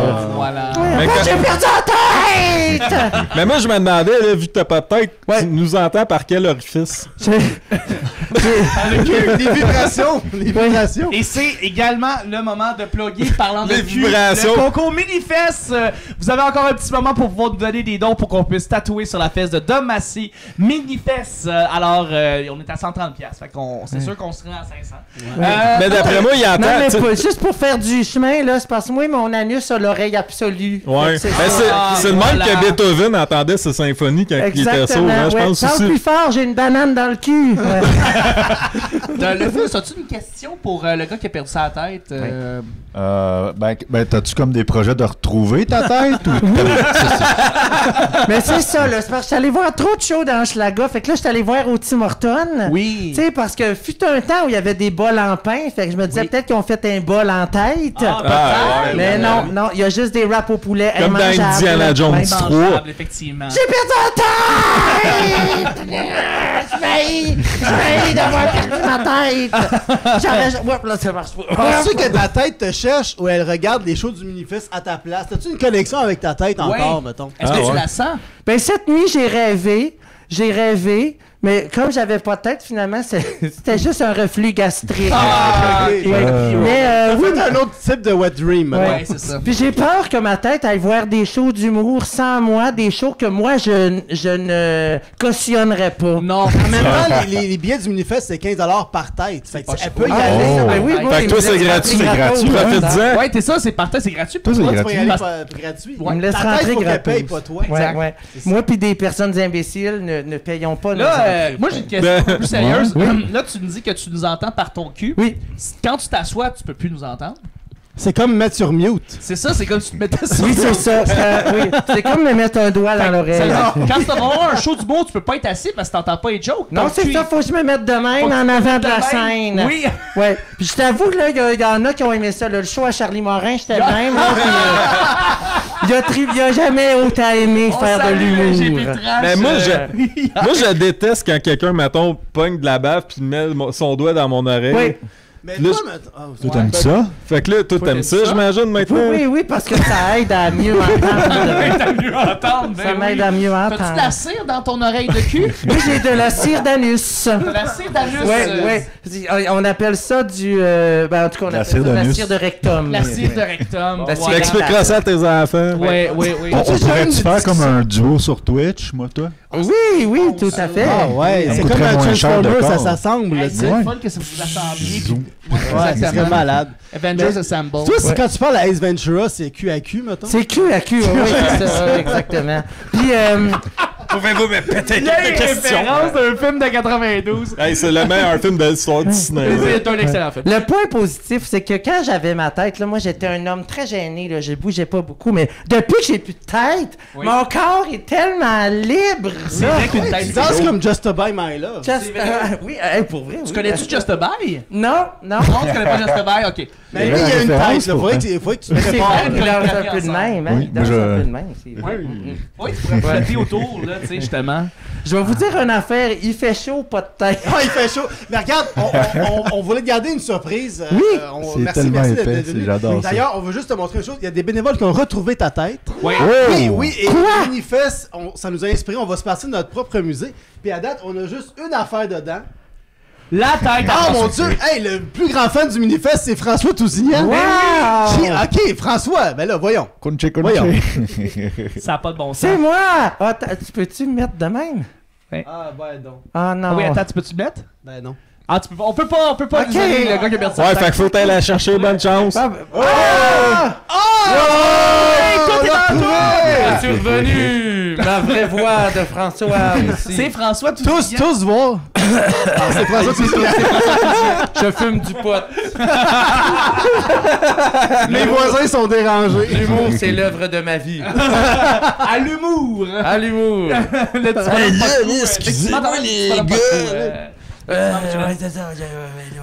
heure. voilà. Mais J'ai perdu la tête! Mais moi, je me demandais, là, vu que t'as pas de tête, Ouais. tu nous entends par quel orifice? Les vibrations! Les vibrations! Et c'est également le moment de plugger parlant de Les cul, vibrations. le concours Minifest. Vous avez encore un petit moment pour pouvoir nous donner des dons pour qu'on puisse tatouer sur la fesse de Dom Massy. Minifest. Alors, on est à 130$. Fait qu'on, c'est sûr qu'on se rend à 500. Mais d'après moi, il Non, entend. mais tu sais- juste pour faire du chemin, là, c'est parce que moi, mon anus a l'oreille absolue. Ouais. Fait Ben, que c'est ça. c'est le même voilà. que Beethoven entendait ses symphonies quand il était sourd, hein, je ouais. pense Parle aussi. plus fort, j'ai une banane dans le cul. Ouais. Le fils, as-tu une question pour le gars qui a perdu sa tête? T'as-tu comme des projets de retrouver ta tête? Ou... Mais c'est ça, là. C'est parce que j'étais allé voir trop de shows dans Schlaga. Fait que là, j'étais allé voir au Tim Hortons. Oui. Tu sais, parce que fut un temps où il y avait des bols en pain. Fait que je me disais Oui. peut-être qu'ils ont fait un bol en tête. Ah, ouais, Mais ouais, non, ouais. non, il y a juste des wraps au poulet Comme dans immangeables. Indiana Jones Ouais. 3. Mangeable, effectivement. J'ai perdu la tête! Je failli d'avoir perdu ma tête! Oups, là, ça marche pas. Penses-tu que ta tête te cherche ou elle regarde les shows du Minifest à ta place? T'as-tu une connexion avec ta tête encore, mettons? Est-ce que Ah, tu ouais. la sens? Ben, cette nuit, j'ai rêvé, mais comme j'avais pas de tête, finalement, c'était juste un reflux gastrique. Ah, ok. ok. Mais Oui, oui, un autre type de wet dream. Ouais. mettons. Ouais, c'est ça. puis j'ai peur que ma tête aille voir des shows d'humour sans moi, des shows que moi, je ne cautionnerais pas. Non, En même temps, les billets du Minifest, c'est 15$ par tête. Fait que pas elle cher. peut y Ah, aller. Oh. ben oui, moi, Fait que ils toi, me c'est laissent gratuit, rentrer c'est gratuit. gratos, Profite-en. Ouais, t'es ça, c'est partant, c'est gratuit. Toi, c'est Toi, tu gratuit. peux y aller Parce- gratuit. Ils me laissent Ta rentrer tête, faut qu'elle gratos. paye, pas toi. Ouais, ouais. Moi puis des personnes imbéciles ne payons pas nos Là, entrées. moi j'ai une question un peu plus sérieuse. Oui. Là, tu nous dis que tu nous entends par ton cul. Oui. Quand tu t'assois, tu peux plus nous entendre. C'est comme mettre sur mute. C'est ça, c'est comme si tu te mettais sur Oui, c'est ça. Oui. C'est comme me mettre un doigt dans l'oreille. Quand tu vas voir un show du monde, tu peux pas être assis parce que t'entends pas les jokes. Non, Ton c'est cul, ça, faut que je me mette de faut même que en tu avant de te la mettes scène. Oui. Ouais. Puis je t'avoue que là, il y en a qui ont aimé ça. Là, le show à Charlie Morin, j'étais le même. Là, puis, il a jamais autant aimé On faire de salue le GP l'humour. Trash, Mais moi, je déteste quand quelqu'un, mettons, pogne de la bave puis met son doigt dans mon oreille. Oui. Mais Là, toi, oh, Toi, t'aimes ça? Fait que là, toi, Toi, t'aimes t'aimes ça, ça? j'imagine, maintenant? Oui, parce que ça aide à mieux entendre. T'as mieux entendre, Ça m'aide à mieux T'as-tu de entendre. la cire dans ton oreille de cul? Oui, j'ai de la cire d'anus. De la cire d'anus? Ouais. On appelle ça du. Ben, en tout cas, on La appelle cire ça la d'anus. cire de rectum. La cire de rectum. La cire Ouais. Explique-le ça à tes enfants. Oui. On pourrait-tu faire comme un duo sur Twitch, moi, toi? Oui, tout à fait. Ah ouais, Ça c'est coûterait comme un moins cher de Transformer, ça corps. s'assemble. Hey, tu c'est sais. le Ouais. fun que ça vous assembliez. Zoom. Ouais, c'est Exactement. malade. Avengers Assemble. Toi, quand tu parles à Ace Ventura, c'est Q à Q, mettons? C'est Q à Q, oui, c'est ça, exactement. Puis, Pouvez-vous me péter Vieille référence d'un film de 92. Hey, c'est le meilleur film de l'histoire du cinéma. C'est un excellent film. Le point positif, c'est que quand j'avais ma tête, là, moi j'étais un homme très gêné, là, je bougeais pas beaucoup, mais depuis que j'ai plus de tête, mon corps est tellement libre. C'est là. vrai qu'une tête Tu danses comme Just Buy My Love. Just- oui, pour vrai. Tu connais-tu Just a Buy? Non, non. Non, tu connais pas Just a Buy? Ok. Mais lui, il y a une tête, là. Faut que tu te C'est prépares. vrai qu'il danse un peu de même, hein? Oui, Il danse moi, un peu de même, c'est vrai. Oui, tu pourrais flotter autour, là, tu sais, justement. Je vais vous dire une affaire, il fait chaud, pas de tête. Ah, il fait chaud. Mais regarde, on voulait te garder une surprise. Oui. C'est tellement épais, d'être venu. j'adore ça. D'ailleurs, on veut juste te montrer une chose. Il y a des bénévoles qui ont retrouvé ta tête. Ouais. Oui, oui. Et Manifeste, ça nous a inspiré. On va se passer notre propre musée. Puis à date, on a juste une affaire dedans. La tête. Ah mon Dieu! Hey, le plus grand fan du Manifeste, c'est François Tousignan. Wow! Ok, François. Ben là, voyons. Conche. Voyons. Ça n'a pas de bon sens. C'est moi! Attends, tu peux-tu me mettre de même? Ah, ben non. Ah non. Ah oui, attends, tu peux-tu le mettre? Ben non. Ah, tu peux pas. On peut pas. Ok. Désolé, le gars qui a perdu sa Ouais, tête. fait qu'il faut aller la chercher, bonne chance. Je suis revenu! Ma vraie voix de François aussi. C'est François Tousignan. Tous voir. Ah, c'est François Tousignan. Je fume du pot. Les voisins sont dérangés. L'humour, c'est l'œuvre de ma vie. À l'humour. À l'humour. Le petit excusez-moi, les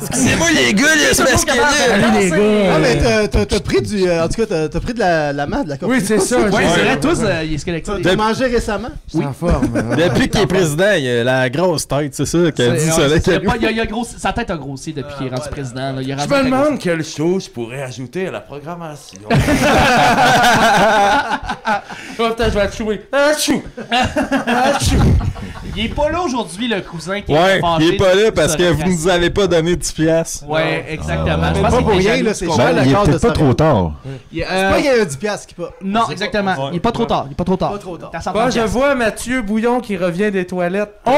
Excusez-moi, les gars, c'est parce que Salut les Ah, gars. mais t'as pris du. En tout cas, t'as pris de la main, de la coffee. Oui, c'est ça. Ouais, c'est j'ai- vrai, tous, il est squelettique. T'as mangé récemment? C'est en forme. Depuis qu'il est président, il a la grosse tête, c'est ça qu'elle dit, ça. Sa tête a grossi depuis qu'il est rendu président. Là. Il a Je rendu me très demande quelle chose je pourrais ajouter à la programmation. Oh putain, je vais achouer. Achou! Achou! Il est pas là aujourd'hui, le cousin qui Ouais, est fâché. il est pas là parce de que sa vous nous avez pas donné 10 piastres. Ouais, exactement. Mais Je pense pas qu'il pour est rien, jaloux là, du c'est combat. cher, Il est carte de peut-être pas soirée. trop tard. Il- C'est pas qu'il y a un 10 piastres qui pas. Non, exactement. Il est pas trop tard. Il est pas trop tard. Pas trop tard. T'as 100 Bon, je piastres. vois Mathieu Bouillon qui revient des toilettes. Oh!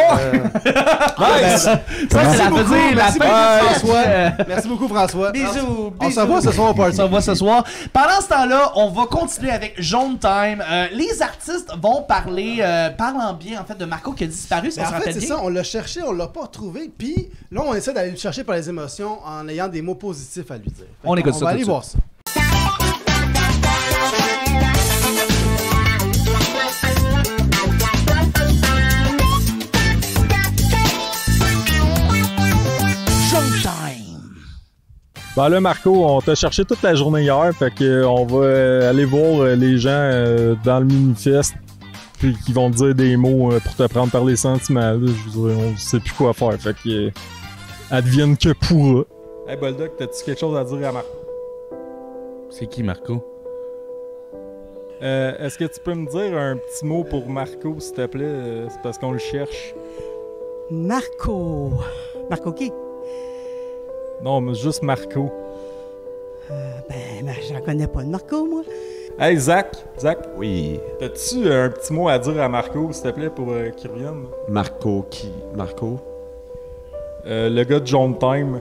Nice! Ça, c'est la beaucoup, veut dire la merci fin beaucoup, de François. Euh, Merci beaucoup, François. Bisous, On se bisous. revoit ce soir au On party. se revoit ce soir. Pendant ce temps-là, on va continuer avec Jaune Time. Les artistes vont parler, parlant bien en fait de Marco qui a disparu, si Mais on en se fait, rappelle c'est bien. ça, on l'a cherché, on l'a pas retrouvé, puis là, on essaie d'aller le chercher par les émotions en ayant des mots positifs à lui dire. Fait On que écoute on ça va tout aller de voir ça. Jaune Time. Ben là, Marco, on t'a cherché toute la journée hier, fait que on va aller voir les gens dans le Manifeste, puis qui vont te dire des mots pour te prendre par les sentiments. Là, je veux dire, on sait plus quoi faire, fait que advienne que pourra. Hey Boldoc, t'as-tu quelque chose à dire à Marco? C'est qui, Marco? Est-ce que tu peux me dire un petit mot pour Marco, s'il te plaît? C'est parce qu'on le cherche. Marco. Marco qui? Non, mais juste Marco. Ben, j'en connais pas de Marco, moi. Hey Zach, Oui, t'as-tu un petit mot à dire à Marco, s'il te plaît, pour qu'il revienne? Marco qui? Marco? Le gars de Jaune Time.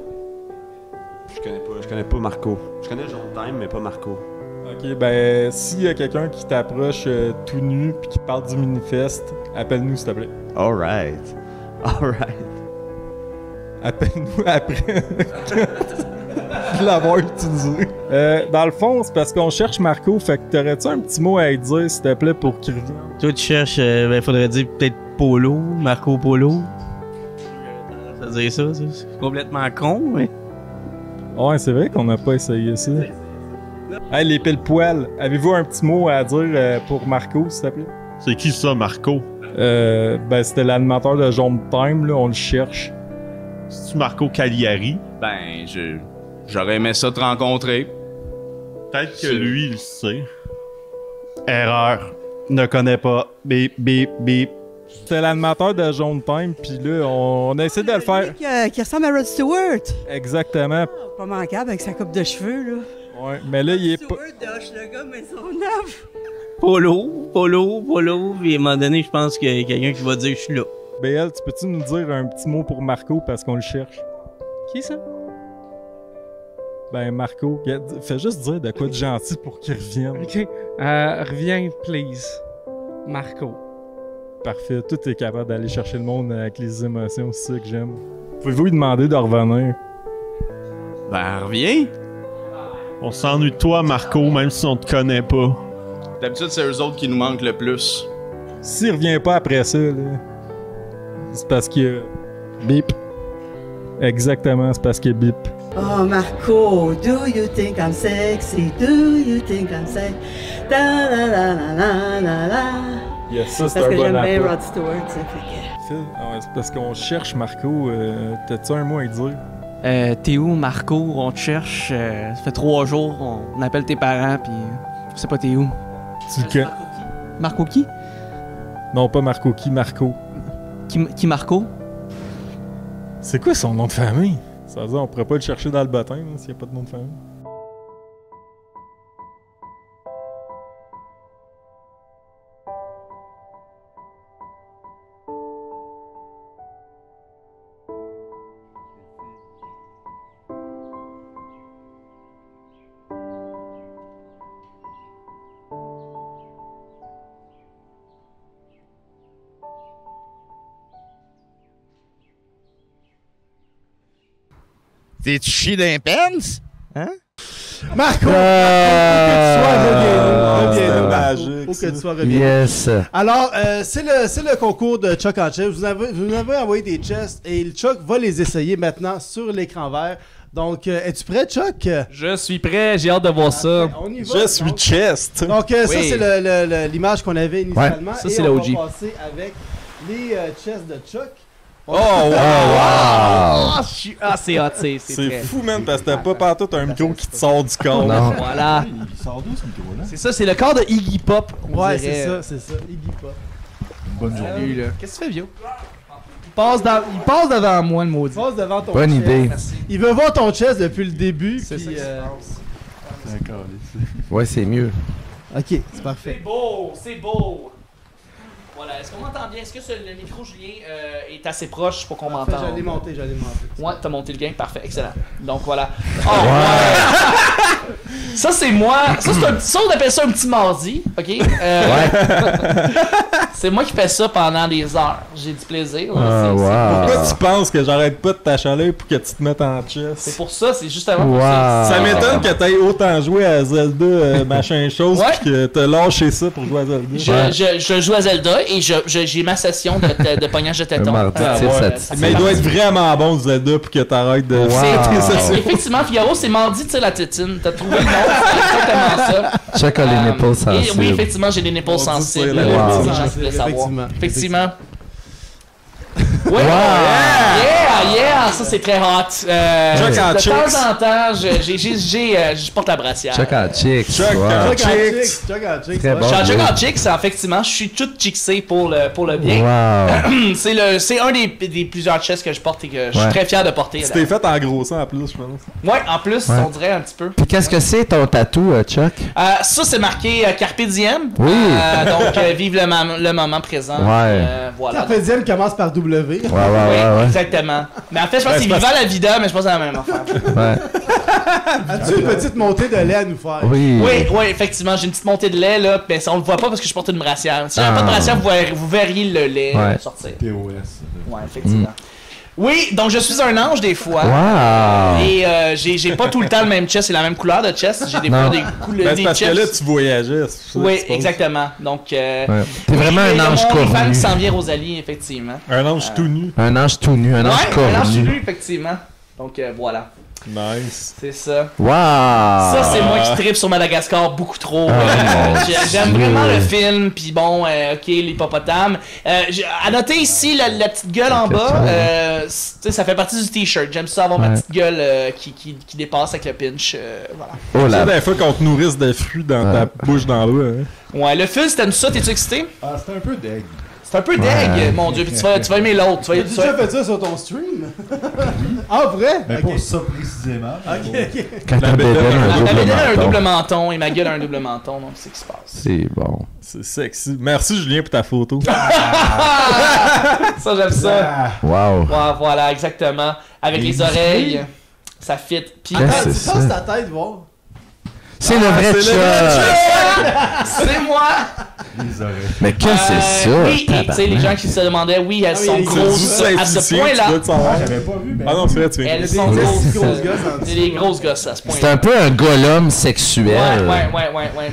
Je connais pas Marco. Je connais John Time, mais pas Marco. Ok, ben, s'il y a quelqu'un qui t'approche tout nu puis qui parle du Manifeste, appelle-nous, s'il te plaît. Alright. Alright. Appelle-nous après de l'avoir utilisé. Dans le fond, c'est parce qu'on cherche Marco, fait que t'aurais-tu un petit mot à lui dire, s'il te plaît, pour qu'il revienne? Toi, tu cherches, ben, faudrait dire peut-être Polo, Marco Polo. Ça veut dire ça, c'est complètement con, mais. Ouais, c'est vrai qu'on n'a pas essayé ça. Hey, les pile-poils, avez-vous un petit mot à dire pour Marco, s'il te plaît? C'est qui ça, Marco? Ben, c'était l'animateur de Jaune Time, là, on le cherche. C'est-tu Marco Cagliari? Ben, j'aurais aimé ça te rencontrer. Peut-être que lui, il le sait. Erreur. Ne connais pas. Bip, bip, bip. C'était l'animateur de Jaune Time, puis là, on a essayé de le faire. Qui ressemble à Rod Stewart. Exactement. Pas manquable avec sa coupe de cheveux, là. Ouais, mais là, il est pas... Stewart doche le gars, mais son neuf. Polo. Puis à un moment donné, je pense qu'il y a quelqu'un qui va dire je suis là. BL, tu peux-tu nous dire un petit mot pour Marco parce qu'on le cherche? Qui ça? Ben, Marco, fais juste dire de quoi de gentil pour qu'il revienne. Ok. Reviens, please. Marco. parfait. Tout est capable d'aller chercher le monde avec les émotions, c'est ça que j'aime. Pouvez-vous lui demander de revenir? Ben, reviens. On s'ennuie de toi, Marco, même si on te connaît pas. D'habitude, c'est eux autres qui nous manquent le plus. S'il revient pas après ça, là, c'est parce que... Bip. Exactement, c'est parce que bip. Oh, Marco, do you think I'm sexy? Do you think I'm sexy? Da la la la la la la. Yes, ça, c'est Parce un que bon j'aime bien appel. Rod Stewart, ça fait que... Phil, ouais, c'est parce qu'on cherche Marco. T'as-tu un mot à dire? T'es où, Marco? On te cherche. Ça fait 3 jours. On appelle tes parents, puis je sais pas t'es où. Tu Marco qui? Non, pas Marco qui, Marco. Qui Marco? C'est quoi son nom de famille? Ça veut dire on pourrait pas le chercher dans le bottin hein, s'il y a pas de nom de famille. T'es-tu chié d'un pence? Hein? Marco! Faut que tu sois revenu. Yes. Alors, c'est le concours de Chuck en Chest. Vous nous avez envoyé des chests et le Chuck va les essayer maintenant sur l'écran vert. Donc, es-tu prêt, Chuck? Je suis prêt, j'ai hâte de voir ça. On y va. Je suis chest. Donc, ça, c'est l'image qu'on avait initialement. Ça, c'est et le on OG. va passer avec les chests de Chuck. Oh, wow! C'est hot, c'est C'est très... fou, man, parce que t'as pas partout un micro qui te sort du corps. Non. Voilà. Il sort d'où ce micro-là? C'est ça, c'est le corps de Iggy Pop. on Ouais, dirait. c'est ça. Iggy Pop. Bonne journée. Salut, là. Qu'est-ce que tu fais, vieux? Il passe devant moi, le maudit. Passe devant ton Bonne chest. idée. Il veut voir ton chest depuis le début. C'est puis, ça qui se D'accord. Ouais, c'est mieux. Ok, c'est C'est parfait. beau, c'est beau. Voilà, est-ce qu'on m'entend bien? Est-ce que le micro, Julien, est assez proche pour qu'on m'entende? J'allais monter. Ouais, t'as monté le gain, parfait, excellent. Donc voilà. Oh, ouais. Ça, c'est moi. Ça, on appelle ça un petit mardi, ok? C'est moi qui fais ça pendant des heures. J'ai du plaisir. là. Ah, wow. Pourquoi tu penses que j'arrête pas de t'achaler pour que tu te mettes en chest? C'est pour ça, c'est justement pour Wow. ça. Ça m'étonne que t'aies autant joué à Zelda, machin chose, Ouais. pis que t'as lâché ça pour jouer à Zelda. Je joue à Zelda et j'ai ma session de pognage de téton. Un mardi ouais. satisfait. Mais il doit être vraiment bon Zelda pour que t'arrêtes de Wow. C'est- Effectivement, Figaro, c'est mardi, tu sais, la tétine. T'as trouvé le nom, c'est exactement ça. Check les nipples Et sensibles. oui, effectivement, j'ai des nipples sensibles. c'est wow. Les gens qui voulaient savoir. Effectivement. Ouais, yeah, ça c'est très hot. Chuck en de chicks. temps en temps, je porte la brassière. Check out chicks. Chuck Wow. en Chuck en chicks. chicks. Chuck en chicks. Très ouais. bon. Je suis en chicks, effectivement, je suis toute chicksée pour le bien. Wow. C'est un des plusieurs chests que je porte et que je suis Ouais. très fier de porter. Tu t'es fait en grossant en plus, je pense. Ouais, en plus, Ouais. on dirait un petit peu. Puis qu'est-ce que c'est ton tatou, Chuck? Ça, c'est marqué Carpe Diem. Oui. Donc, vive le moment présent. Ouais. Voilà. Carpe Diem commence par W. Ouais, Oui, ouais. exactement. Mais en fait, je pense que c'est c'est vivant la vida, mais je pense que c'est la même affaire. Ouais. As-tu une petite montée de lait à nous faire? Oui. Oui, effectivement, j'ai une petite montée de lait, là, mais ça, on le voit pas parce que je porte une brassière. Si j'avais pas de brassière, vous verriez le lait Ouais. sortir. POS. Ouais, effectivement. Oui, donc je suis un ange des fois. Wow. Et j'ai pas tout le temps le même chest et la même couleur de chest. J'ai des Non. fois des couleurs Ben, des c'est parce que chests. là, tu voyageais. c'est pour ça, Oui, je pense. exactement. Donc, Ouais. T'es vraiment un ange Il y a mon fan cornu. qui s'en vient, Rosalie, effectivement. Un ange tout nu. Un ange tout nu, un ange Ouais, un ange cornu. nu, effectivement. Donc, voilà. Nice. C'est ça. Wow. Ça, c'est moi qui tripe sur Madagascar beaucoup trop. mon J'aime Dieu. vraiment le film, puis bon, ok, l'hippopotame. À noter ici la petite gueule en bas, tu sais, ça fait partie du t-shirt. J'aime ça avoir ma Ouais. petite gueule qui dépasse avec le pinch. Voilà. Oh C'est là. la fois qu'on te nourrisse de fruits dans ta bouche dans l'eau. Hein. Ouais, le fil, t'aimes ça? T'es-tu excité? Ah, c'était un peu deg. C'est un peu deg, Ouais. mon dieu. Puis tu vas aimer l'autre. Tu vas As-tu déjà fait ça sur ton stream? Ah, vrai? Mais Ok. pas ça précisément. Ok. Quand ta bédaine a La un double bédaine a un double menton. menton et ma gueule a un double menton, donc c'est ce qui se passe. C'est bon. C'est sexy. Merci Julien pour ta photo. Ça, j'aime ça. Wow. Ouais, voilà, exactement. Avec les oreilles, ça fit. Puis, Qu'est-ce que Attends, c'est tu passes ça? ta tête, voir. C'est le vrai Chuck! C'est moi! Mais qu'est-ce que c'est ça? Oui, et tu sais, les gens qui se demandaient, oui, elles sont grosses à ce point-là. J'avais pas vu, mais. Ah non, c'est vrai, tu viens. Elles sont grosses. C'est des grosses gosses à ce point-là. C'est un peu un golem sexuel. Ouais.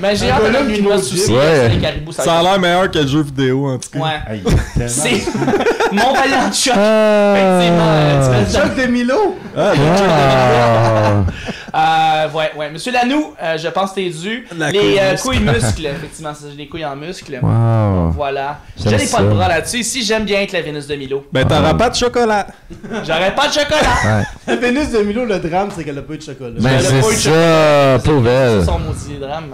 Mais j'ai hâte de une noix souci, les caribous. Ça a l'air meilleur que le jeu vidéo, en tout cas. Ouais. C'est mon vaillant Chuck. Effectivement. Chuck de Milo. Ouais. Monsieur Lanoux, je pense que t'es dû. Les couilles muscles, effectivement, j'ai des couilles en muscles. Donc, voilà. Je n'ai pas de bras là-dessus. Ici, j'aime bien être la Vénus de Milo. Ben, t'auras pas de chocolat. J'aurais pas de chocolat. La Vénus de Milo, le drame, c'est qu'elle a pas eu de chocolat. Ben, c'est ça, pauvre elle. C'est son maudit drame.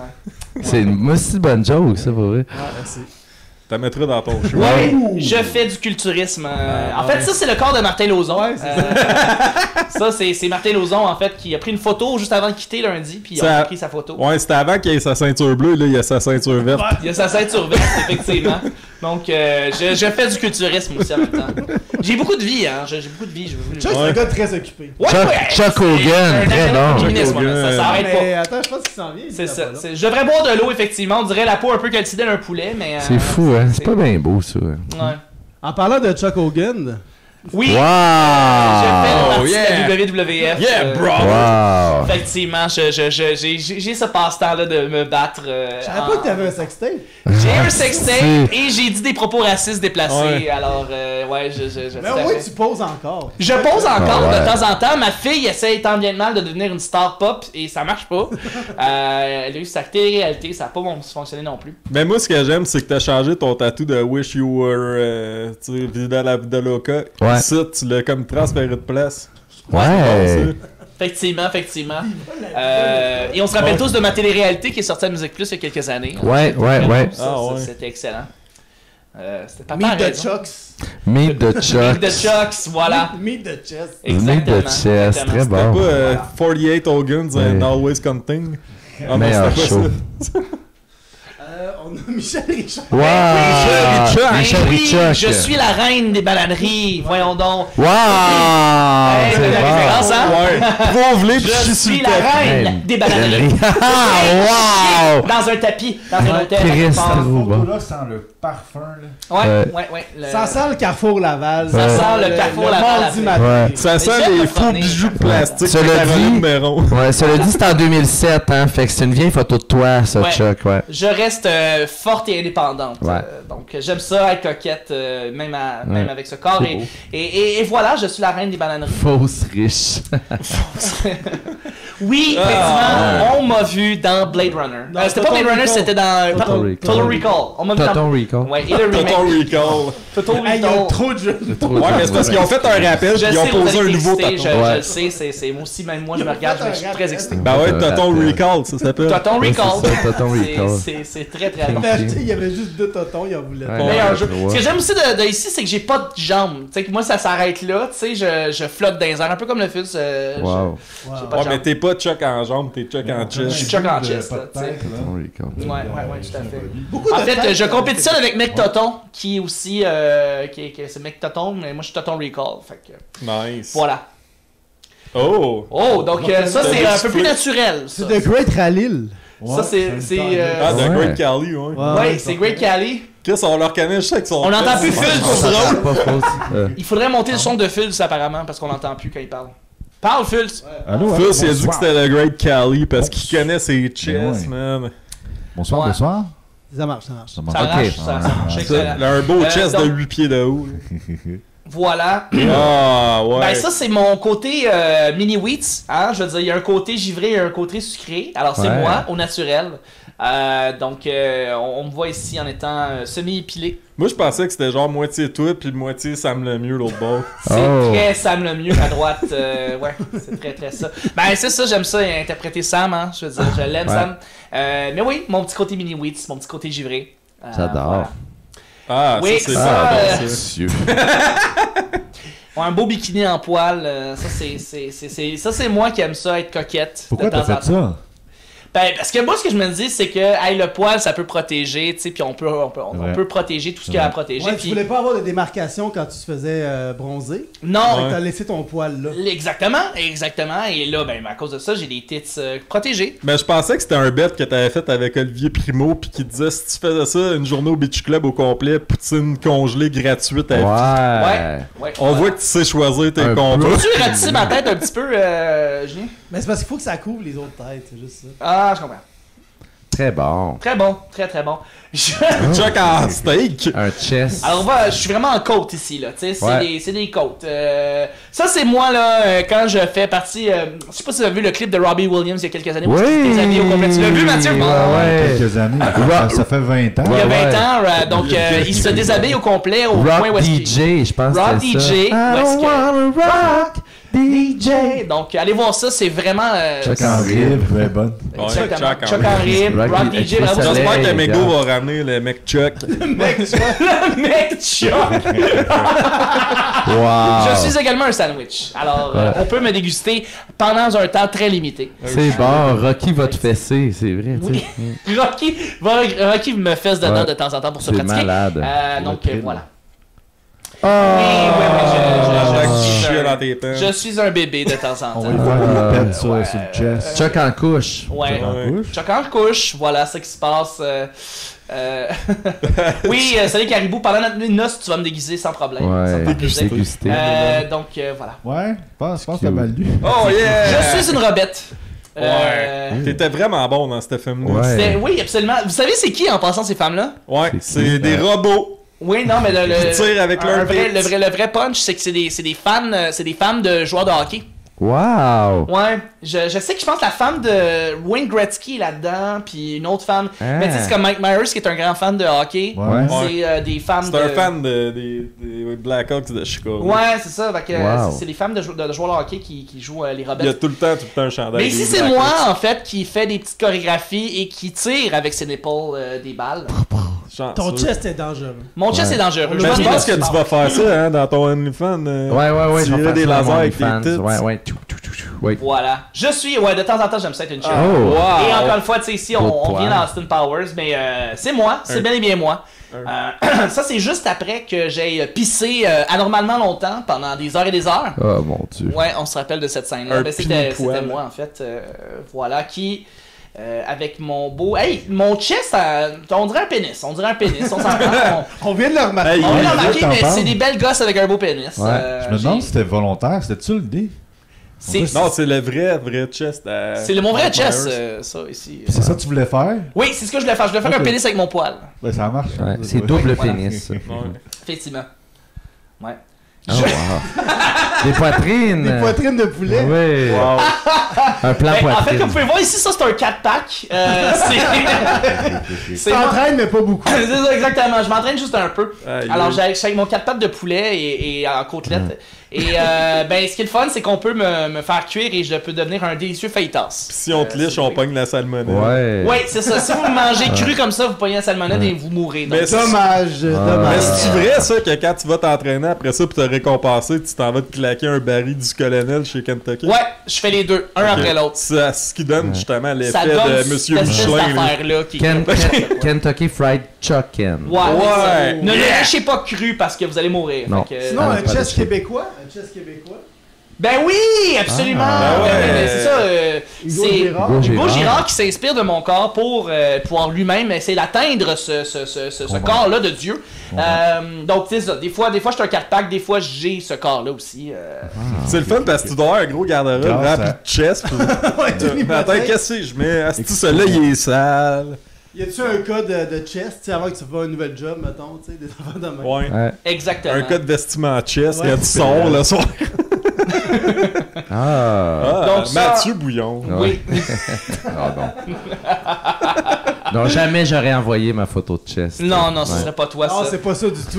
C'est une aussi bonne joke, ça, pour vrai. Merci. T'as mettras dans ton show. Oui, je fais du culturisme. En fait, ça, c'est le corps de Martin Lauzon. Ça, c'est Martin Lauzon, en fait, qui a pris une photo juste avant de quitter lundi, puis il a pris sa photo. Ouais, c'était avant qu'il ait sa ceinture bleue, là, il a sa ceinture verte. Il a sa ceinture verte, effectivement. Donc, je fais du culturisme aussi en même temps. J'ai beaucoup de vie, hein. J'ai beaucoup de vie. Chuck, c'est un gars très occupé. Chuck Hogan, très bon. Ça s'arrête Mais pas. attends, je pense qu'il s'en vient. C'est ça. Je devrais boire de l'eau, effectivement. On dirait la peau un peu calcinée d'un poulet, mais... C'est fou, hein. C'est pas bien beau, ça. Ouais. En parlant de Chuck Hogan... Oui! Wow! J'ai fait la WWF. Yeah, bro! Wow! Effectivement, j'ai ce passe-temps-là de me battre. Je savais pas que t'avais un sextape. J'ai un sextape et j'ai dit des propos racistes déplacés. Ouais. Alors, ouais, Mais au moins, tu poses encore. Je pose encore de temps en temps. Ma fille essaye tant bien de mal de devenir une star pop et ça marche pas. Elle a eu sa télé-réalité, ça a pas fonctionné non plus. Mais moi, ce que j'aime, c'est que t'as changé ton tatou de Wish You Were Vidal Vidaloka. Ouais. Ça, tu l'as comme transféré de place. Ouais! Effectivement. Et on se rappelle tous de ma télé-réalité qui est sortie à Musique Plus il y a quelques années. Ouais. Ça, c'était excellent. C'était pas Meet pareil. the Chucks. Meet the Chucks. Meet the Chucks, voilà. Meet the Chess. Meet the Chess, très bon. C'était pas 48 Hogans and Always Counting. Ah non, Meilleur c'était show. pas ça. On a Michel Richard. Wow! Michel Richard. Je suis la reine des bananeries. Voyons donc. Wow! Hey, C'est c'est la bon. référence, hein? Ouais. Prouve-les, puis Je suis la reine des bananeries. Wow! Dans un tapis, dans un hôtel. Christ, quelque part. trop bon. Là, sans le parfum, là. Ouais. Ça sent le Carrefour Laval. Ça sent le Carrefour Laval. mardi matin. Ouais. Ça sent j'aime les le faux prenez. bijoux de plastique. Cela de Caroline dit- Béron. Ouais, cela dit, c'est en 2007, hein. Fait que c'est une vieille photo de toi, ça, Ouais. Chuck, ouais. Je reste forte et indépendante. Ouais. Donc j'aime ça, être coquette, même avec ce corps. C'est beau. Et voilà, je suis la reine des bananeries. Fausse riche. Oui, effectivement, on m'a vu dans Blade Runner. C'était pas Total Blade Runner, Recall. c'était dans Total Recall. On m'a vu Total dans... Recall. Ouais, et le remake. Total Recall. Total Hey, il y a Recall. trop de jeux. Ouais, mais c'est parce qu'ils ont fait un rappel, puis Je ils ont sais, vous posé un allez nouveau excité, tatou. je le sais, c'est moi aussi, même moi je me regarde, je suis très excité. Ben ouais, Total Recall, ça s'appelle. Total Recall. c'est ça, Total Recall. C'est très très bon. Mais acheté, il y avait juste 2 totons, il en voulait Ouais. pas. Meilleur jeu. Ouais. Ce que j'aime aussi de ici, c'est que j'ai pas de jambes. Tu sais que moi ça s'arrête là, tu sais, je flotte dans les airs, un peu comme le fils. Wow. J'ai pas Ouais, de mais jambes. t'es pas Chuck en jambe, t'es Chuck en Je suis chest. Chuck en chest, là, tu sais. Total Recall. Ouais, tout à fait. Beaucoup En de fait, têtes, je compétitionne avec Mec Toton, qui est aussi, c'est Mec Toton, mais moi je suis Toton Recall, fait que Nice. voilà. Oh! Oh, donc ça c'est un peu plus naturel. Ça, C'est The Great Khalil. ça c'est, Ah, The Ouais. Great Cali, ouais. ouais, c'est Great Cali. Chris, on le reconnaît, je sais que son. On n'entend plus Phil, c'est drôle. C'est pas fausse. Il faudrait monter le son de Fulz apparemment parce qu'on l'entend plus quand il parle. Parle Fulz. Allô, Phil, il a dit que bonsoir. c'était le Great Cali parce qu'il connaît ses chess, ouais. man. Bonsoir, Ouais. bonsoir. Ça marche. Ça Ok. marche, ça marche. Excellent. Il a un beau chest de donc- 8 pieds de haut. Voilà. Ah, ouais. Ben ça c'est mon côté mini wheats, hein, je veux dire il y a un côté givré et un côté sucré. Alors c'est Ouais. moi au naturel. Donc on me voit ici en étant semi-épilé. Moi, je pensais que c'était genre moitié toi, puis moitié Sam Lemieux, l'autre bord. C'est Oh. très Sam Lemieux à droite. Ouais, c'est très très ça. Ben c'est ça, j'aime ça interpréter Sam, hein. Je veux dire, je l'aime Ouais. Sam. Mais oui, mon petit côté mini wheats, mon petit côté givré. J'adore. Voilà. Ah, Oui, ça, c'est ça, ça. Monsieur. Ouais, un beau bikini en poil, ça c'est moi qui aime ça, être coquette. Pourquoi de temps t'as en fait temps. ça? Ben, parce que moi, ce que je me dis, c'est que hey, le poil, ça peut protéger, tu sais, puis on peut protéger tout ce qu'il y a à protéger. Ouais, puis... Tu voulais pas avoir de démarcation quand tu te faisais bronzer? Non. T'as laissé ton poil là. Exactement. Et là, ben, à cause de ça, j'ai des tits protégés. Mais je pensais que c'était un bet que t'avais fait avec Olivier Primo, puis qui disait si tu faisais ça, une journée au Beach Club au complet, poutine congelée gratuite à vie. Ouais. On voit que tu sais choisir tes combats. Tu ratisser ma tête un petit peu, Julien? Mais c'est parce qu'il faut que ça couvre les autres têtes, c'est juste ça. Ah, je comprends. Très bon. Très bon, très bon. Chuck en steak. Un chest. Alors, je suis vraiment en côte ici, là. Tu sais, c'est des côtes. Ça, c'est moi, là, quand je fais partie. Je sais pas si vous avez vu le clip de Robbie Williams il y a quelques années. Oui. Des habillés au complet. Tu l'as vu, Mathieu? Quelques années. Ça fait 20 ans. Il y a 20 ans, donc il se déshabille au complet au point où est-ce qu'il... DJ, je pense que c'est ça. DJ. I don't wanna rock DJ. Donc, allez voir ça, c'est vraiment... Chuck en rib, très bonne. Exactement. Chuck en rib, Rock DJ. J'espère que Mego va ramener le mec Chuck. Le mec Chuck. Wow. Je suis également un sandwich. Alors, on peut me déguster pendant un temps très limité. C'est bon, Rocky va te fesser, c'est vrai. Oui. Rocky me fesse dedans de temps en temps pour se pratiquer. Malade. Donc, voilà. Oh. Je suis un bébé de temps en temps. On va voir les peines sur le chest. Chuck en couche. Ouais. Chuck en couche, voilà ce qui se passe. Oui, salut Caribou, pendant notre noce, tu vas me déguiser sans problème. Ouais, déguster. Donc, voilà. Ouais, je pense que t'as mal lu. Oh yeah! Je suis une robette. Ouais. T'étais vraiment bon dans cette film-là. Ouais. Oui, absolument. Vous savez, c'est qui en passant ces femmes-là? Ouais, c'est des robots. Oui, non, mais Qui tirent avec leur le vrai punch, c'est que c'est des fans de joueurs de hockey. Wow! Ouais, je sais que je pense que la femme de Wayne Gretzky est là-dedans, puis une autre femme. Mais tu sais, c'est comme Mike Myers qui est un grand fan de hockey. Ouais. C'est des fans C'est un fan des Blackhawks de Chicago. Ouais, c'est ça. C'est des fans de joueurs de hockey qui jouent les robettes. Il y a tout le temps un chandail. Mais ici, c'est moi, en fait, qui fait des petites chorégraphies et qui tire avec ses nipples des balles. Ton chest est dangereux. Mon chest est dangereux. Je pense que tu vas faire ça hein, dans ton OnlyFans. Ouais, tirer des lasers avec tes tits. Ouais. Voilà. Je suis, de temps en temps, j'aime ça être une chef. Oh. Et encore une fois, tu sais, ici, on vient dans Austin Powers, mais c'est moi, c'est bel et bien moi. Ça, c'est juste après que j'ai pissé anormalement longtemps, pendant des heures et des heures. Oh mon Dieu. Ouais, on se rappelle de cette scène-là. Ben, c'était moi, en fait. Voilà, qui... avec mon beau... Hey, mon chest, on dirait un pénis. On s'entend. On vient de le remarquer. On vient de le remarquer, mais c'est des belles gosses avec un beau pénis. Ouais. Je me demande si c'était volontaire. C'était-tu le dé? Non, c'est le vrai chest. C'est mon vrai chest, ça, ici. C'est ça que tu voulais faire? Oui, c'est ce que je voulais faire. Je voulais faire un pénis avec mon poil. Ben, ça marche. Ouais, c'est double pénis. Effectivement. Ouais. Oh, wow. Des poitrines. Des poitrines de poulet. Oui. Wow. Un plan poitrine. En fait, comme vous pouvez voir ici, ça c'est un 4-pack. Tu t'entraînes, mais pas beaucoup. C'est ça, exactement. Je m'entraîne juste un peu. Aïe, Alors, aïe. j'ai avec mon 4-pack de poulet et en côtelette. Et ce qui est le fun, c'est qu'on peut me faire cuire et je peux devenir un délicieux fajitas. Pis si on te liche, on pogne la salmonelle. Ouais. Oui, c'est ça. Si vous me mangez cru comme ça, vous pognez la salmonelle et vous mourrez. Donc, Mais Dommage. Mais c'est vrai ça que quand tu vas t'entraîner après ça pour te récompenser, tu t'en vas te claquer un baril du colonel chez Kentucky? ouais, je fais les deux, un après l'autre. C'est ce qui donne justement Ça l'effet donne de Monsieur cette espèce Michelin. là. d'affaire-là qui... Kentucky Fried Chicken. Ouais. Ouais. Ne le lâchez pas cru parce que vous allez mourir. Non. Fait que- Sinon, Ah, un pas de chest chien. québécois. Un chest québécois. Ben oui, absolument. Ah, ouais. Ben, c'est ça. Hugo C'est Girard. Hugo Girard qui s'inspire de mon corps pour pouvoir lui-même essayer d'atteindre ce corps-là de Dieu. Donc, c'est ça. Des fois, je suis un 4-pack, des fois, j'ai ce corps-là aussi. C'est le fun parce que tu dois avoir un gros garde-robe Grâce rempli à- de chest. Tony Mais attends, Patin. qu'est-ce que je mets? Asti, celui-là, il est sale. Y a-tu un cas de chest, tu sais, avant que tu fasses un nouvel job, mettons, tu sais, des enfants de même? Ouais. Ouais. Exactement. Un cas de vestiment chest, il y a Ouais. du son le soir. Ah. Donc ça- Mathieu Bouillon. Oui. Ah bon. Non, jamais j'aurais envoyé ma photo de chest. Non, ce serait pas toi, Non, ça. c'est pas ça du tout.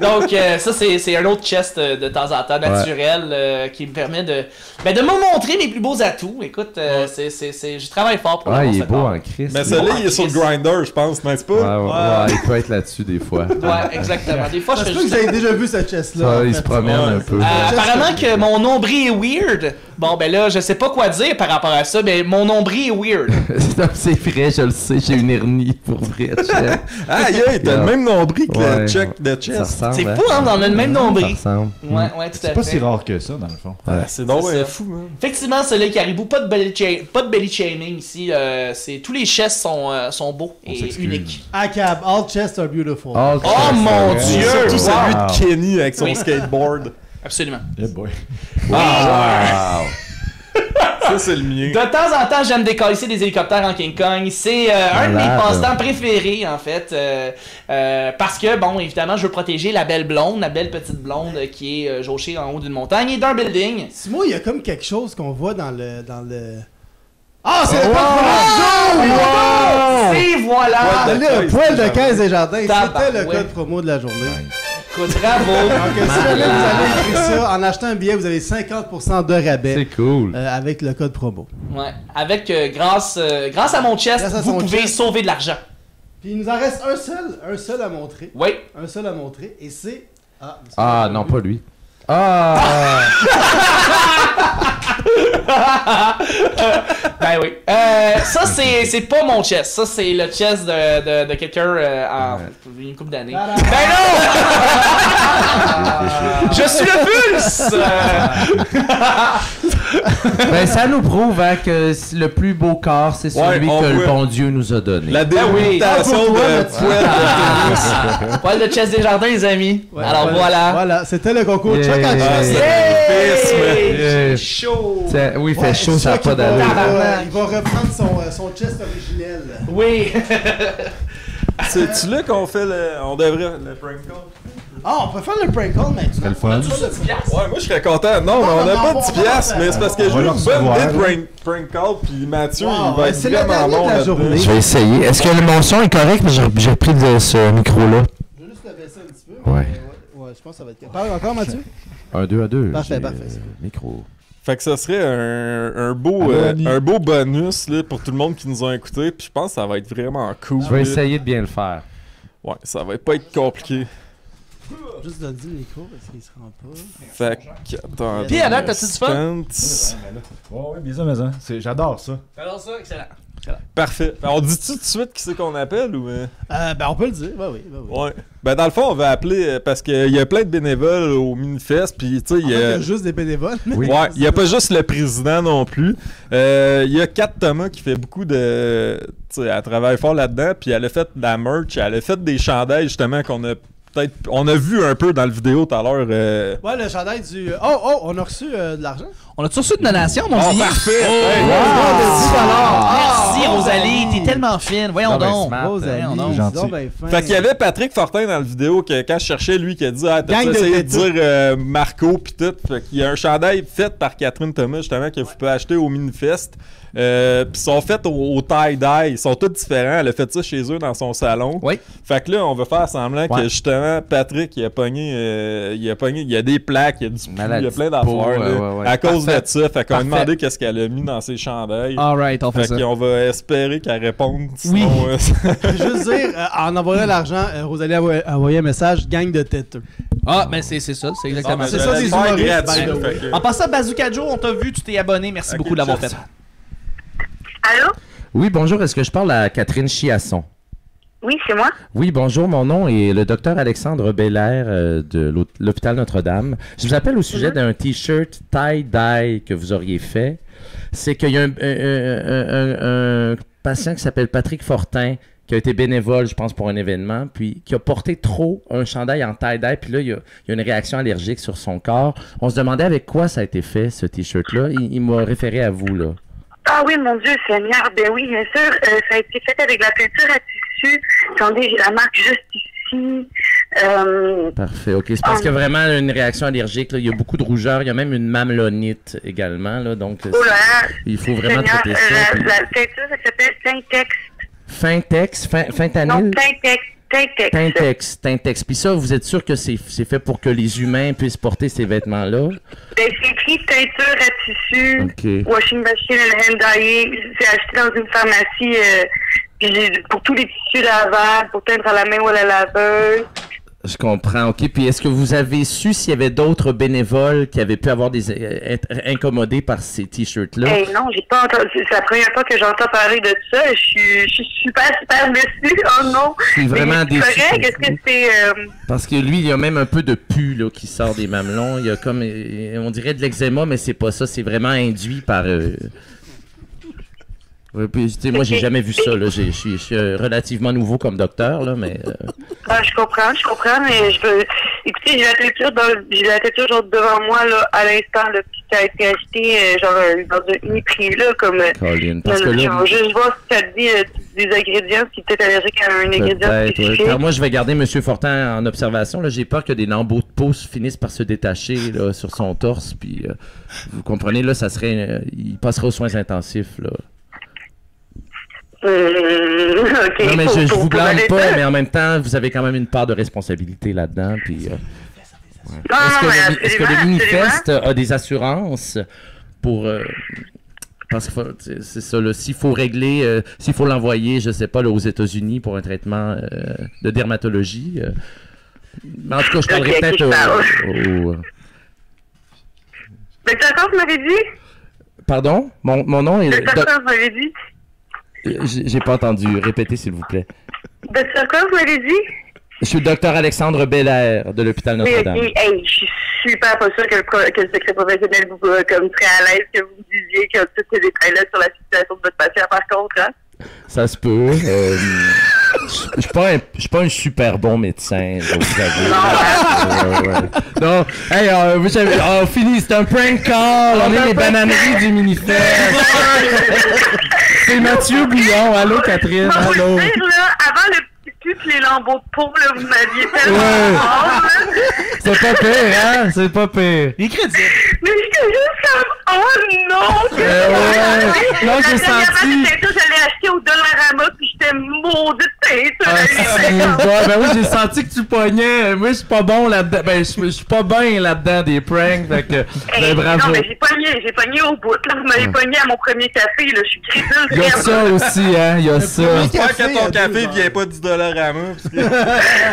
Donc, ça, c'est un autre chest de temps en temps, naturel, qui me permet de me montrer mes plus beaux atouts. Écoute, je travaille fort pour Ah, l'avoir, il est ce beau corps. en Christ. Mais celui-là, il est sur le grinder, je pense, n'est-ce pas? Ouais, il peut être là-dessus des fois. Ouais, exactement. Des fois, Ça je se fais peut que juste... vous avez déjà vu ce chest-là. Ça, en il fait. se promène un peu. Apparemment que mon nombril est weird. Bon, ben là, je sais pas quoi dire par rapport à ça, mais mon nombril est weird. C'est vrai, je le sais, j'ai une hernie pour vrai. Aïe, t'as le même nombril que le check de chest. C'est fou, hein, on a le même nombril. Ça ressemble. Ouais, tout à fait. C'est pas si rare que ça, dans le fond. C'est donc C'est ça. fou, hein. Effectivement, c'est là Caribou, pas de belly shaming ici. C'est tous les chests sont beaux et uniques. ACAB, all chests are beautiful. All Oh mon Dieu! Surtout celui Wow. de Kenny avec son Oui. skateboard. Absolument. Eh boy. Ah, ça, c'est le mien. De temps en temps, j'aime décalisser des hélicoptères en King Kong. C'est un de mes Malade. passe-temps préférés, en fait. Parce que, bon, évidemment, je veux protéger la belle blonde, la belle petite blonde qui est jauchée en haut d'une montagne et d'un building. Simon, il y a comme quelque chose qu'on voit dans le... Ah, c'est le Wow! code promo! Et voilà! Le poil de caisse des jardins, c'était le Tabarouette. code promo de la journée. Écoute, bravo! Donc, si jamais vous avez écrit ça, en achetant un billet, vous avez 50% de rabais. C'est cool. Avec le code promo. Ouais, avec grâce à mon chest, Grâce à vous son pouvez chest. sauver de l'argent. Puis il nous en reste un seul à montrer. Oui. Un seul à montrer, et c'est... Ah, non, pas lui. Ah! Ben oui. Ça, c'est pas mon chest. Ça, c'est le chest de quelqu'un en une couple d'années. Ben non! Je suis le pulse! Ben, ça nous prouve hein, que le plus beau corps, c'est celui on que le voit. bon Dieu nous a donné. La délimitation de poil de Poil de chest des jardins, les amis. Ouais, Alors voilà. Voilà, c'était le concours Yeah. Chuck en chest. Hey! C'est chaud. Oui, il fait chaud, ça n'a Chuck, pas d'allure. il va reprendre son chest originel. Oui. C'est-tu là qu'on fait on devrait le prank call? Ah, on peut faire le prank call, mais tu le fun. Ouais, moi je serais content. Non, mais on n'a pas de 10 piastres, mais c'est parce que j'ai va eu le une bonne recevoir, idée de prank call, puis Mathieu, Wow, il va être c'est le vraiment dernier bon de la là-dedans. journée. Je vais essayer. Est-ce que mon son est correct? J'ai pris de ce micro-là. Je vais juste le baisser un petit peu. Ouais. Ouais, je pense que ça va être... Parle encore, Mathieu? 1, 2 à 2. Parfait. Micro. Fait que ça serait un beau bonus là, pour tout le monde qui nous a écoutés, puis je pense que ça va être vraiment cool. Je vais là. essayer de bien le faire. Ouais, ça va pas être compliqué. Juste donner le micro parce qu'il se rend pas. Fait que, attends. Puis, Adam, t'as-tu du fun? Ouais, bien ça, mais ça. J'adore ça. Alors ça, excellent. Parfait. Ben, on dit-tu tout de suite qui c'est qu'on appelle ou... Ben, on peut le dire. Ben oui. Ouais. Ben, dans le fond, on va appeler parce qu'il y a plein de bénévoles au Minifest, puis tu sais, Il y a juste des bénévoles. Ouais, il n'y a pas juste le président non plus. Il y a Kat Thomas qui fait beaucoup de... Tu sais, elle travaille fort là-dedans, puis elle a fait de la merch, elle a fait des chandails justement qu'on a peut-être... On a vu un peu dans le vidéo tout à l'heure. Ouais, le chandail du... Oh, on a reçu de l'argent. On a-tu reçu une donation, mon Oh, Julien? parfait! Merci, Rosalie. T'es tellement fine. Voyons donc. Rosalie, donc. gentil. Fait qu'il y avait Patrick Fortin dans la vidéo que quand je cherchais, lui, qui a dit « Ah, t'as Gang de essayé de têteux. dire Marco pis tout. » Fait qu'il y a un chandail fait par Catherine Thomas, justement, que vous pouvez acheter au Minifest. Pis ils sont faits au tie-dye. Ils sont tous différents. Elle a fait ça chez eux dans son salon. Oui. Fait que là, on va faire semblant que, justement, Patrick, il a pogné... il y a des plaques, il y a du pli, il y a plein d'affaires. là, à cause de ça. Fait qu'on a demandé qu'est-ce qu'elle a mis dans ses chandails. Alright, on fait ça. Fait qu'on va espérer qu'elle réponde. Oui. Sinon, Je veux juste dire, en envoyant l'argent, Rosalie a envoyé un message, gang de têteux. Ah, ben c'est ça. C'est exactement c'est ça. ça, des humoristes, by the way. Fait que- En passant, Bazooka Joe, on t'a vu, tu t'es abonné. Merci beaucoup de l'avoir fait. Allô? Oui, bonjour. Est-ce que je parle à Catherine Chiasson? Oui, c'est moi. Oui, bonjour. Mon nom est le docteur Alexandre Belair de l'hôpital Notre-Dame. Je vous appelle au sujet d'un T-shirt tie-dye que vous auriez fait. C'est qu'il y a un patient qui s'appelle Patrick Fortin qui a été bénévole, je pense, pour un événement, puis qui a porté trop un chandail en tie-dye, puis là, il y a une réaction allergique sur son corps. On se demandait avec quoi ça a été fait, ce T-shirt-là. Il m'a référé à vous, là. Ah oui, mon Dieu, Seigneur. Ben oui, bien sûr. Ça a été fait avec la peinture à tissu. Attendez, j'ai la marque juste ici. Parfait, ok. C'est parce que vraiment une réaction allergique, là, il y a beaucoup de rougeur, il y a même une mamelonite également, là, donc Oh là là. il faut vraiment Seigneur, traiter ça. puis- la peinture, ça s'appelle Tintex. Fentanyl? Non, Tintex. Tintex. Puis ça, vous êtes sûr que c'est fait pour que les humains puissent porter ces vêtements-là? Ben, c'est écrit peinture à tissu, Ok. washing machine and hand dyeing. C'est acheté dans une pharmacie pour tous les tissus lavables, pour teindre à la main ou à la laveuse. Je comprends, ok. Puis est-ce que vous avez su s'il y avait d'autres bénévoles qui avaient pu avoir être incommodés par ces t-shirts-là? Non, j'ai pas entendu. C'est la première fois que j'entends parler de ça. Je suis super déçue. Oh non! Je suis vraiment déçu. Est-ce que c'est... Parce que lui, il y a même un peu de pu là, qui sort des mamelons. Il y a comme, on dirait de l'eczéma, mais c'est pas ça. C'est vraiment induit par... Ouais, puis, moi, j'ai jamais vu ça. Je suis relativement nouveau comme docteur, là, mais... je comprends, mais je veux... Écoutez, j'ai la têture genre devant moi, là, à l'instant, là, qui a été acheté, dans un Uniprix, là, comme... Colin, parce que là... Je veux juste voir si ça te dit des ingrédients, si tu es allergique à un ingrédient spécifique. Car moi, je vais garder M. Fortin en observation. Là, j'ai peur que des lambeaux de peau finissent par se détacher là, sur son torse, puis... vous comprenez, là, ça serait... il passera aux soins intensifs, là. Okay, non, mais je vous blâme pas, mais en même temps, vous avez quand même une part de responsabilité là-dedans. Puis, est-ce que le Minifest a des assurances pour... parce que c'est ça, s'il faut régler, s'il faut l'envoyer, je sais pas, là, aux États-Unis pour un traitement de dermatologie. Mais en tout cas, je parlerai peut-être au... Docteur Corse m'avait dit? Pardon? Mon nom est... Docteur Corse m'avait dit? J'ai pas entendu. Répétez, s'il vous plaît. Docteur quoi, vous m'avez dit? Je suis le docteur Alexandre Belair de l'hôpital Notre-Dame. Oui, hey, je suis super pas sûre que le secret professionnel vous comme très à l'aise que vous disiez que tous ces détails-là sur la situation de votre patient, par contre, hein? Ça se peut. Je suis pas un super bon médecin, vous savez. Non, hey, on finit, c'est un prank call. On est les bananeries du Minifest. C'est Mathieu Bouillon. Allô, Catherine. Allô. Dire, là, avant le petit cul et les lambeaux de peau, là, vous m'aviez tellement fort, là. C'est pas pire, hein? C'est pas pire. Il est crédible. Mais j'étais juste comme, oh non! Non, j'ai senti... Je l'ai acheté au Dollarama, puis j'étais maudite ben oui, j'ai senti que tu pognais. Moi, je suis pas bon là-dedans. Ben, je suis pas bien là-dedans des pranks. Fait que, bravo. Non, mais j'ai pogné au bout. Là, vous m'avez pogné à mon premier café. Là, je suis crédule. Il y a ça aussi, hein. Il y a ça. J'espère que ton café vient pas du Dollarama.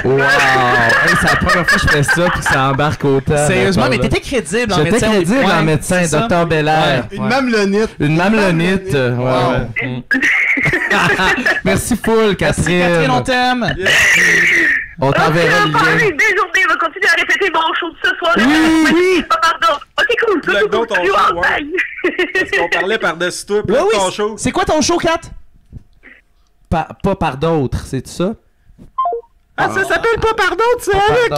Wow! Hey, c'est la première fois que je fais ça puis que ça embarque autant. Sérieusement, mais t'étais crédible en médecin. J'étais crédible en médecin, Dr. Belair. Une mamelonite. Une mamelonite. Ouais. Merci full, Catherine. Catherine, on t'aime. On t'enverra le lien. Des journées, on va continuer à répéter mon show de ce soir. Oui. Pardon. Ok, cool. Parce qu'on parlait par-dessus toi, puis ton show. C'est quoi ton show, Kat? Pas par d'autres, c'est ça? Ah, ça s'appelle pas par d'autres, c'est avec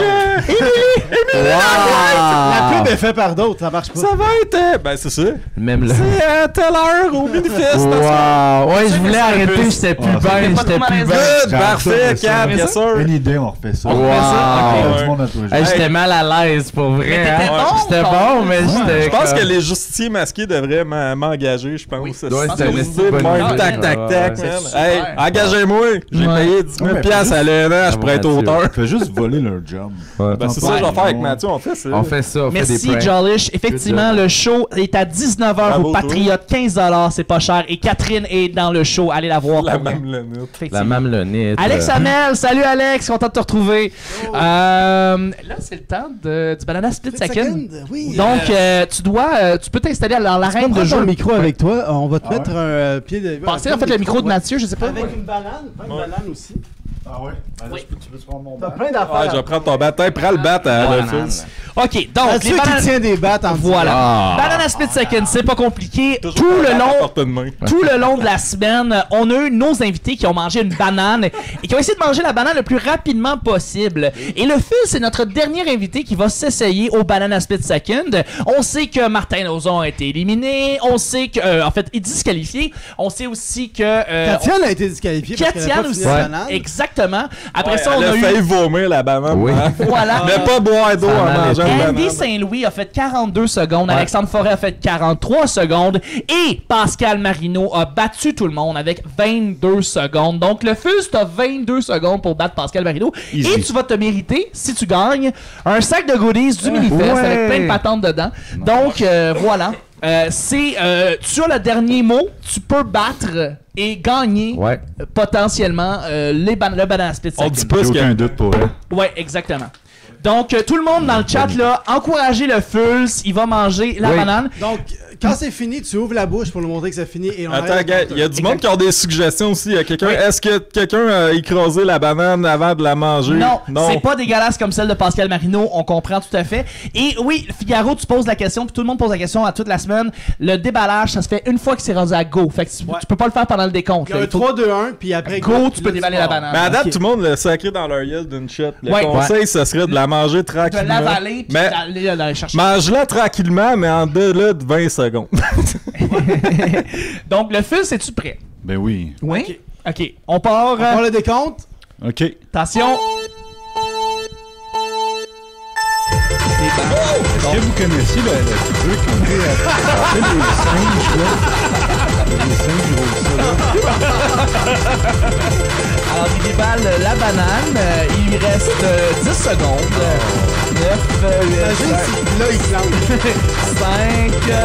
Émilie! La pub est faite par d'autres, ça marche pas. Ça va être... ben, c'est ça. Même là. C'est à telle heure au Minifest. Wow! Ouais, je voulais arrêter, j'étais plus bien, Good, parfait, Cap, bien sûr. Une idée, on refait ça. Wow! J'étais mal à l'aise, pour vrai. C'était bon, mais j'étais... Je pense que les justiciers masqués devraient m'engager, je pense. Ouais, c'était une bonne idée. Tac. Hey, engagez-moi! J'ai payé 10 000 $ à l'ENH pour être auteur. Fais juste voler leur job. Ben, c'est ça que je vais faire avec Mathieu, on fait ça. On fait ça, on fait des Merci, pranks. Jolish. Effectivement, le show est à 19h au Patriote, 15$, c'est pas cher. Et Catherine est dans le show, allez la voir. La mamelonite. La mamelonite. Alex Hamel, salut Alex, content de te retrouver. Là, c'est le temps du Banana Split Second. Oui. Donc, tu peux t'installer dans l'arène de jeu. Le micro avec toi, on va te mettre un pied de... Pensez en fait le micro de Mathieu, je sais pas. Avec une banane aussi. Ah ouais? Ben, tu peux prendre mon bat. T'as plein d'affaires. Ouais, je vais prendre ton bat. Prends le bat à l'office. Ok, donc les qui tient des battes en voilà. Banana Split Second, c'est pas compliqué. Tout le long de la semaine, on a eu nos invités qui ont mangé une banane et qui ont essayé de manger la banane le plus rapidement possible. Et le fil, c'est notre dernier invité qui va s'essayer au Banana Split Second. On sait que Martin Lauzon a été éliminé. On sait que, en fait, il est disqualifié. On sait aussi que... Katiane a été disqualifiée parce qu'elle a pas fini la banane. Exactement. Après ça, on a eu... failli vomir la banane. Oui. Voilà. Ne pas boire d'eau en mangeant une banane. Andy Saint-Louis a fait 42 secondes. Alexandre Forêt a fait 43 secondes. Et Pascal Marino a battu tout le monde avec 22 secondes. Donc, le Fus, t'as 22 secondes pour battre Pascal Marino. Easy. Et tu vas te mériter, si tu gagnes, un sac de goodies du Minifest avec plein de patentes dedans. Donc, voilà. tu as le dernier mot, tu peux battre et gagner potentiellement le banana split second. On dit pas aucun doute pour elle. Ouais, exactement. Donc, tout le monde dans le chat, là, encouragez le Fulz, il va manger la banane. Donc, quand c'est fini, tu ouvres la bouche pour nous montrer que c'est fini. Et on attends, gars, il y a du monde qui a des suggestions aussi. Est-ce que quelqu'un a écrasé la banane avant de la manger? Non. C'est pas dégueulasse comme celle de Pascal Marino, on comprend tout à fait. Et oui, Figaro, tu poses la question, puis tout le monde pose la question à toute la semaine. Le déballage, ça se fait une fois que c'est rendu à go. Fait que tu peux pas le faire pendant le décompte. Il y a un 3, 2, 1, puis après go, tu peux déballer la banane. Mais à date, tout le monde l'a sacré dans leur gueule d'une shot. Le conseil, ça serait de la manger tranquillement. De l'avaler, puis d'aller chercher. Mange-la tranquillement, mais en delà de 20 secondes. Donc, le fil, es-tu prêt? Ben oui. Oui? OK. On part... On part le décompte? OK. Attention. Est-ce que vous connaissez le truc qu'on dit les singes, là? Les singes, ils roulent ça, là. Alors, il déballe la banane. Il lui reste 10 secondes. 9, 8, là, il plante. 5, 4...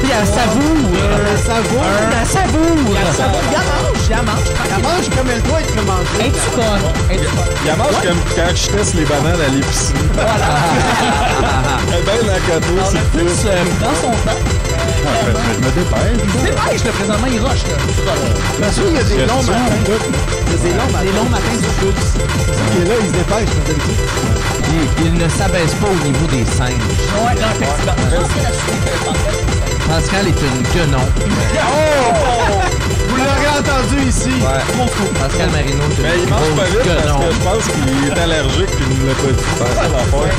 Il y a savoure. La savoure. Il mange comme elle doit être mangée. Es-tu conne? Il mange comme quand je teste les bananes à l'épicerie. Voilà. Ben la cadeau, c'est plus. Prends son temps. Je me dépêche. Dépêche, là, présentement, il rush, là. Bien sûr, il y a des longs matins. Des longs matins du Fulz. Il est là, il se dépêche, comme d'habitude. Il ne s'abaisse pas au niveau des singes. Ouais, non, effectivement. Pascal est une guenon. Vous l'aurez entendu ici. Pascal Marino, c'est mais il mange pas vite parce que je pense qu'il est allergique et il ne l'a pas dit. C'est ça l'affaire.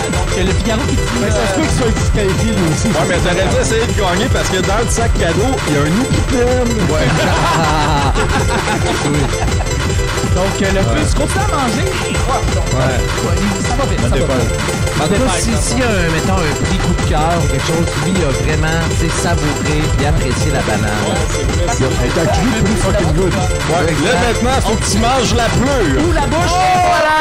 Donc, le Figaro qui dit... Mais ça se peut qu'il soit disqualifié lui aussi. Ouais, mais t'aurais dû essayer de gagner parce que dans le sac cadeau, il y a un Ipipène. Ouais. Donc, le Fulz continue à manger et rush. Donc, ça va vite. Ça va vite. S'il y a, mettons, un petit coup de cœur ou quelque chose, lui, il a vraiment savouré et apprécié la banane. Elle est actually pretty fucking good. Ouais, là, maintenant, il faut que tu manges la pleure. Ou la bouche, voilà!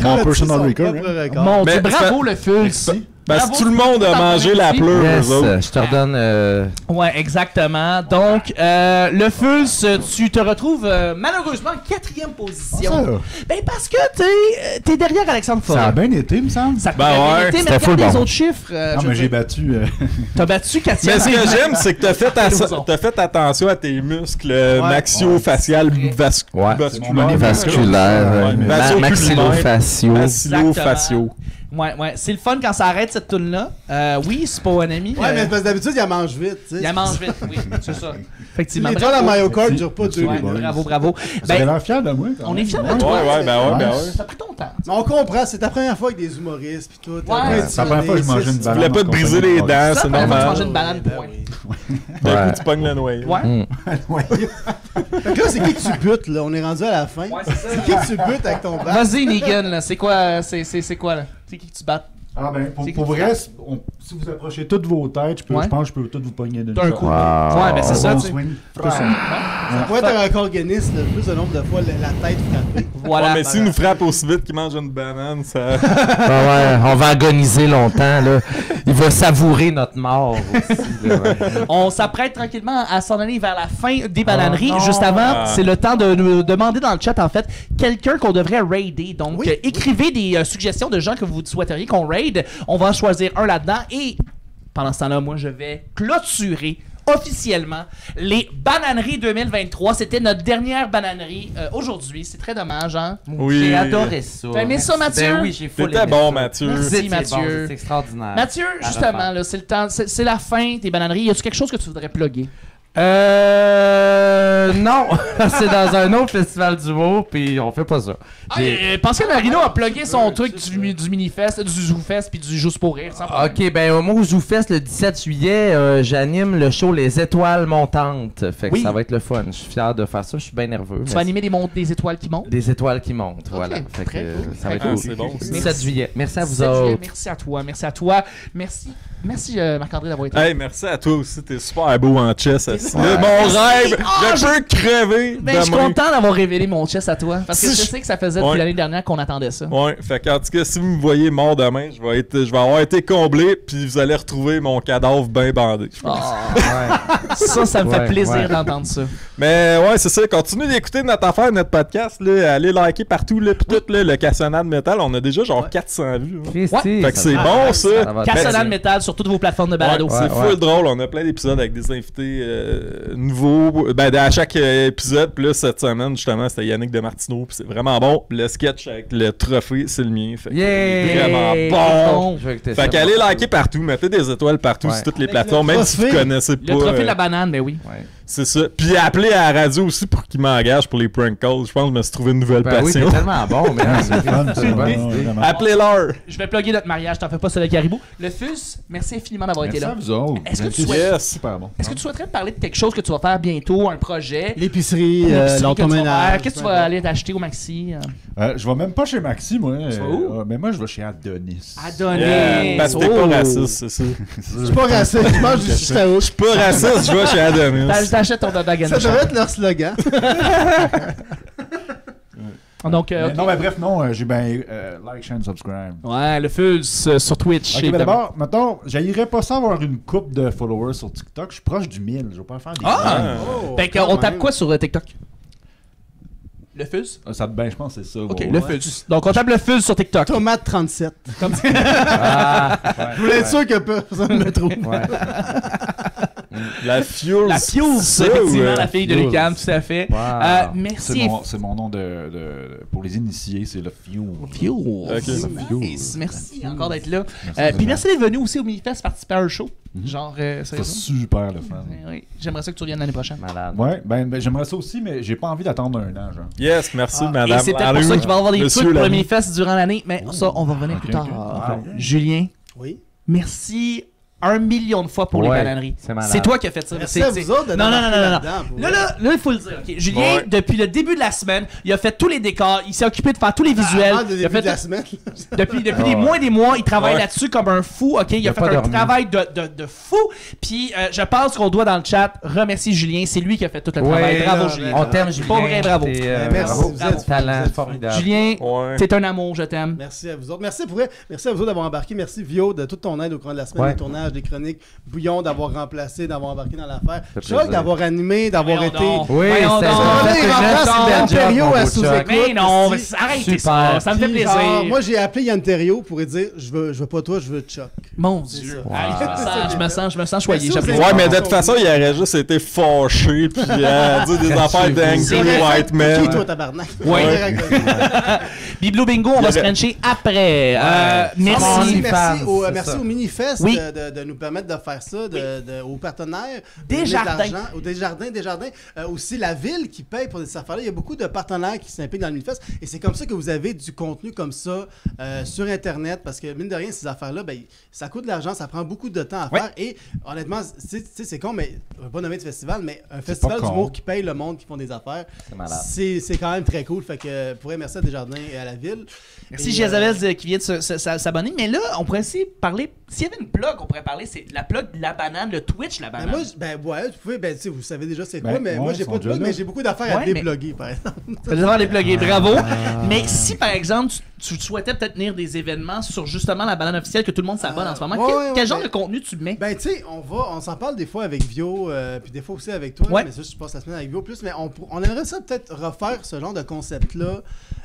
Mon personal record. Mon Dieu, bravo le Fulz. Parce que tout le monde a mangé la pleure. Yes, je te redonne... Ouais, exactement. Donc, le Fulz, tu te retrouves malheureusement en 4e position. Ben parce que t'es derrière Alexandre Forêt. Ça a bien été, me semble. Ça a bien été, mais regarde les autres chiffres. Non, mais j'ai battu... T'as battu 4e. Mais ce que j'aime, c'est que t'as fait attention à tes muscles maxillo-facial vasculaire. Maxillo-faciaux. Maxillo-faciaux. Ouais, c'est le fun quand ça arrête cette toune-là. Oui, c'est pas un ami. Ouais, mais parce que d'habitude, il mange vite. Il mange vite, oui, c'est ça. Effectivement. Les toiles à Mario Kart durent pas 2 minutes. Bravo. Vous avez l'air fiers de moi. On est fiers de toi. Ouais. Ça a pris ton temps. On comprend, c'est ta première fois avec des humoristes pis tout. C'est la première fois que je mangeais une banane. Tu voulais pas te briser les dents, c'est normal. Tu manges une banane, point. D'un coup, tu pognes le noyau. Ouais. Donc là, c'est qui que tu butes, là? On est rendu à la fin. Ouais, c'est ça. C'est qui que tu butes avec ton bat? Vas-y, Negan, là. C'est quoi, c'est quoi, là? C'est qui que tu battes? Ah ben, pour vrai, si vous approchez toutes vos têtes, je pense que je peux toutes vous pogner d'une d'un coup. Ouais, mais c'est ça, tu sais. Ça pourrait être un record Guinness, le plus de nombre de fois la tête frappée. Voilà. Ouais, mais s'il nous frappe aussi vite qu'il mange une banane, ça... on va agoniser longtemps, là. Il va savourer notre mort aussi, là. On s'apprête tranquillement à s'en aller vers la fin des bananeries. Juste avant, c'est le temps de nous demander dans le chat, en fait, quelqu'un qu'on devrait raider. Donc, écrivez des suggestions de gens que vous souhaiteriez qu'on raid. On va en choisir un là-dedans et pendant ce temps-là, moi, je vais clôturer officiellement les bananeries 2023. C'était notre dernière bananerie aujourd'hui. C'est très dommage, hein? Oui. J'ai adoré ça. T'as aimé ça, Mathieu? Ben oui, j'ai full C'était bon, Mathieu. Merci, Mathieu. C'est extraordinaire. Mathieu, justement, là, c'est le temps, c'est la fin des bananeries. Y a-tu quelque chose que tu voudrais plugger? Non, c'est dans un autre festival d'humour, puis on fait pas ça. Pascal Marino a plugué son truc du Minifest, du ZooFest, puis du Juste pour rire. Ok, ben moi au ZooFest, le 17 juillet, j'anime le show Les Étoiles Montantes. Fait que ça va être le fun. Je suis fier de faire ça, je suis bien nerveux. Tu vas animer des étoiles qui montent? Des étoiles qui montent, voilà. Fait que ça va être cool. C'est bon. 17 juillet. Merci à vous autres. Merci à toi. Merci Marc-André d'avoir été là. Hey, merci à toi aussi, t'es super beau en chess. Mon rêve, je peux crever. Ben, je suis demain. content d'avoir révélé mon chest à toi. Parce que Si je je- sais que ça faisait depuis Ouais. l'année dernière qu'on attendait ça. Ouais, fait qu'en tout cas, si vous me voyez mort demain, je vais avoir été comblé, puis vous allez retrouver mon cadavre bien bandé. je pense. Ça me fait plaisir d'entendre ça. Mais ouais, c'est ça. Continuez d'écouter notre affaire, notre podcast. Là, allez liker partout, là, pis tout, là, le Cassonade Metal. On a déjà genre 400 vues. Hein. Christy, Fait que c'est bon, ça. Cassonade Metal sur toutes vos plateformes de balado. C'est full drôle. On a plein d'épisodes avec des invités nouveaux. Ben, à chaque épisode, puis là, cette semaine, justement, c'était Yannick Demartino. Puis c'est vraiment bon. Le sketch avec le trophée, c'est le mien. Fait que c'est vraiment bon. Fait qu'allez liker partout. Mettez des étoiles partout sur toutes les plateformes, même si vous connaissez pas. Le trophée de la banane, ben oui. C'est ça. Puis appelez à la radio aussi pour qu'ils m'engagent pour les prank calls. Je pense que je me suis trouvé une nouvelle Ben oui, passion. c'est tellement bon, mais c'est fun, c'est bon, vraiment. Appelez-leur. Je vais plugger notre mariage, t'en fais pas sur le caribou. Le Fus, merci infiniment d'avoir été Merci là. à vous autres. Est-ce que, Vous tu êtes souhaites... super bon. Est-ce que tu souhaiterais me parler de quelque chose que tu vas faire bientôt, un projet? L'épicerie, L'épicerie que tu vas faire. l'automénage. Qu'est-ce que tu vas aller t'acheter au Maxi? Je vais même pas chez Maxi, moi. Tu vas où? Mais moi, je vais chez Adonis. Adonis! Parce que t'es pas raciste, c'est ça. Je suis pas raciste, je mange du juste à Je suis pas raciste, je vais chez Adonis. T'achètes ton dog Ça devrait être leur slogan. Donc, Non, mais bref, non, j'ai bien like, share, subscribe. Ouais, le Fus sur Twitch. Ok, mais d'abord, mettons, j'haïrais pas ça avoir une coupe de followers sur TikTok. Je suis proche du 1000. Je vais pas faire des. Fait qu'on tape quoi sur TikTok? Le Fus? Ça ben, je pense que c'est ça. Ok, ouais. le Fus. Donc, on tape le Fus sur TikTok. Tomate 37. Comme Je voulais être sûr que personne ne me trouve. La Fuse. La Fuse, ça, effectivement, ouais. la fille de Lucam, tout à fait. Merci. C'est mon nom pour les initiés, c'est le Fuse. Fuse. Ok. Nice. Merci encore d'être là. Puis merci d'être venu aussi au Minifest participer à un show. Genre, C'est super le fun. Oui, j'aimerais ça que tu reviennes l'année prochaine. Malade. Ouais, ben j'aimerais ça aussi, mais j'ai pas envie d'attendre un an, genre. Yes, merci, Et madame. c'est peut-être pour ça qu'il va y avoir des Monsieur trucs pour le l'ami. Minifest durant l'année, mais ça, on va revenir plus tard. Julien, Oui. merci 1 million de fois pour les Ouais, bananeries. c'est malade. C'est toi qui as fait ça. Merci à vous autres de Non, non, non, m'embarquer non, non. là-dedans, pour Là, il faut le dire. ok. Julien, Ouais. depuis le début de la semaine, il a fait tous les décors, il s'est occupé de faire tous les visuels. Avant le Il a début fait de la semaine. depuis des mois et des mois, il travaille Ouais. là-dessus comme un fou. Ok, il a fait pas un dormi. travail de fou. Puis je pense qu'on doit dans le chat remercier Julien. C'est lui qui a fait tout le travail. Ouais, Bravo, là, Julien. On t'aime, Julien. Pas vrai, bravo. T'es, Merci, bravo. vous êtes- Talent vous êtes formidable. Julien, Ouais. t'es un amour, je t'aime. Merci à vous autres. Merci à vous autres d'avoir embarqué. Merci Vio de toute ton aide au cours de la semaine, Ouais. des tournages, des chroniques, Bouillon d'avoir remplacé, d'avoir embarqué dans l'affaire. fait Choc plaisir. d'avoir animé, d'avoir Voyons été. donc. Oui, Voyons c'est donc. ça. Allez, Fait que remplace j'attends Yann mon job, Thériault mon à beau sous-écoute. Mais non, mais esti. arrêtez Super. ça. Ça me fait Puis, plaisir. genre, moi, j'ai appelé Yann Thériault pour lui dire je veux pas toi, je veux Chuck. Mon C'est Dieu. ça. Ah, je me sens choyé. Merci aux j'apprécie. Ouais, mais de toute façon, il aurait juste été fâché puis dire des affaires C'est d'angry vrai. white man. Qui, toi, tabarnak? Ouais. Biblo Bingo, on va se cruncher après. Merci. Merci au Minifest Oui. de nous permettre de faire ça, aux partenaires. Desjardins. Au Desjardins. Aussi la ville qui paye pour ces affaires-là. Il y a beaucoup de partenaires qui s'impliquent dans le Minifest et c'est comme ça que vous avez du contenu comme ça sur Internet parce que mine de rien, ces affaires-là, ben, ça coûte de l'argent, ça prend beaucoup de temps à faire et honnêtement, c'est con, mais pas nommer de festival, mais un festival d'humour qui paye le monde qui font des affaires, c'est quand même très cool. Fait que pour merci à Desjardins et à la ville. Merci Et, Jezabel qui vient de s'abonner. Mais là, on pourrait aussi parler. S'il y avait une plug, on pourrait parler. C'est la plug de la banane, le Twitch, la banane. Ouais, vous pouvez, tu sais, vous savez déjà c'est Ben, quoi, mais ouais, moi j'ai ils pas sont de plug, déjà mais là. j'ai beaucoup d'affaires à Ouais, mais- déploguer, par exemple. Fais devoir les plugger, bravo. Mais si par exemple, tu souhaitais peut-être tenir des événements sur justement la banane officielle que tout le monde s'abonne en ce moment, quel genre de contenu tu mets? Ben, tu sais, on s'en parle des fois avec Vio, puis des fois aussi avec toi, Ouais. mais ça, je passe la semaine avec Vio plus, mais on aimerait ça peut-être refaire ce genre de concept-là.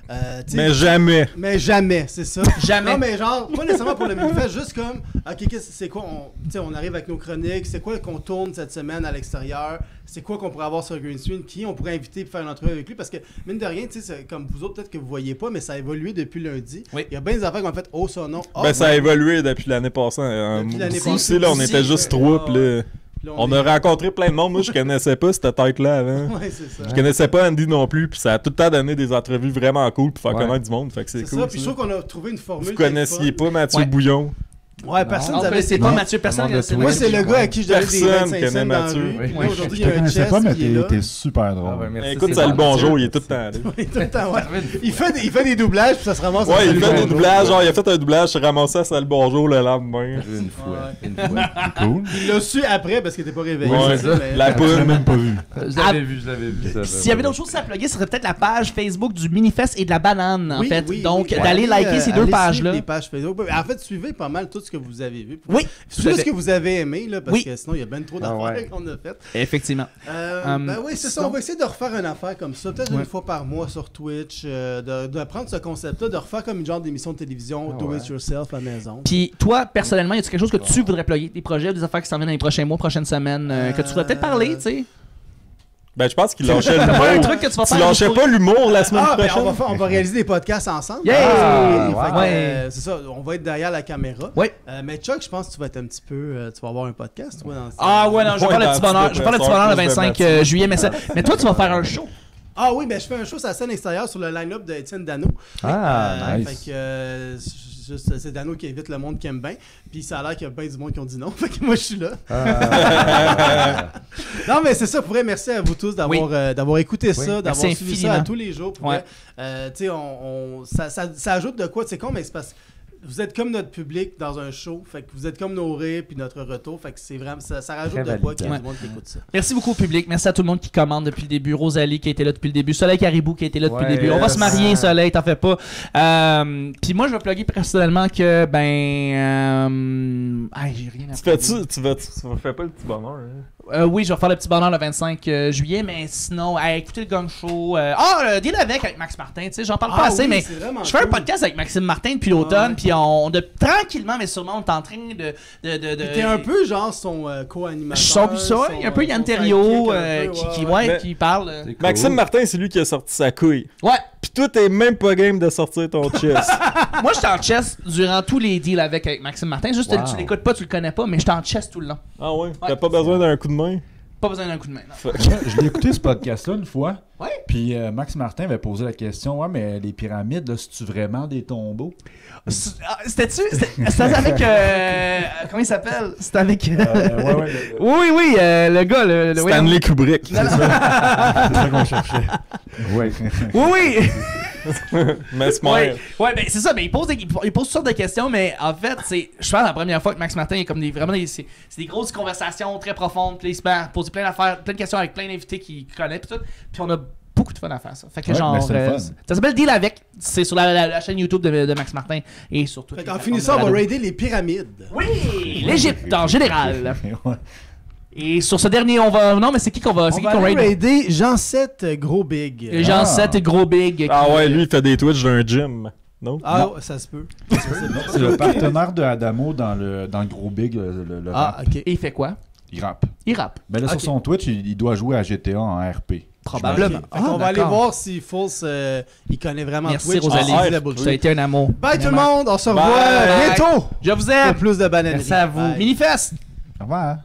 Tu sais, Mais jamais. Mais jamais, c'est ça. Jamais. Non, mais genre, pas nécessairement pour le Minifest, juste comme, ok, c'est quoi, tu sais, on arrive avec nos chroniques, c'est quoi qu'on tourne cette semaine à l'extérieur, c'est quoi qu'on pourrait avoir sur Green Screen, qui on pourrait inviter pour faire une entrevue avec lui, parce que, mine de rien, tu sais, c'est comme vous autres, peut-être que vous voyez pas, mais ça a évolué depuis lundi. Oui. Il y a bien des affaires qu'on a fait, oh, ça, non. Ah, Ben, ça a ouais. évolué depuis l'année passée. Depuis l'année Aussi, passée là, on aussi, était juste trois. Puis là, Puis là, on a rencontré plein de monde. Moi, je connaissais pas cette tête-là avant. Ouais, c'est ça. Je connaissais pas Andy non plus. Puis ça a tout le temps donné des entrevues vraiment cool pour faire Ouais. connaître du monde. Fait que c'est C'est cool. ça, puis je trouve qu'on a trouvé une formule. Vous qui est connaissiez fun. pas Mathieu Ouais. Bouillon. Ouais, personne Non, savait c'est pas Mathieu, personne. Moi, c'est le gars à qui je donnais des Personne 25 connaît cents dans la Mathieu. rue. Oui. Puis là, aujourd'hui, Je il y te a un connaissais chess pas, mais qui est là. t'es super drôle. Écoute, c'est le bonjour, il est tout le temps là. Oui, tout le temps, ouais. Il fait des doublages, puis ça se ramasse. Ouais, il fait des bonjour. doublages, genre il a fait un doublage, s'est ramassé à Salle Bonjour le lendemain. Une fois. C'est cool. Il l'a su après parce qu'il était pas réveillé. Ouais, c'est ça, mais- la Je l'ai poule. même pas vu. Je l'avais vu. S'il y avait d'autres choses à plugger, ce serait peut-être la page Facebook du Minifest et de la banane, en Oui, fait. oui, Donc, oui. d'aller liker ces deux allez pages-là. suivre les pages Facebook. En fait, suivez pas mal tout ce que vous avez vu. Oui, Tout ce que vous avez aimé, là, parce Oui. que sinon, il y a bien trop d'affaires qu'on a faites. Effectivement. Ben oui, c'est ça. On va essayer de refaire une affaire comme ça, peut-être Ouais. une fois par mois sur Twitch, de prendre ce concept-là, de refaire comme une genre d'émission de télévision, do it yourself à la maison. Puis toi, personnellement, y a-t-il quelque chose que tu voudrais plugger? Des projets, des affaires qui s'en viennent dans les prochains mois, prochaines semaines, que tu voudrais peut-être parler, tu sais? Ben, je pense qu'il lâchait T'as l'humour. pas un truc que tu vas faire lâchais pour- pas l'humour la semaine Ben, prochaine? on va réaliser des podcasts ensemble. Yeah! Fait que, Ouais. c'est ça, on va être derrière la caméra. Ouais. Mais Chuck, je pense que tu vas être un petit peu. Tu vas avoir un podcast, toi, dans Ah ouais, non, je vais faire le petit bonheur. Je vais faire le petit bonheur le 25 juillet, mais toi, tu vas faire un show. Ah oui, ben je fais un show sur la scène extérieure sur le line-up de Étienne Dano. Ah, nice. Fait que c'est Dano qui invite le monde qui aime bien. Puis ça a l'air qu'il y a bien du monde qui ont dit non. Fait que moi je suis là. Non mais c'est ça, pour vrai, merci à vous tous d'avoir écouté ça, d'avoir Merci suivi ça infiniment. à tous les jours. Pour Ouais. vrai. Tu sais, ça ajoute de quoi, c'est con, mais c'est parce que vous êtes comme notre public dans un show, fait que vous êtes comme nos rires puis notre retour, fait que c'est vraiment ça rajoute Très de quoi qu'il y a validant. du monde qui écoute ça. Merci beaucoup au public. Merci à tout le monde qui commande depuis le début. Rosalie qui a été là depuis le début. Soleil Caribou qui a été là depuis le Ouais, début. On va yes. se marier, Soleil, t'en fais pas. Puis moi, je vais plugger personnellement que, j'ai rien à Tu plugger. fais pas le petit bonheur, hein? Oui, je vais faire le petit bonheur le 25 juillet, mais sinon, écoutez le Gang Show. Deal avec Max Martin, tu sais, j'en parle pas assez, oui, mais c'est vraiment je fais un cool. podcast avec Maxime Martin depuis l'automne, puis tranquillement, mais sûrement, on est en train de T'es un peu genre son co-animateur. un peu Yann Terriot qui parle. Maxime Martin, c'est lui qui a sorti sa couille. Ouais. Pis toi, t'es même pas game de sortir ton chest. Moi, j'étais en chess durant tous les deals avec Maxime Martin. Juste, tu l'écoutes pas, tu le connais pas, mais j'étais en chess tout le long. Ah ouais? T'as pas besoin d'un coup de main? Pas besoin d'un coup de main, non. Je l'ai écouté ce podcast-là une fois. Ouais. Puis Max Martin avait posé la question, ouais, mais les pyramides, là, c'est-tu vraiment des tombeaux? C'était avec. Comment il s'appelle? C'était avec. Ouais. Oui, le gars. Le Stanley Kubrick. C'est ça qu'on cherchait. Ouais. Oui. Mesmer. Ouais, ben c'est ça, mais il pose toutes sortes de questions, mais en fait, je pense la première fois que Max Martin est comme c'est des grosses conversations très profondes, puis il se met à poser plein d'affaires, plein de questions avec plein d'invités qu'il connaît, puis tout, puis on a beaucoup de fun à faire ça. Fait que genre, c'est le fun. ça s'appelle Deal avec, c'est sur la chaîne YouTube de Max Martin et sur tout. Fait qu'en finissant, on va raider les pyramides. Oui, l'Égypte en général. Ouais. Et sur ce dernier, on va. Non, mais c'est qui qu'on va. On C'est qui va qu'on aller raid? raider Jean 7 Gros Big. Jean 7 Gros Big. Ah ouais, lui, il fait des Twitch d'un gym. Non? Ah, ça se peut. C'est le partenaire de Adamo dans le Gros Big, le rap. Ok. Et il fait quoi? Il rappe. Il rappe. Ben là, sur son Twitch, il doit jouer à GTA en RP. Probablement. Fait qu'on va aller voir si Fulse il connaît vraiment Merci Twitch. Rosalie. Ah, la bullshit. Ça a été un amour. Bye tout le monde, on se revoit Bye. bientôt Je vous aime. pour plus de bananerie. Merci à vous. Bye. Minifest. Au revoir.